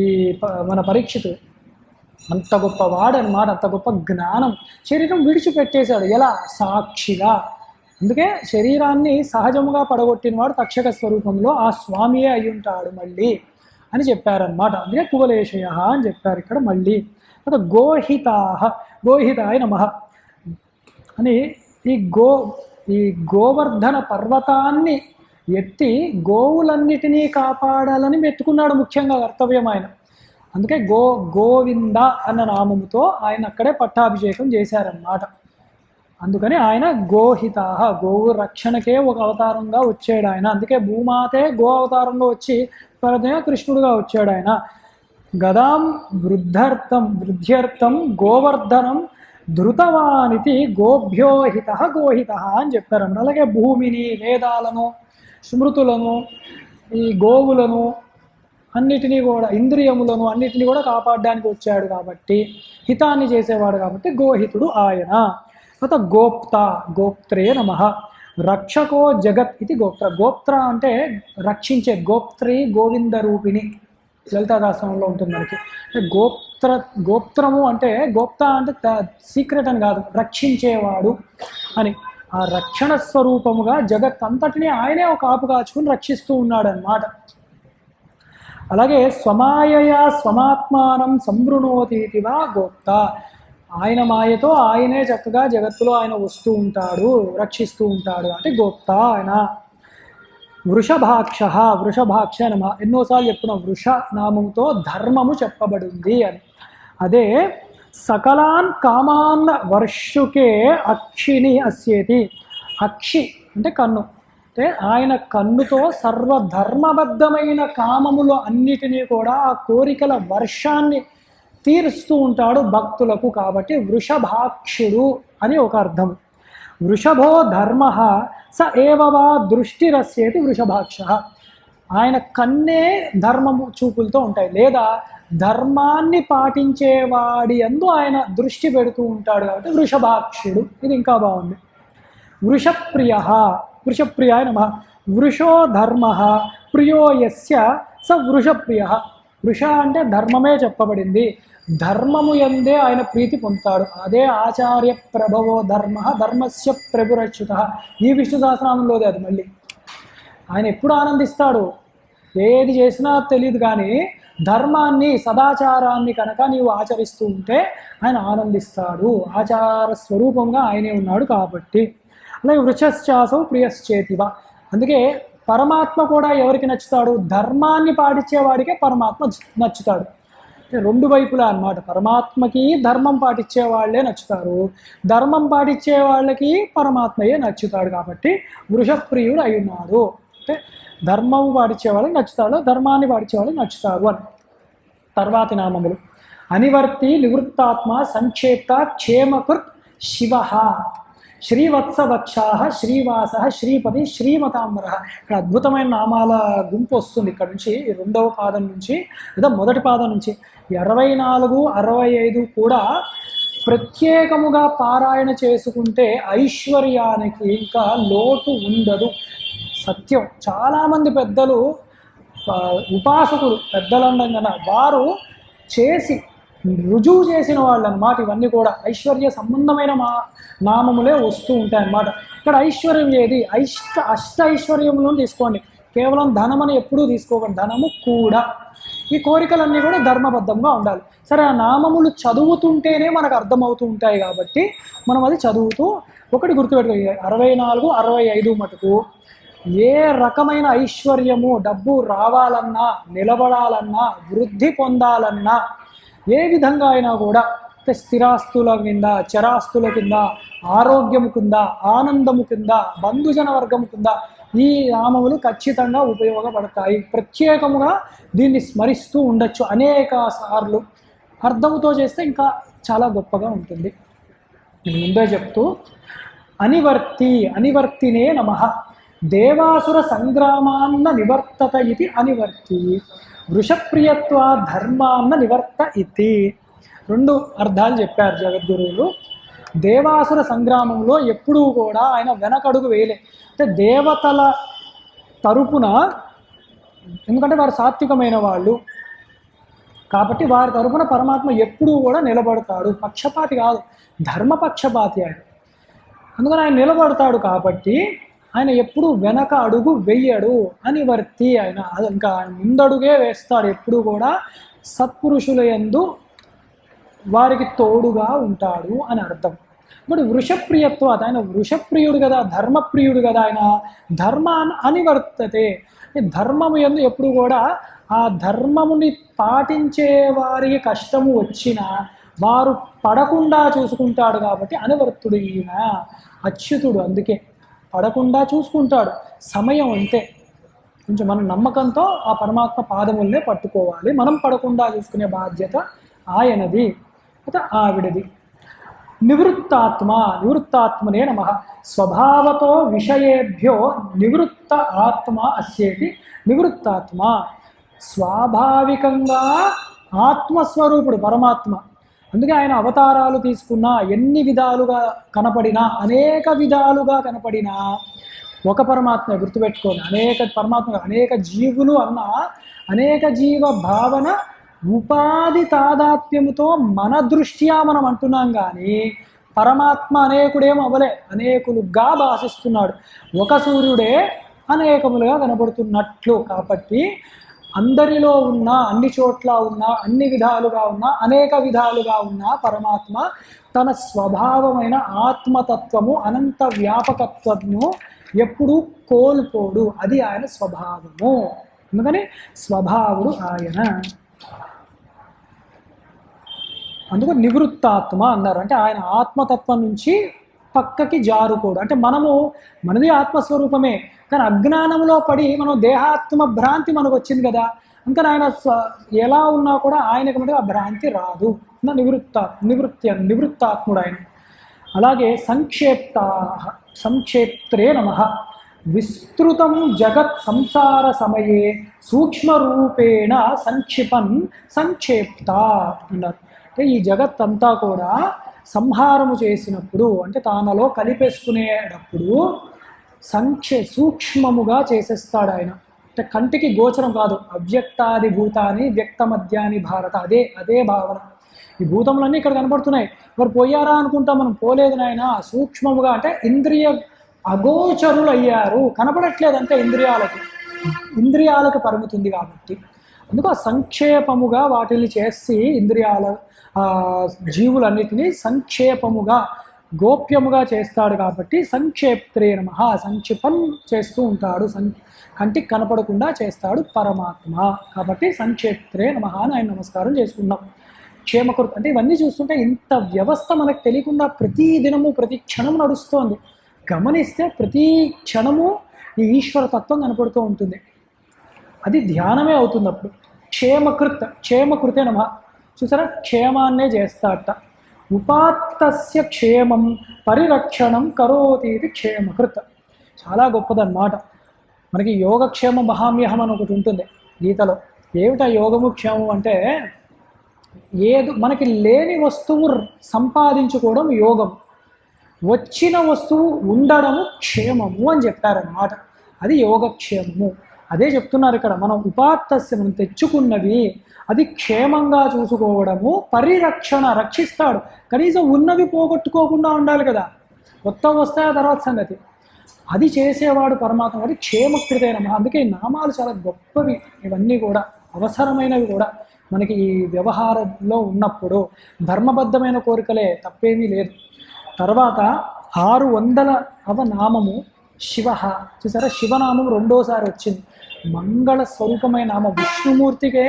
Speaker 1: ఈ మన పరీక్షితు అంత గొప్పవాడు అన్నమాట, అంత గొప్ప జ్ఞానం. శరీరం విడిచిపెట్టేశాడు, ఎలా? సాక్షిగా. అందుకే శరీరాన్ని సహజముగా పడగొట్టినవాడు తక్షక స్వరూపంలో ఆ స్వామియే అయి ఉంటాడు మళ్ళీ అని చెప్పారనమాట. అందుకే కువలేశయ అని చెప్పారు ఇక్కడ మళ్ళీ. గోహితాయ నమః అని ఈ గోవర్ధన పర్వతాన్ని ఎత్తి గోవులన్నిటినీ కాపాడాలని మెట్టుకున్నాడు ముఖ్యంగా కర్తవ్యం ఆయన. అందుకే గోవింద అన్న నామముతో ఆయన అక్కడే పట్టాభిషేకం చేశారన్నమాట. అందుకని ఆయన గోహిత, గోవు రక్షణకే ఒక అవతారంగా వచ్చాడు ఆయన. అందుకే భూమాతే గో అవతారంలో వచ్చి పరదేవ కృష్ణుడుగా వచ్చాడు ఆయన. గదాం వృద్ధ్యర్థం గోవర్ధనం ధృతవానితి గోభ్యోహిత గోహిత అని చెప్పారన్నమాట. అలాగే భూమిని, వేదాలను, స్మృతులను, ఈ గోవులను అన్నిటినీ కూడా, ఇంద్రియములను అన్నిటినీ కూడా కాపాడడానికి వచ్చాడు కాబట్టి, హితాన్ని చేసేవాడు కాబట్టి గోహితుడు ఆయన. తర్వాత గోప్త్రే నమః. రక్షకో జగత్ ఇది గోప్త్ర అంటే రక్షించే. గోప్త్రి గోవింద రూపిణి లలితాదాసనంలో ఉంటుంది మనకి. గోప్త్రము అంటే గోప్త అంటే సీక్రెట్ అని కాదు, రక్షించేవాడు అని. ఆ రక్షణ స్వరూపముగా జగత్తంతటిని ఆయనే ఒక ఆపు కాచుకుని రక్షిస్తూ ఉన్నాడు అన్నమాట. అలాగే స్వమాయయా స్వమాత్మానం సంవృణోతీతివా గోప్త, ఆయన మాయతో ఆయనే చక్కగా జగత్తులో ఆయన వస్తూ ఉంటాడు, రక్షిస్తూ ఉంటాడు అంటే గోప్త ఆయన. వృషభాక్ష, వృషభాక్ష నమ, ఎన్నోసార్లు చెప్పుకున్నాం వృష నామంతో ధర్మము చెప్పబడింది అని. అదే సకలాన్ కామాన్ వర్షుకే అక్షిని అస్యేతి, అక్షి అంటే కన్ను, అంటే ఆయన కన్నుతో సర్వధర్మబద్ధమైన కామములు అన్నిటినీ కూడా ఆ కోరికల వర్షాన్ని తీరుస్తూ ఉంటాడు భక్తులకు, కాబట్టి వృషభాక్షుడు అని ఒక అర్థం. వృషభో ధర్మ స ఏవవా దృష్టిరస్యేతి వృషభాక్ష, ఆయన కన్నే ధర్మము చూపులతో ఉంటాయి, లేదా ధర్మాన్ని పాటించేవాడి యందు ఆయన దృష్టి పెడుతూ ఉంటాడు కాబట్టి వృషభాక్షుడు. ఇది ఇంకా బాగుంది. వృషప్రియ, వృషప్రియాయ నమ. వృషో ధర్మ ప్రియో యస్య స వృషప్రియ. వృష అంటే ధర్మమే చెప్పబడింది, ధర్మము యందే ఆయన ప్రీతి పొందుతాడు. అదే ఆచార్య ప్రభవో ధర్మ ధర్మస్య ప్రభురచ్యుత, ఈ విష్ణు సహస్రనామంలోది అది. మళ్ళీ ఆయన ఎప్పుడు ఆనందిస్తాడు, ఏది చేసినా తెలియదు కానీ ధర్మాన్ని సదాచారాన్ని కనుక నీవు ఆచరిస్తూ ఉంటే ఆయన ఆనందిస్తాడు, ఆచార స్వరూపంగా ఆయనే ఉన్నాడు కాబట్టి. అలాగే వృషశ్చాసౌ ప్రియశ్చేతివ, అందుకే పరమాత్మ కూడా ఎవరికి నచ్చుతాడు, ధర్మాన్ని పాటించేవాడికే పరమాత్మ నచ్చుతాడు. రెండు వైపులా అన్నమాట, పరమాత్మకి ధర్మం పాటించే వాళ్ళే నచ్చుతారు, ధర్మం పాటించే వాళ్ళకి పరమాత్మయే నచ్చుతాడు, కాబట్టి వృషప్రియుడు అయి ఉన్నాడు. అంటే ధర్మం పాటించే వాళ్ళకి నచ్చుతాడు, ధర్మాన్ని పాటించే వాళ్ళకి నచ్చుతారు అని. తర్వాతి నామములు అనివర్తి, నివృత్తాత్మ, సంక్షేప్త, క్షేమకృత్, శివ, శ్రీవత్సవక్షా, శ్రీవాస, శ్రీపతి, శ్రీమతాంబర. ఇక్కడ అద్భుతమైన నామాల గుంపు వస్తుంది ఇక్కడ నుంచి, రెండవ పాదం నుంచి లేదా మొదటి పాదం నుంచి. 24, 65 కూడా ప్రత్యేకముగా పారాయణ చేసుకుంటే ఐశ్వర్యానికి ఇంకా లోటు ఉండదు. సత్యం. చాలామంది పెద్దలు, ఉపాసకులు పెద్దలు అనగా వారు చేసి రుజువు చేసిన వాళ్ళు అన్నమాట. ఇవన్నీ కూడా ఐశ్వర్య సంబంధమైన నామములే వస్తూ ఉంటాయి అన్నమాట. ఇక్కడ ఐశ్వర్యం ఏది, అష్ట ఐశ్వర్యములను తీసుకోండి, కేవలం ధనమని ఎప్పుడూ తీసుకోకండి, ధనము కూడా. ఈ కోరికలన్నీ కూడా ధర్మబద్ధంగా ఉండాలి. సరే, ఆ నామములు చదువుతుంటేనే మనకు అర్థమవుతూ ఉంటాయి కాబట్టి మనం అది చదువుతూ ఒకటి గుర్తుపెట్టుకోవాలి. 64, 65 మటుకు ఏ రకమైన ఐశ్వర్యము, డబ్బు రావాలన్నా, నిలబడాలన్నా, వృద్ధి పొందాలన్నా, ఏ విధంగా అయినా కూడా స్థిరాస్తుల కింద, చరాస్తుల కింద, ఆరోగ్యము కింద, ఆనందము కింద, బంధుజన వర్గము కింద ఈ నామములు ఖచ్చితంగా ఉపయోగపడతాయి. ప్రత్యేకముగా దీన్ని స్మరిస్తూ ఉండొచ్చు అనేక సార్లు. అర్థముతో చేస్తే ఇంకా చాలా గొప్పగా ఉంటుంది. నేను ముందే చెప్తూ అనివర్తి, అనివర్తినే నమః, దేవాసుర సంగ్రామాన్న నివర్తత ఇది అనివర్తి, వృషప్రియత్వ ధర్మాన్న నివర్త ఇది. రెండు అర్థాలు చెప్పారు జగద్గురువులు. దేవాసుర సంగ్రామంలో ఎప్పుడూ కూడా ఆయన వెనకడుగు వేయలే. అంటే దేవతల తరపున, ఎందుకంటే వారు సాత్వికమైన వాళ్ళు కాబట్టి వారి తరపున పరమాత్మ ఎప్పుడూ కూడా నిలబడతాడు. పక్షపాతి కాదు, ధర్మపక్షపాతి ఆయన. అందుకని ఆయన నిలబడతాడు కాబట్టి ఆయన ఎప్పుడు వెనక అడుగు వెయ్యడు. అనివర్తి ఆయన ఇంకా ముందడుగే వేస్తాడు ఎప్పుడు కూడా. సత్పురుషుల యందు వారికి తోడుగా ఉంటాడు అని అర్థం. ఇప్పుడు వృషప్రియత్వ, ఆయన వృషప్రియుడు కదా, ధర్మప్రియుడు కదా, ఆయన ధర్మాన్ని అనివర్తతే, ధర్మము యందు ఎప్పుడు కూడా ఆ ధర్మముని పాటించే వారికి కష్టము వచ్చినా వారు పడకుండా చూసుకుంటాడు కాబట్టి అనివర్తుడు ఈయన, అచ్యుతుడు. అందుకే పడకుండా చూసుకుంటాడు. సమయం అంతే, కొంచెం మనం నమ్మకంతో ఆ పరమాత్మ పాదములనే పట్టుకోవాలి. మనం పడకుండా చూసుకునే బాధ్యత ఆయనది, అయితే ఆవిడది. నివృత్తాత్మ, నివృత్తాత్మనే నమః, స్వభావతో విషయేభ్యో నివృత్త ఆత్మ అస్యేతి. నివృత్తాత్మ స్వాభావికంగా ఆత్మస్వరూపుడు పరమాత్మ. అందుకే ఆయన అవతారాలు తీసుకున్నా, ఎన్ని విధాలుగా కనపడినా, అనేక విధాలుగా కనపడినా ఒక పరమాత్మ. గుర్తుపెట్టుకోండి, అనేక పరమాత్మ, అనేక జీవులు అన్న అనేక జీవ భావన ఉపాధి తాదాత్మ్యముతో మన దృష్ట్యా మనం అంటున్నాం కానీ పరమాత్మ అనేకుడేం అవ్వలే, అనేకులుగా భాషిస్తున్నాడు. ఒక సూర్యుడే అనేకములుగా కనబడుతున్నట్లు. కాబట్టి అందరిలో ఉన్న, అన్ని చోట్ల ఉన్న, అన్ని విధాలుగా ఉన్న, అనేక విధాలుగా ఉన్న పరమాత్మ తన స్వభావమైన ఆత్మతత్వము, అనంత వ్యాపకత్వము ఎప్పుడూ కోల్పోడు. అది ఆయన స్వభావము. అందుకని స్వభావుడు ఆయన. అందుకు నివృత్తాత్మ అన్నారు. అంటే ఆయన ఆత్మతత్వం నుంచి పక్కకి జారుకోడు. అంటే మనది ఆత్మస్వరూపమే, కానీ అజ్ఞానంలో పడి మనం దేహాత్మ భ్రాంతి మనకు వచ్చింది కదా. అందుకని ఆయన ఎలా ఉన్నా కూడా ఆయనకు మటుకు ఆ భ్రాంతి రాదు. నివృత్తాత్ముడు ఆయన. అలాగే సంక్షేప్త్రే నమః. విస్తృతం జగత్ సంసార సమయే సూక్ష్మరూపేణ సంక్షిపన్ సంక్షేప్త అన్నారు. అంటే ఈ జగత్ అంతా కూడా సంహారము చేసినప్పుడు, అంటే తానలో కలిపేసుకునేటప్పుడు సూక్ష్మముగా చేసేస్తాడు ఆయన. అంటే కంటికి గోచరం కాదు. అవ్యక్తాది భూతాన్ని వ్యక్త మధ్యాని భారత, అదే భావన. ఈ భూతములన్నీ ఇక్కడ కనపడుతున్నాయి. మరి పోయారా అనుకుంటా, మనం పోలేదు నాయన. సూక్ష్మముగా అంటే ఇంద్రియ అగోచరులు అయ్యారు, కనపడట్లేదంటే ఇంద్రియాలకు పరిమితుంది కాబట్టి. అందుకు ఆ సంక్షేపముగా వాటిని చేసి ఇంద్రియాల జీవులన్నిటినీ సంక్షేపముగా గోప్యముగా చేస్తాడు కాబట్టి సంక్షేప్త్రే నమః. సంక్షిపం చేస్తూ ఉంటాడు, కంటికి కనపడకుండా చేస్తాడు పరమాత్మ. కాబట్టి సంక్షేప్త్రే నమః అని ఆయన నమస్కారం చేసుకున్నాం. క్షేమకృత అంటే ఇవన్నీ చూస్తుంటే ఇంత వ్యవస్థ మనకు తెలియకుండా ప్రతి దినము ప్రతి క్షణము నడుస్తోంది. గమనిస్తే ప్రతి క్షణము ఈ ఈశ్వర తత్వం కనపడుతూ ఉంటుంది. అది ధ్యానమే అవుతుంది అప్పుడు. క్షేమకృతే నమః. చూసారా, క్షేమాన్నే చేస్తాడట. ఉపాత్తస్య క్షేమం పరిరక్షణం కరోతి ఇది క్షేమకృత్. చాలా గొప్పదన్నమాట. మనకి యోగక్షేమ మహామ్యహం అని ఒకటి ఉంటుంది గీతలో. ఏమిటా యోగము క్షేమం అంటే, మనకి లేని వస్తువు సంపాదించుకోవడం యోగం, వచ్చిన వస్తువు ఉండడము క్షేమము అని చెప్పారన్నమాట. అది యోగక్షేమము. అదే చెప్తున్నారు ఇక్కడ. మనం ఉపాత్తస్య, మనం తెచ్చుకున్నవి అది క్షేమంగా చూసుకోవడము, పరిరక్షణ రక్షిస్తాడు. కనీసం ఉన్నవి పోగొట్టుకోకుండా ఉండాలి కదా, కొత్త వస్తాయా తర్వాత సంగతి. అది చేసేవాడు పరమాత్మ. అది క్షేమకృతే నమః. అందుకే ఈ నామాలు చాలా గొప్పవి. ఇవన్నీ కూడా అవసరమైనవి కూడా మనకి ఈ వ్యవహారంలో ఉన్నప్పుడు. ధర్మబద్ధమైన కోరికలే, తప్పేమీ లేదు. తర్వాత 600వ నామము శివ. చూసారా, శివనామం రెండోసారి వచ్చింది. మంగళ స్వరూపమైన నామం. విష్ణుమూర్తికే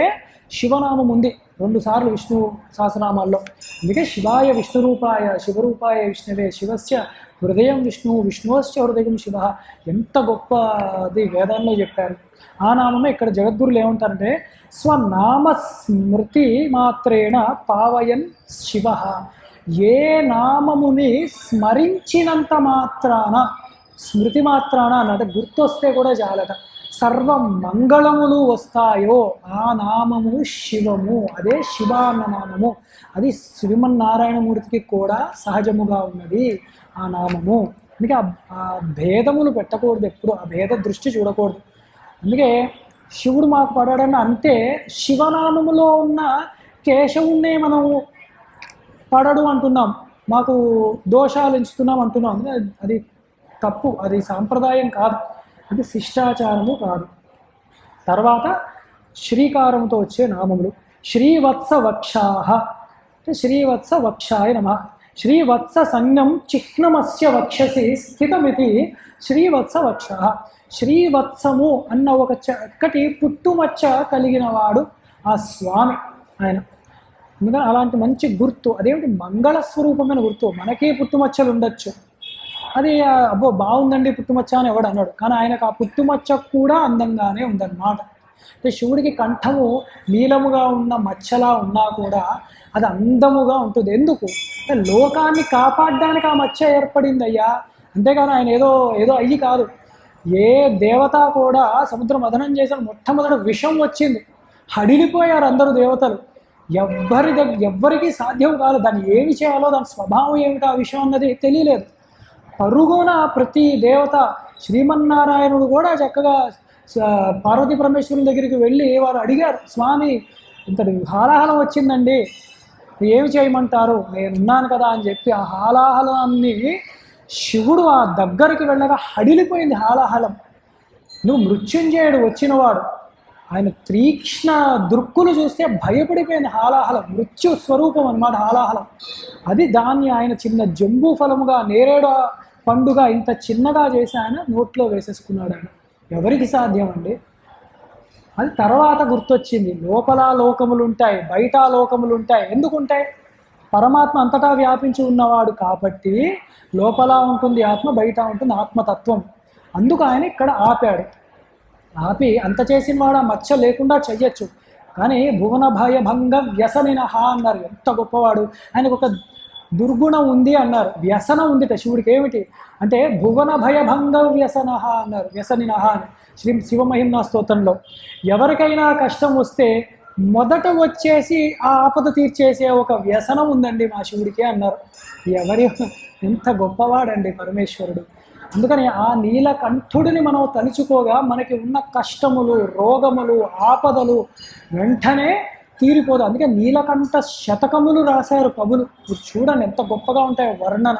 Speaker 1: శివనామం ఉంది 2 సార్లు విష్ణు సహస్రనామాల్లో. అందుకే శివాయ విష్ణురూపాయ శివరూపాయ విష్ణువే, శివస్య హృదయం విష్ణు, విష్ణువస్య హృదయం శివ. ఎంత గొప్పది వేదాల్లో చెప్పారు. ఆ నామమే ఇక్కడ జగద్గురులు ఏమంటారంటే, స్వనామ స్మృతి మాత్రేణ పావయన్ శివ. ఏ నామముని స్మరించినంత మాత్రాన, స్మృతి మాత్రాన అంటే గుర్తొస్తే కూడా చాలట, సర్వ మంగళములు వస్తాయో ఆ నామము శివము. అదే శివ అన్న నామము. అది శ్రీమన్నారాయణమూర్తికి కూడా సహజముగా ఉన్నది ఆ నామము. అందుకే ఆ భేదములు పెట్టకూడదు, ఎప్పుడు ఆ భేద దృష్టి చూడకూడదు. అందుకే శివుడు మాకు పడాడని అంటే శివనామములో ఉన్న కేశవుణ్ణే మనము పడడు అంటున్నాం, మాకు దోషాలు ఎంచుతున్నాం అంటున్నాం. అది తప్పు, అది సాంప్రదాయం కాదు, అది శిష్టాచారము కాదు. తర్వాత శ్రీకారంతో వచ్చే నామములు. శ్రీవత్స వక్షాహ అంటే శ్రీవత్స వక్షాయ నమః. శ్రీవత్స సంజ్ఞం చిహ్నమస్య వక్షసి స్థితమితి శ్రీవత్స వక్షాహ. శ్రీవత్సము అన్న ఒక చక్కటి పుట్టుమచ్చ కలిగిన వాడు ఆ స్వామి ఆయన. ఎందుకంటే అలాంటి మంచి గుర్తు, అదేమిటి మంగళస్వరూపమైన గుర్తు. మనకే పుట్టుమచ్చలు ఉండొచ్చు, అది అబ్బో బాగుందండి పుట్టుమచ్చ అని ఎవడు అన్నాడు, కానీ ఆయనకు ఆ పుట్టుమచ్చ కూడా అందంగానే ఉందన్నమాట. అంటే శివుడికి కంఠము నీలముగా ఉన్న మచ్చలా ఉన్నా కూడా అది అందముగా ఉంటుంది. ఎందుకు అంటే లోకాన్ని కాపాడడానికి ఆ మచ్చ ఏర్పడింది అయ్యా, అంతేగాని ఆయన ఏదో అయ్యి కాదు. ఏ దేవత కూడా సముద్రం మథనం చేసిన మొట్టమొదటి విషం వచ్చింది, హడిలిపోయారు అందరూ దేవతలు. ఎవ్వరికి సాధ్యం కాదు. దాన్ని ఏమి చేయాలో, దాని స్వభావం ఏమిటో ఆ విషయం అన్నది తెలియలేదు. పరుగున ప్రతి దేవత, శ్రీమన్నారాయణుడు కూడా చక్కగా పార్వతీ పరమేశ్వరుని దగ్గరికి వెళ్ళి వారు అడిగారు, స్వామి ఇంతటి హాలాహలం వచ్చిందండి, ఏమి చేయమంటారు, నేనున్నాను కదా అని చెప్పి ఆ హాలాహలాన్ని శివుడు ఆ దగ్గరికి వెళ్ళగా హడిలిపోయింది హాలాహలం. నువ్వు మృత్యుంజయుడు వచ్చినవాడు, ఆయన తీక్ష్ణ దృక్కులు చూస్తే భయపడిపోయింది హాలాహలం. మృత్యు స్వరూపం అన్నమాట హాలాహలం. అది దాన్ని ఆయన చిన్న జంబూ ఫలముగా నేరేడు పండుగ ఇంత చిన్నగా చేసి ఆయన నోట్లో వేసేసుకున్నాడు. ఆయన ఎవరికి సాధ్యం అండి? అది తర్వాత గుర్తొచ్చింది. లోపల లోకములు ఉంటాయి, బయట లోకములు ఉంటాయి. ఎందుకు ఉంటాయి? పరమాత్మ అంతటా వ్యాపించి ఉన్నవాడు కాబట్టి లోపల ఉంటుంది ఆత్మ, బయట ఉంటుంది ఆత్మతత్వం. అందుకు ఆయన ఇక్కడ ఆపాడు. ఆపి అంత చేసిన వాడు ఆ మచ్చ లేకుండా చెయ్యొచ్చు. కానీ భువన భయభంగ వ్యసనినహ అన్నారు. ఎంత గొప్పవాడు! ఆయనకు ఒక దుర్గుణం ఉంది అన్నారు, వ్యసనం ఉంది శివుడికి. ఏమిటి అంటే భువన భయభంగ వ్యసనహ అన్నారు, వ్యసనినహ అని శ్రీ శివమహిమ్నా స్తోత్రంలో. ఎవరికైనా కష్టం వస్తే మొదట వచ్చేసి ఆ ఆపద తీర్చేసే ఒక వ్యసనం ఉందండి మా శివుడికి అన్నారు. ఎంత గొప్పవాడండి పరమేశ్వరుడు! అందుకని ఆ నీలకంఠుడిని మనం తలుచుకోగా మనకి ఉన్న కష్టములు, రోగములు, ఆపదలు వెంటనే తీరిపోదు. అందుకే నీలకంఠ శతకములు రాశారు కవులు. మీరు చూడండి ఎంత గొప్పగా ఉంటాయో వర్ణన.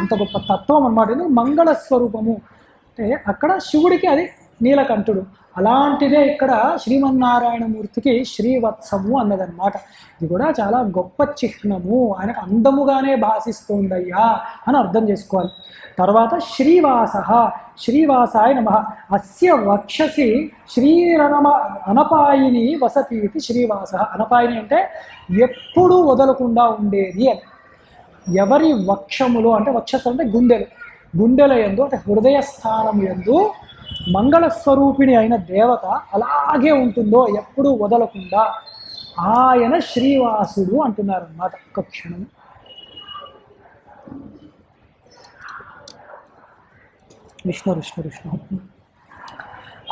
Speaker 1: అంత గొప్ప తత్వం అన్నమాట. ఇది మంగళ స్వరూపము అంటే అక్కడ శివుడికి అది నీలకంఠుడు. అలాంటిదే ఇక్కడ శ్రీమన్నారాయణమూర్తికి శ్రీవత్సము అన్నదన్నమాట. ఇది కూడా చాలా గొప్ప చిహ్నము. ఆయనకు అందముగానే భాషిస్తోందయ్యా అని అర్థం చేసుకోవాలి. తర్వాత శ్రీవాస, శ్రీవాసాయ నమః. అస్య వక్షసి శ్రీరనమ అనపాయిని వసతి ఇది శ్రీవాస. అనపాయిని అంటే ఎప్పుడూ వదలకుండా ఉండేది అని. ఎవరి వక్షములు అంటే వక్షస్థలం అంటే గుండెలు, గుండెల యందు అంటే హృదయ స్థానం యందు మంగళస్వరూపిణి అయిన దేవత అలాగే ఉంటుందో ఎప్పుడూ వదలకుండా ఆయన శ్రీవాసుడు అంటున్నారు అన్నమాట. ఒక క్షణం విష్ణు విష్ణు విష్ణు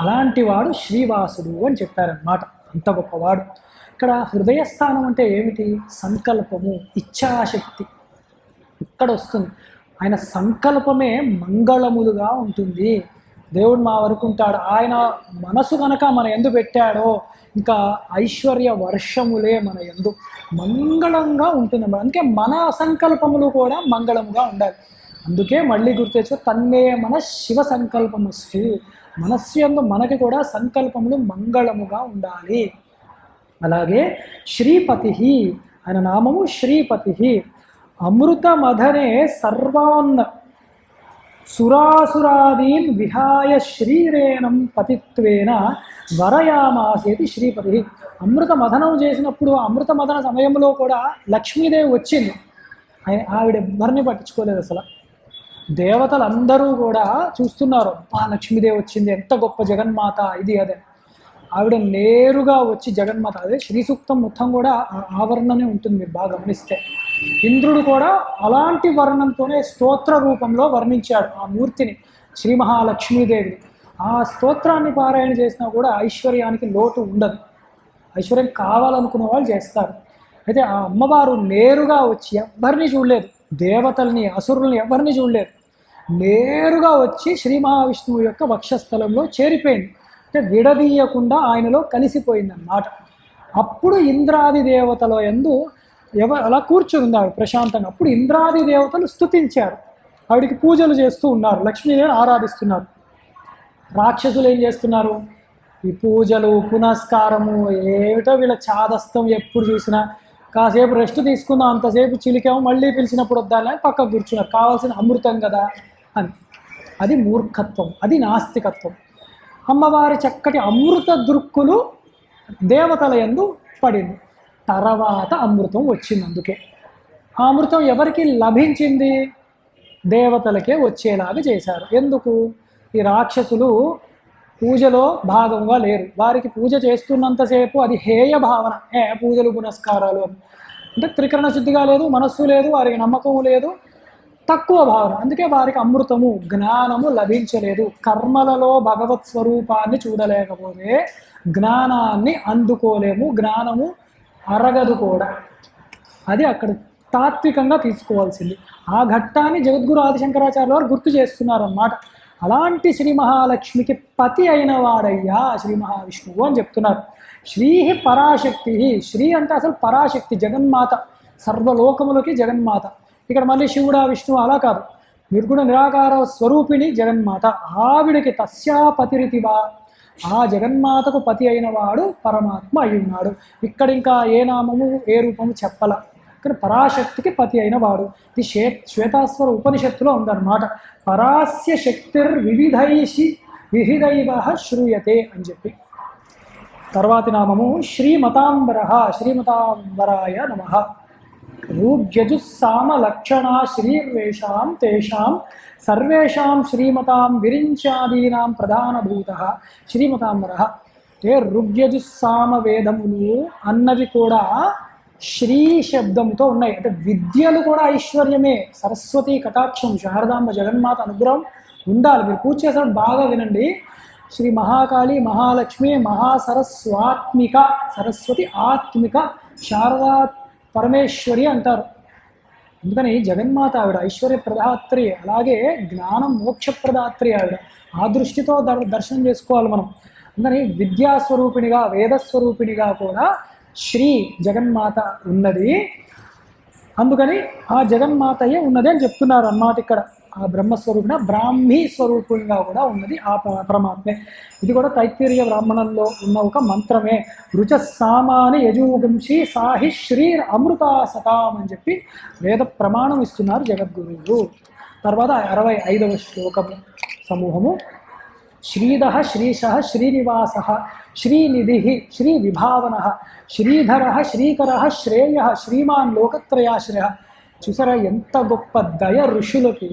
Speaker 1: అలాంటి వాడు శ్రీవాసుడు అని చెప్పారన్నమాట. అంత గొప్పవాడు. ఇక్కడ హృదయస్థానం అంటే ఏమిటి? సంకల్పము, ఇచ్ఛాశక్తి ఇక్కడ వస్తుంది. ఆయన సంకల్పమే మంగళములుగా ఉంటుంది. దేవుడు మా వరకు ఉంటాడు. ఆయన మనసు కనుక మన ఎందు పెట్టాడో ఇంకా ఐశ్వర్య వర్షములే మన ఎందు మంగళంగా ఉంటుంది. అందుకే మన సంకల్పములు కూడా మంగళముగా ఉండాలి. అందుకే మళ్ళీ గుర్తొచ్చు, తన్మే మన శివ సంకల్పమస్తు. మనస్సు యందు మనకి కూడా సంకల్పములు మంగళముగా ఉండాలి. అలాగే శ్రీపతి, ఆయన నామము శ్రీపతి. అమృత మధనే సర్వాన్ సురాసురాదీన్ విహాయ శ్రీరేణం పతిత్వేన వరయామాసేతి శ్రీపతి. అమృత మథనం చేసినప్పుడు అమృత మథన సమయంలో కూడా లక్ష్మీదేవి వచ్చింది. ఆవిడ ఎవరిని పట్టించుకోలేదు అసలు. దేవతలందరూ కూడా చూస్తున్నారు, లక్ష్మీదేవి వచ్చింది, ఎంత గొప్ప జగన్మాత ఇది అదే. ఆవిడ నేరుగా వచ్చి జగన్మాత, అదే శ్రీ సూక్తం మొత్తం కూడా ఆవరణనే ఉంటుంది. మీరు బాగా గమనిస్తే ఇంద్రుడు కూడా అలాంటి వర్ణంతోనే స్తోత్ర రూపంలో వర్ణించాడు ఆ మూర్తిని, శ్రీ మహాలక్ష్మీదేవిని. ఆ స్తోత్రాన్ని పారాయణ చేసినా కూడా ఐశ్వర్యానికి లోటు ఉండదు. ఐశ్వర్యం కావాలనుకున్న వాళ్ళు చేస్తారు. అయితే ఆ అమ్మవారు నేరుగా వచ్చి ఎవరిని చూడలేదు, దేవతల్ని అసురుల్ని ఎవరిని చూడలేదు, నేరుగా వచ్చి శ్రీ మహావిష్ణువు యొక్క వక్షస్థలంలో చేరిపోయింది. అంటే విడదీయకుండా ఆయనలో కలిసిపోయింది అన్నమాట. అప్పుడు ఇంద్రాది దేవతల యందు అలా కూర్చుని ఉన్నారు ప్రశాంతంగా. అప్పుడు ఇంద్రాది దేవతలు స్తుతించారు, ఆవిడికి పూజలు చేస్తూ ఉన్నారు, లక్ష్మీదేవిని ఆరాధిస్తున్నారు. రాక్షసులు ఏం చేస్తున్నారు? ఈ పూజలు పునస్కారము ఏమిటో వీళ్ళ చాదస్తం. ఎప్పుడు చూసినా కాసేపు రెస్ట్ తీసుకుందాం, అంతసేపు చిలికాము, మళ్ళీ పిలిచినప్పుడు వద్దాలని పక్కకు కూర్చున్నారు. కావాల్సిన అమృతం కదా అని. అది మూర్ఖత్వం, అది నాస్తికత్వం. అమ్మవారి చక్కటి అమృత దృక్కులు దేవతల యందు పడింది. తర్వాత అమృతం వచ్చింది. అందుకే ఆ అమృతం ఎవరికి లభించింది? దేవతలకే వచ్చేలాగా చేశారు. ఎందుకు? ఈ రాక్షసులు పూజలో భాగంగా లేరు. వారికి పూజ చేస్తున్నంతసేపు అది హేయ భావన, పూజలు పునస్కారాలు అని. అంటే త్రికరణ శుద్ధిగా లేదు, మనస్సు లేదు, వారికి నమ్మకము లేదు, తక్కువ భావన. అందుకే వారికి అమృతము జ్ఞానము లభించలేదు. కర్మలలో భగవత్ స్వరూపాన్ని చూడలేకపోతే జ్ఞానాన్ని అందుకోలేము, జ్ఞానము అరగదు కూడా. అది అక్కడ తాత్వికంగా తీసుకోవాల్సింది. ఆ ఘట్టాన్ని జగద్గురు ఆదిశంకరాచార్యుల వారు గుర్తు చేస్తున్నారు అన్నమాట. అలాంటి శ్రీ మహాలక్ష్మికి పతి అయిన వాడయ్యా శ్రీ మహావిష్ణువు అని చెప్తున్నారు. శ్రీ పరాశక్తి. శ్రీ అంటే అసలు పరాశక్తి, జగన్మాత. సర్వలోకములకి జగన్మాత. ఇక్కడ మళ్ళీ శివుడా విష్ణువు అలా కాదు, నిర్గుణ నిరాకార స్వరూపిణి జగన్మాత. ఆవిడకి తస్యాపతిరితివా, ఆ జగన్మాతకు పతి అయిన వాడు పరమాత్మ అయి ఉన్నాడు. ఇక్కడ ఇంకా ఏ నామము ఏ రూపము చెప్పల, ఇక్కడ పరాశక్తికి పతి అయిన వాడు. ఇది శ్వేతాస్వర ఉపనిషత్తులో ఉందన్నమాట. పరాస్య శక్తిర్ వివిధైవ శ్రూయతే అని చెప్పి. తర్వాతి నామము శ్రీమతాంబర, శ్రీమతాంబరాయ నమః. రూగ్యజుస్సామ లక్షణా శ్రీర్వేషాం తేషాం సర్వేషాం శ్రీమతాం విరించాదీనాం ప్రధానభూతః శ్రీమతాంబరః. రుగ్యజుస్సామ వేదములు అన్నవి కూడా శ్రీ శబ్దంతో ఉన్నాయి. అంటే విద్యలు కూడా ఐశ్వర్యమే. సరస్వతి కటాక్షం, శారదాంబ జగన్మాత అనుగ్రహం ఉండాలి. మీరు పూజ చేసినప్పుడు బాగా వినండి. శ్రీ మహాకాళి, మహాలక్ష్మి, మహాసరస్వాత్మిక, సరస్వతి ఆత్మిక, శారదా పరమేశ్వరి అంటారు. అందుకని జగన్మాత ఆవిడ ఐశ్వర్య ప్రదాత్రి, అలాగే జ్ఞానం మోక్ష ప్రదాత్రి ఆవిడ. ఆ దృష్టితో దర్శనం చేసుకోవాలి మనం. అందుకని విద్యాస్వరూపిణిగా, వేదస్వరూపిణిగా కూడా శ్రీ జగన్మాత ఉన్నది. అందుకని ఆ జగన్మాతయే ఉన్నది అని చెప్తున్నారు అన్నమాట. ఇక్కడ ఆ బ్రహ్మస్వరూపిణ బ్రాహ్మీ స్వరూపునిగా కూడా ఉన్నది ఆ పరమాత్మే. ఇది కూడా తైత్తిరీయ బ్రాహ్మణంలో ఉన్న ఒక మంత్రమే. రుచస్సామాని యజూగంశి సాహి శ్రీర్ అమృతా సతాం అని చెప్పి వేద ప్రమాణం ఇస్తున్నారు జగద్గురువులు. తర్వాత 65వ శ్లోకము సమూహము. శ్రీద శ్రీశ శ్రీనివాస శ్రీనిధి శ్రీవిభావన శ్రీధర శ్రీకర శ్రేయ శ్రీమాన్ లోకత్రయాశ్రయ. చూసారా ఎంత గొప్ప దయ ఋషులకి.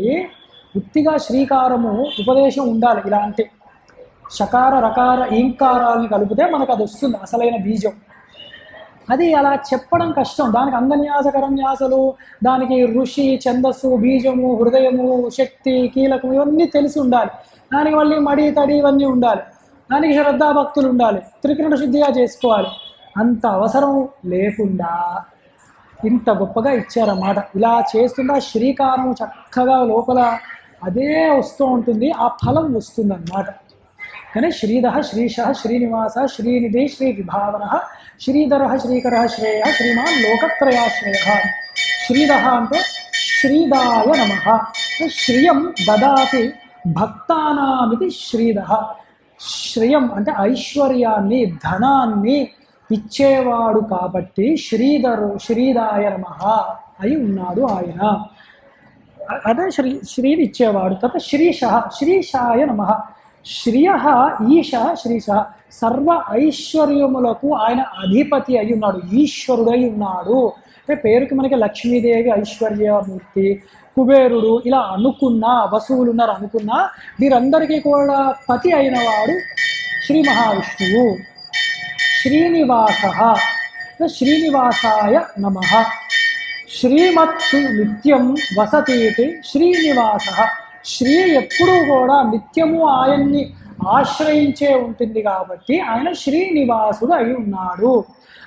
Speaker 1: ఉత్తిగా శ్రీకారము ఉపదేశం ఉండాలి. ఇలాంటి షకార రకార ఈంకారాలని కలిపితే మనకు అది వస్తుంది అసలైన బీజం. అది అలా చెప్పడం కష్టం. దానికి అంగన్యాస కరన్యాసలు, దానికి ఋషి, ఛందస్సు, బీజము, హృదయము, శక్తి, కీలకము ఇవన్నీ తెలిసి ఉండాలి. దానికి మళ్ళీ మడి తడి ఇవన్నీ ఉండాలి. దానికి శ్రద్ధాభక్తులు ఉండాలి. త్రికరణ శుద్ధిగా చేసుకోవాలి. అంత అవసరం లేకుండా ఇంత గొప్పగా ఇచ్చారన్నమాట. ఇలా చేస్తున్న శ్రీకారం చక్కగా లోపల అదే వస్తూ ఉంటుంది, ఆ ఫలం వస్తుంది అన్నమాట. కానీ శ్రీధ శ్రీశ శ్రీనివాస శ్రీనిధి శ్రీవిభావన శ్రీధర శ్రీకర శ్రేయ శ్రీమాన్ లోకత్రయాశ్రయ. శ్రీధ అంటే శ్రీదాయ నమః. శ్రియం దదాతి భక్తానామితి శ్రీధ. శ్రియం అంటే ఐశ్వర్యాన్ని, ధనాన్ని ఇచ్చేవాడు కాబట్టి శ్రీదాయ నమః అయి ఉన్నాడు ఆయన. అదే శ్రీని ఇచ్చేవాడు. తర్వాత శ్రీశాయ నమః. శ్రియ ఈశ శ్రీశ. సర్వ ఐశ్వర్యములకు ఆయన అధిపతి అయి ఉన్నాడు, ఈశ్వరుడై ఉన్నాడు. అంటే పేరుకి మనకి లక్ష్మీదేవి ఐశ్వర్యమూర్తి, కుబేరుడు ఇలా అనుకున్నా, వసువులు ఉన్నారు అనుకున్నా, వీరందరికీ కూడా పతి అయిన వాడు శ్రీ మహావిష్ణువు. శ్రీనివాస శ్రీనివాసాయ నమః. శ్రీమత్సు నిత్యం వసతీతి శ్రీనివాస. శ్రీ ఎప్పుడూ కూడా నిత్యము ఆయన్ని ఆశ్రయించే ఉంటుంది కాబట్టి ఆయన శ్రీనివాసుడు అయి ఉన్నాడు.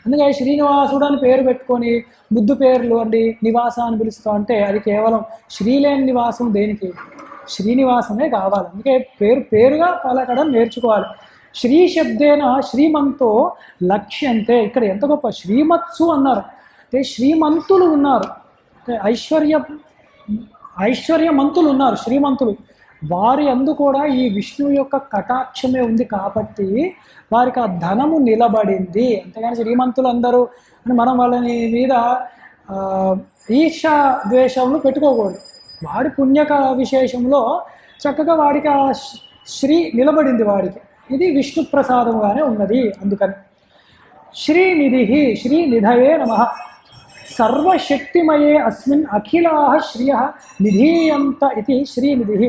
Speaker 1: అందుకే శ్రీనివాసుడు అని పేరు పెట్టుకొని ముద్దు పేర్లు అండి నివాస అని పిలుస్తూ అంటే అది కేవలం శ్రీలేని నివాసం దేనికి? శ్రీనివాసమే కావాలి. అందుకే పేరుగా పలకడం నేర్చుకోవాలి. శ్రీ శబ్దేన శ్రీమంతో లక్ష్యంతే. ఇక్కడ ఎంత గొప్ప శ్రీమత్సు అన్నారు. అంటే శ్రీమంతులు ఉన్నారు, ఐశ్వర్యమంతులు ఉన్నారు, శ్రీమంతులు. వారి అందు కూడా ఈ విష్ణువు యొక్క కటాక్షమే ఉంది కాబట్టి వారికి ఆ ధనము నిలబడింది. అంతేగాని శ్రీమంతులు అందరూ అని మనం వాళ్ళని మీద ఈర్షా ద్వేషములు పెట్టుకోకూడదు. వాడి పుణ్యక విశేషంలో చక్కగా వాడికి ఆ శ్రీ నిలబడింది వాడికి. ఇది విష్ణు ప్రసాదముగానే ఉన్నది. అందుకని శ్రీనిధి శ్రీనిధయే నమః. సర్వశక్తిమయే అస్మిన్ అఖిలాః శ్రియః నిధీయంత ఇది శ్రీనిధి.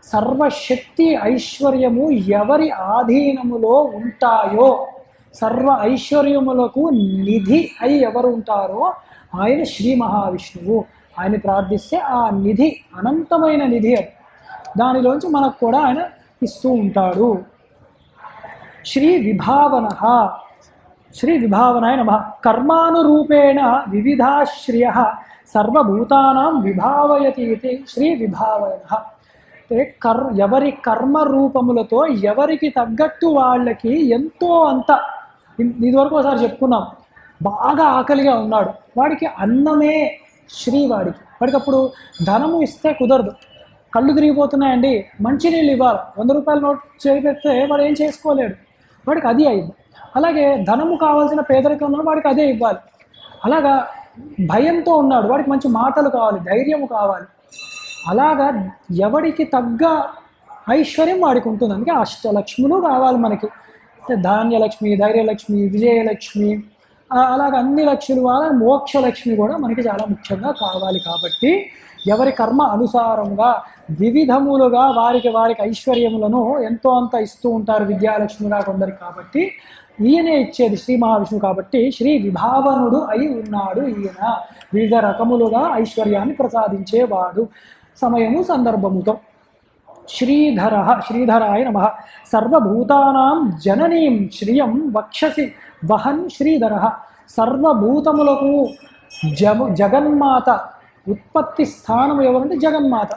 Speaker 1: సర్వశక్తి ఐశ్వర్యము ఎవరి ఆధీనములో ఉంటాయో, సర్వ ఐశ్వర్యములకు నిధి అయి ఎవరు ఉంటారో ఆయన శ్రీ మహావిష్ణువు. ఆయన ప్రార్థిస్తే ఆ నిధి అనంతమైన నిధి, అది దానిలోంచి మనకు కూడా ఆయన ఇస్తూ ఉంటాడు. శ్రీ విభావనాయ నమః. కర్మానురూపేణ వివిధాశ్రియ సర్వభూతానాం విభావయతి ఇది శ్రీ విభావన. ఎవరి కర్మ రూపములతో ఎవరికి తగ్గట్టు వాళ్ళకి ఎంతో అంత, ఇదివరకు ఒకసారి చెప్పుకున్నాం, బాగా ఆకలిగా ఉన్నాడు, వాడికి అన్నమే శ్రీ, వాడికి అప్పుడు ధనము ఇస్తే కుదరదు. కళ్ళు తిరిగిపోతున్నాయండి, మంచినీళ్ళు ఇవ్వాలి, 100 రూపాయల నోట్ చేపెడితే వాడు ఏం చేసుకోలేడు, వాడికి అది అయింది. అలాగే ధనము కావాల్సిన పేదరికంలో వాడికి అదే ఇవ్వాలి. అలాగా భయంతో ఉన్నాడు, వాడికి మంచి మాటలు కావాలి, ధైర్యము కావాలి. అలాగా ఎవడికి తగ్గ ఐశ్వర్యం వాడికి ఉంటుంది. అందుకే అష్టలక్ష్ములు కావాలి మనకి, ధాన్యలక్ష్మి, ధైర్యలక్ష్మి, విజయలక్ష్మి, అలాగ అన్ని లక్ష్ములు వాళ్ళ మోక్షలక్ష్మి కూడా మనకి చాలా ముఖ్యంగా కావాలి. కాబట్టి ఎవరి కర్మ అనుసారంగా వివిధములుగా వారికి ఐశ్వర్యములను ఎంతో అంత ఇస్తూ ఉంటారు విద్యాలక్ష్మిగా కొందరికి. కాబట్టి ఈయనే ఇచ్చేది శ్రీ మహావిష్ణువు. కాబట్టి శ్రీ విభావనుడు అయి ఉన్నాడు ఈయన, వివిధ రకములుగా ఐశ్వర్యాన్ని ప్రసాదించేవాడు సమయము సందర్భముతో. శ్రీధర, శ్రీధరాయ నమః. సర్వభూతానాం జననీం శ్రియం వక్షసి వహన్ శ్రీధర. సర్వభూతములకు జగన్మాత, ఉత్పత్తి స్థానం ఎవరంటే జగన్మాత,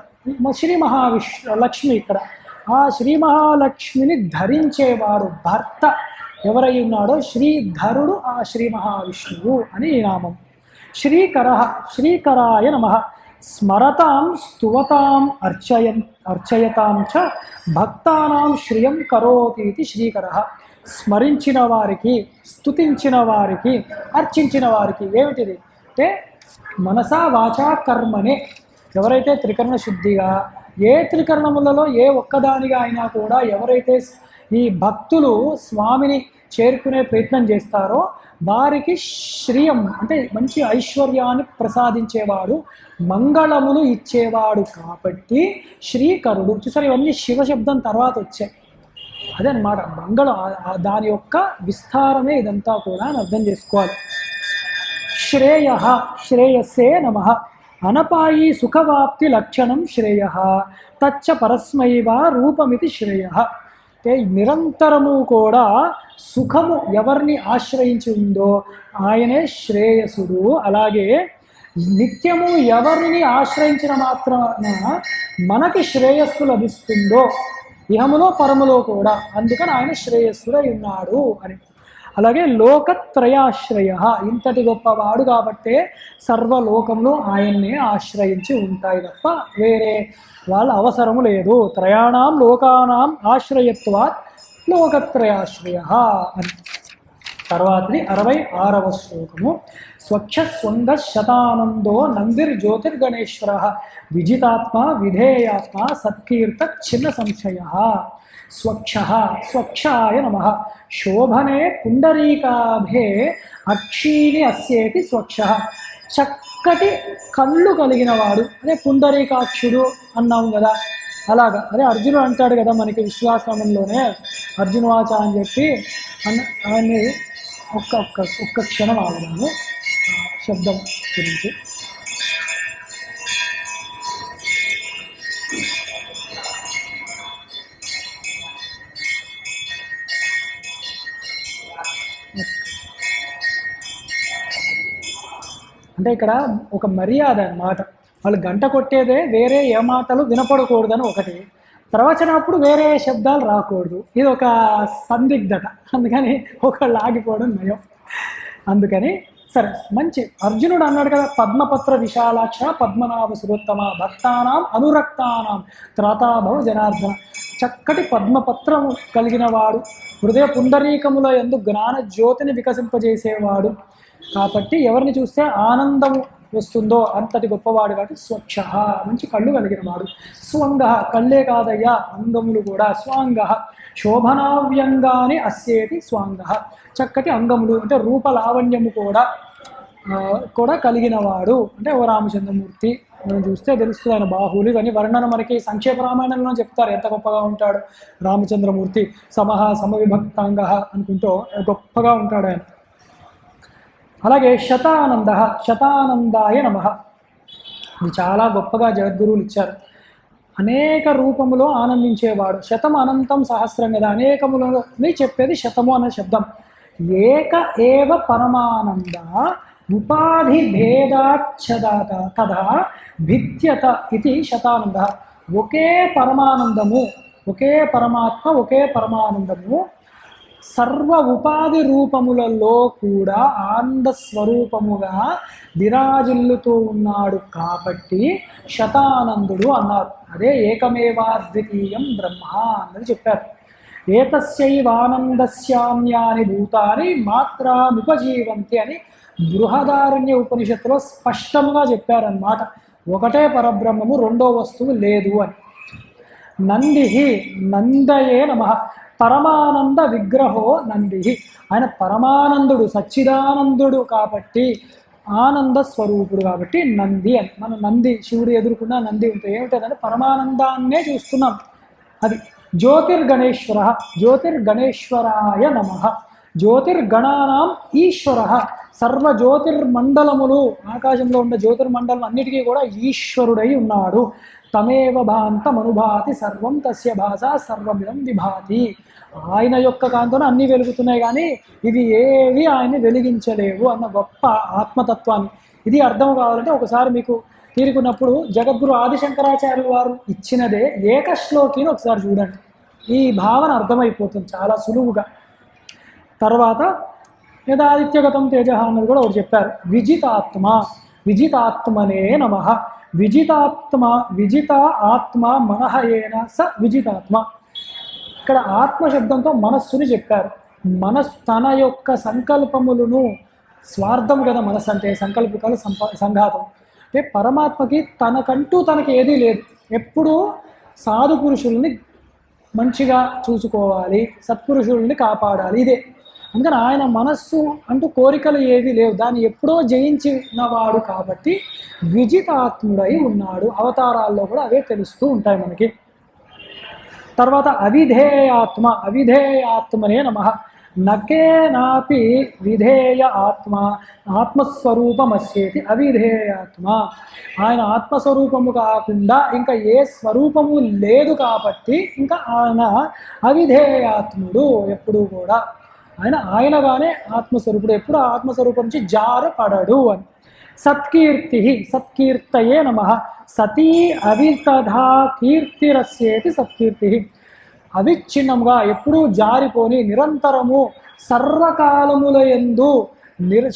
Speaker 1: శ్రీ లక్ష్మి. ఇక్కడ ఆ శ్రీ మహాలక్ష్మిని ధరించేవాడు భర్త ఎవరై ఉన్నాడో శ్రీధరుడు ఆ శ్రీ మహావిష్ణువు అని ఈ నామం. శ్రీకర, శ్రీకరాయ నమః. స్మరతాం స్తువతాం అర్చయతాం చ భక్తానాం శ్రియం కరోతీతి శ్రీకర. స్మరించిన వారికి, స్తుతించిన వారికి, అర్చించిన వారికి. ఏమిటిది అంటే మనసా వాచా కర్మనే. ఎవరైతే త్రికరణ శుద్ధిగా ఏ త్రికరణములలో ఏ ఒక్కదానిగా అయినా కూడా ఎవరైతే ఈ భక్తులు స్వామిని చేరుకునే ప్రయత్నం చేస్తారో వారికి శ్రియం అంటే మంచి ఐశ్వర్యాన్ని ప్రసాదించేవాడు, మంగళములు ఇచ్చేవాడు. కాబట్టి శ్రీకరుడు. చూసారు, ఇవన్నీ శివశబ్దం తర్వాత వచ్చాయి. అదే అన్నమాట మంగళం, దాని యొక్క విస్తారమే ఇదంతా కూడా అని అర్థం చేసుకోవాలి. శ్రేయ, శ్రేయస్సే నమః. అనపాయి సుఖవాప్తి లక్షణం శ్రేయ తచ్చ పరస్మైవ రూపమితి శ్రేయ. అంటే నిరంతరము కూడా సుఖము ఎవరిని ఆశ్రయించి ఉందో ఆయనే శ్రేయసుడు. అలాగే నిత్యము ఎవరిని ఆశ్రయించిన మాత్రాన మనకి శ్రేయస్సు లభిస్తుందో ఇహములో పరములో కూడా, అందుకని ఆయన శ్రేయస్సుడై ఉన్నాడు అని. అలాగే లోకత్రయాశ్రయ, ఇంతటి గొప్పవాడు కాబట్టే సర్వలోకములు ఆయన్నే ఆశ్రయించి ఉంటాయి తప్ప వేరే వాళ్ళ అవసరము లేదు. త్రయాణం లోకానాం ఆశ్రయత్వాత్ లోకత్రయాశ్రయ అని. తర్వాతది 66వ శ్లోకము. స్వచ్ఛ స్వంగ శతానందో నందిర్జ్యోతిర్గణేశ్వర విజితాత్మ విధేయాత్మ సత్కీర్త చిన్న సంశయ. స్వచ్ఛ, స్వచ్ఛాయ నమః. శోభనే పుండరీకాభే అక్షీణి అస్యేతి స్వచ్ఛ. చక్కటి కళ్ళు కలిగిన వాడు, అదే పుండరీకాక్షుడు అన్నాం కదా. అలాగా అదే అర్జునుడు అంటాడు కదా మనకి విశ్వాసంలోనే, అర్జునవాచ అని చెప్పి ఆయన్ని ఒక్క క్షణం ఆగదాము శబ్దం గురించి. అంటే ఇక్కడ ఒక మర్యాద అన్నమాట. వాళ్ళు గంట కొట్టేదే వేరే ఏ మాటలు వినపడకూడదని ఒకటి, ప్రవచనప్పుడు వేరే శబ్దాలు రాకూడదు, ఇది ఒక సందిగ్ధత. అందుకని ఒకళ్ళు ఆగిపోవడం నయం. అందుకని సరే మంచి అర్జునుడు అన్నాడు కదా, పద్మపత్ర విశాలాక్ష పద్మనాభ సురోత్తమ భక్తానాం అనురక్తానాం త్రాతాభవ జనార్దన. చక్కటి పద్మపత్రము కలిగిన వాడు, హృదయ పుండరీకముల యందు జ్ఞాన జ్యోతిని వికసింపజేసేవాడు. కాబట్టి ఎవరిని చూస్తే ఆనందము వస్తుందో అంతటి గొప్పవాడు. కాబట్టి స్వచ్ఛ, మంచి కళ్ళు కలిగిన వాడు. స్వంగ, కళ్ళే కాదయ్యా అంగములు కూడా. స్వాంగ, శోభనావ్యంగాని అస్యేతి స్వాంగ. చక్కటి అంగములు అంటే రూపలావణ్యము కూడా కలిగిన వాడు. అంటే ఓ రామచంద్రమూర్తి మనం చూస్తే తెలుస్తుంది, ఆయన బాహువులు ఇవన్నీ వర్ణన మనకి సంక్షేప రామాయణంలో చెప్తారు ఎంత గొప్పగా ఉంటాడు రామచంద్రమూర్తి. సమవిభక్తాంగ అనుకుంటూ గొప్పగా ఉంటాడు ఆయన. అలాగే శతానంద, శతానందాయ నమః. ఇది చాలా గొప్పగా జగద్గురువులు ఇచ్చారు. అనేక రూపములో ఆనందించేవాడు. శతం అనంతం సహస్రం కదా, అనేకములని చెప్పేది శతము అనే శబ్దం. ఏక ఏవ పరమానంద ఉపాధి భేదాచ్ఛదాత తదా భిద్యత ఇది శతానంద. ఒకే పరమానందము, ఒకే పరమాత్మ, ఒకే పరమానందము సర్వ ఉపాధి రూపములలో కూడా ఆనంద స్వరూపముగా విరాజిల్లుతూ ఉన్నాడు కాబట్టి శతానందుడు అన్నారు. అదే ఏకమేవాద్వితీయం బ్రహ్మ అని చెప్పారు. ఏతస్యైవానందస్యాన్యాని భూతాని మాత్రాముపజీవంతి అని బృహదారణ్య ఉపనిషత్తులో స్పష్టంగా చెప్పారన్నమాట. ఒకటే పరబ్రహ్మము, రెండో వస్తువు లేదు అని. నంది నందయే నమః, పరమానంద విగ్రహో నంది. ఆయన పరమానందుడు, సచ్చిదానందుడు కాబట్టి, ఆనంద స్వరూపుడు కాబట్టి నంది అని. మనం నంది, శివుడు ఎదుర్కొన్న నంది ఉంటుంది. ఏమిటంటే పరమానందాన్నే చూస్తున్నాం. అది జ్యోతిర్గణేశ్వర, జ్యోతిర్గణేశ్వరాయ నమః. జ్యోతిర్గణానాం ఈశ్వర, సర్వ జ్యోతిర్మండలములు, ఆకాశంలో ఉన్న జ్యోతిర్మండలం అన్నిటికీ కూడా ఈశ్వరుడై ఉన్నాడు. తమేవ భాంతమనుభాతి సర్వం తస్య భాష సర్వమిదం విభాతి. ఆయన యొక్క కాంతోనే అన్నీ వెలుగుతున్నాయి, కానీ ఇవి ఏవి ఆయన్ని వెలిగించలేవు అన్న గొప్ప ఆత్మతత్వాన్ని. ఇది అర్థం కావాలంటే ఒకసారి మీకు తీరుకున్నప్పుడు జగద్గురు ఆదిశంకరాచార్యుల వారు ఇచ్చినదే ఏకశ్లోకిని ఒకసారి చూడండి. ఈ భావన అర్థమైపోతుంది చాలా సులువుగా. తర్వాత యదాదిత్యగతం తేజ అన్నది కూడా ఒకటి చెప్పారు. విజితాత్మ, విజితాత్మనే నమః. విజితాత్మ, విజిత ఆత్మ మనః ఏన స విజితాత్మ. ఇక్కడ ఆత్మ శబ్దంతో మనస్సుని చెప్పారు. మనస్సు తన యొక్క సంకల్పములను, స్వార్థం కదా మనస్సు అంటే, సంకల్పికాలు సంఘాతం. అంటే పరమాత్మకి తనకంటూ తనకి ఏదీ లేదు. ఎప్పుడూ సాధు పురుషుల్ని మంచిగా చూసుకోవాలి, సత్పురుషుల్ని కాపాడాలి, ఇదే. అందుకని ఆయన మనస్సు అంటూ కోరికలు ఏవి లేవు, దాన్ని ఎప్పుడో జయించినవాడు కాబట్టి విజితాత్ముడై ఉన్నాడు. అవతారాల్లో కూడా అవే తెలుస్తూ ఉంటాయి మనకి. తర్వాత అవిధేయాత్మ, అవిధేయాత్మనే నమః. నకేనాపి విధేయ ఆత్మ ఆత్మస్వరూపమస్యేతి అవిధేయాత్మ. ఆయన ఆత్మస్వరూపము కాకుండా ఇంకా ఏ స్వరూపము లేదు కాబట్టి ఇంకా ఆయన అవిధేయాత్ముడు. ఎప్పుడూ కూడా ఆయనగానే ఆత్మస్వరూపుడు, ఎప్పుడు ఆత్మస్వరూపం నుంచి జారపడడు అని. సత్కీర్తి, సత్కీర్తయే నమః. సతీ అవితధా కీర్తిరస్యేతి సత్కీర్తి. అవిచ్ఛిన్నంగా ఎప్పుడూ జారిపోని, నిరంతరము సర్వకాలముల యందు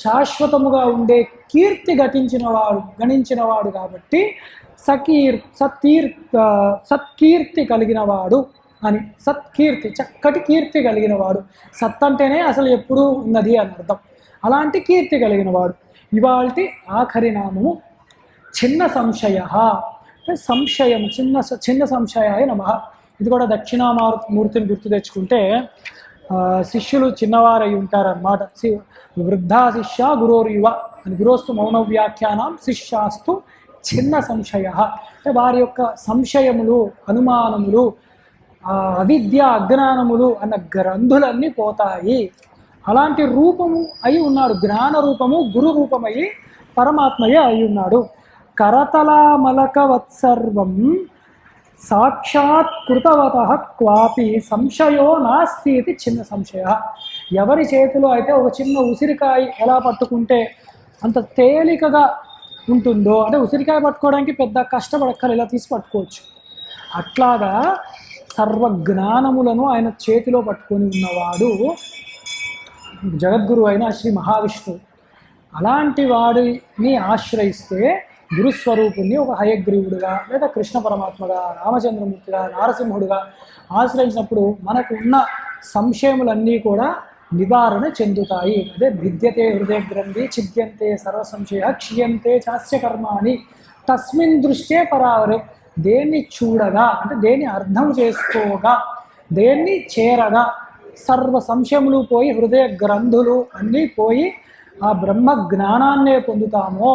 Speaker 1: శాశ్వతముగా ఉండే కీర్తి గణించినవాడు కాబట్టి సత్కీర్తి కలిగినవాడు అని. సత్కీర్తి, చక్కటి కీర్తి కలిగినవాడు. సత్ అంటేనే అసలు ఎప్పుడూ ఉన్నది అని అర్థం. అలాంటి కీర్తి కలిగినవాడు. ఇవాల్టి ఆఖరి నామము చిన్న సంశయ. సంశయం, చిన్న సంశయాయ నమః. ఇది కూడా దక్షిణామూర్తిని గుర్తు తెచ్చుకుంటే శిష్యులు చిన్నవారై ఉంటారన్నమాట. వృద్ధా శిష్య గురోర్యువ అని. గురోస్తు మౌన వ్యాఖ్యానం, శిష్యాస్తు చిన్న సంశయ. అంటే వారి యొక్క సంశయములు, అనుమానములు, అవిద్య, అజ్ఞానములు అన్న గ్రంథులన్నీ పోతాయి. అలాంటి రూపము అయి ఉన్నాడు. జ్ఞాన రూపము, గురు రూపమయ్యి పరమాత్మయే అయి ఉన్నాడు. కరతలామలకవత్సర్వం సాక్షాత్ కృతవత క్వాపి సంశయో నాస్తి ఇది చిన్న సంశయ. ఎవరి చేతిలో అయితే ఒక చిన్న ఉసిరికాయ ఎలా పట్టుకుంటే అంత తేలికగా ఉంటుందో, అంటే ఉసిరికాయ పట్టుకోవడానికి పెద్ద కష్టపడక్కలు ఇలా తీసి పట్టుకోవచ్చు, అట్లాగా సర్వజ్ఞానములను ఆయన చేతిలో పట్టుకొని ఉన్నవాడు జగద్గురు అయిన శ్రీ మహావిష్ణువు. అలాంటి వాడిని ఆశ్రయిస్తే గురుస్వరూపుణ్ణి ఒక హయగ్రీవుడుగా, లేదా కృష్ణ పరమాత్మగా, రామచంద్రమూర్తిగా, నారసింహుడుగా ఆశ్రయించినప్పుడు మనకు ఉన్న సంశయములన్నీ కూడా నివారణ చెందుతాయి. అదే భిద్యతే హృదయ గ్రంథి ఛిద్యంతే సర్వ సంశయ క్షీయంతే చాస్య కర్మాణి తస్మిన్ దృష్టే పరావరే. దేన్ని చూడగా అంటే దేన్ని అర్థం చేసుకోగా, దేన్ని చేరగా సర్వ సంశయములు పోయి, హృదయ గ్రంథులు అన్నీ పోయి ఆ బ్రహ్మ జ్ఞానాన్నే పొందుతామో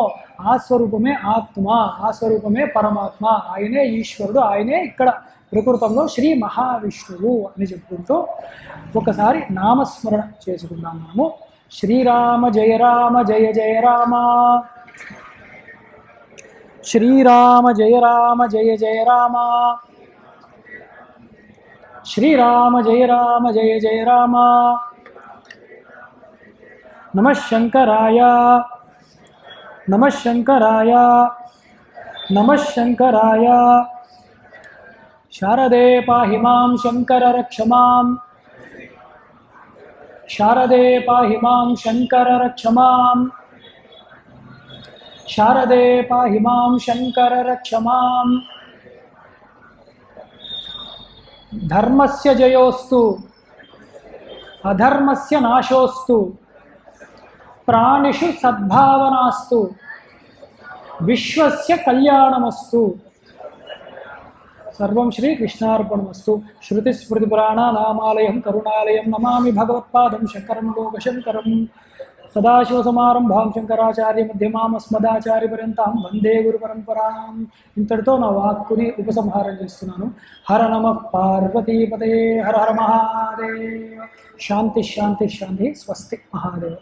Speaker 1: ఆ స్వరూపమే ఆత్మ, ఆ స్వరూపమే పరమాత్మ, ఆయనే ఈశ్వరుడు, ఆయనే ఇక్కడ ప్రకృతంలో శ్రీ మహావిష్ణువు అని చెప్పుకుంటూ ఒకసారి నామస్మరణ చేసుకుందాం. మనము శ్రీరామ జయ రామ జయ జయ రామ, శ్రీరామ జయ రామ జయ జయ రామ, శ్రీరామ జయ రామ జయ జయ రామ. నమః శంకరాయ, నమః శంకరాయ, నమః శంకరాయ. శారదే పాహి మాం శంకర రక్ష మాం, శారదే పాహి మాం శంకర రక్ష మాం. శారదే పాహి మాం శంకర రక్ష మాం. ధర్మస్య జయోస్తు అధర్మస్య నాశోస్తు. ప్రాణిషు సద్భావనాస్తు. విశ్వస్య కళ్యాణమస్తు. సర్వం శ్రీకృష్ణార్పణమస్తు. శృతిస్మృతిపురాణానామాలయం కరుణాలయం నమామి భగవత్పాదం శంకరం లోకశంకరం. సదాశివసమారంభాం శంకరాచార్య మధ్యమాం అస్మదాచార్యపర్యంతం వందే గురుపరంపరాం. ఇంతటితో నా వాక్కుని ఉపసంహారం చేస్తున్నాను. హర నమః పార్వతీపతయే. హర హర మహాదేవ. శాంతి శాంతి శాంతి. స్వస్తి. మహాదేవ.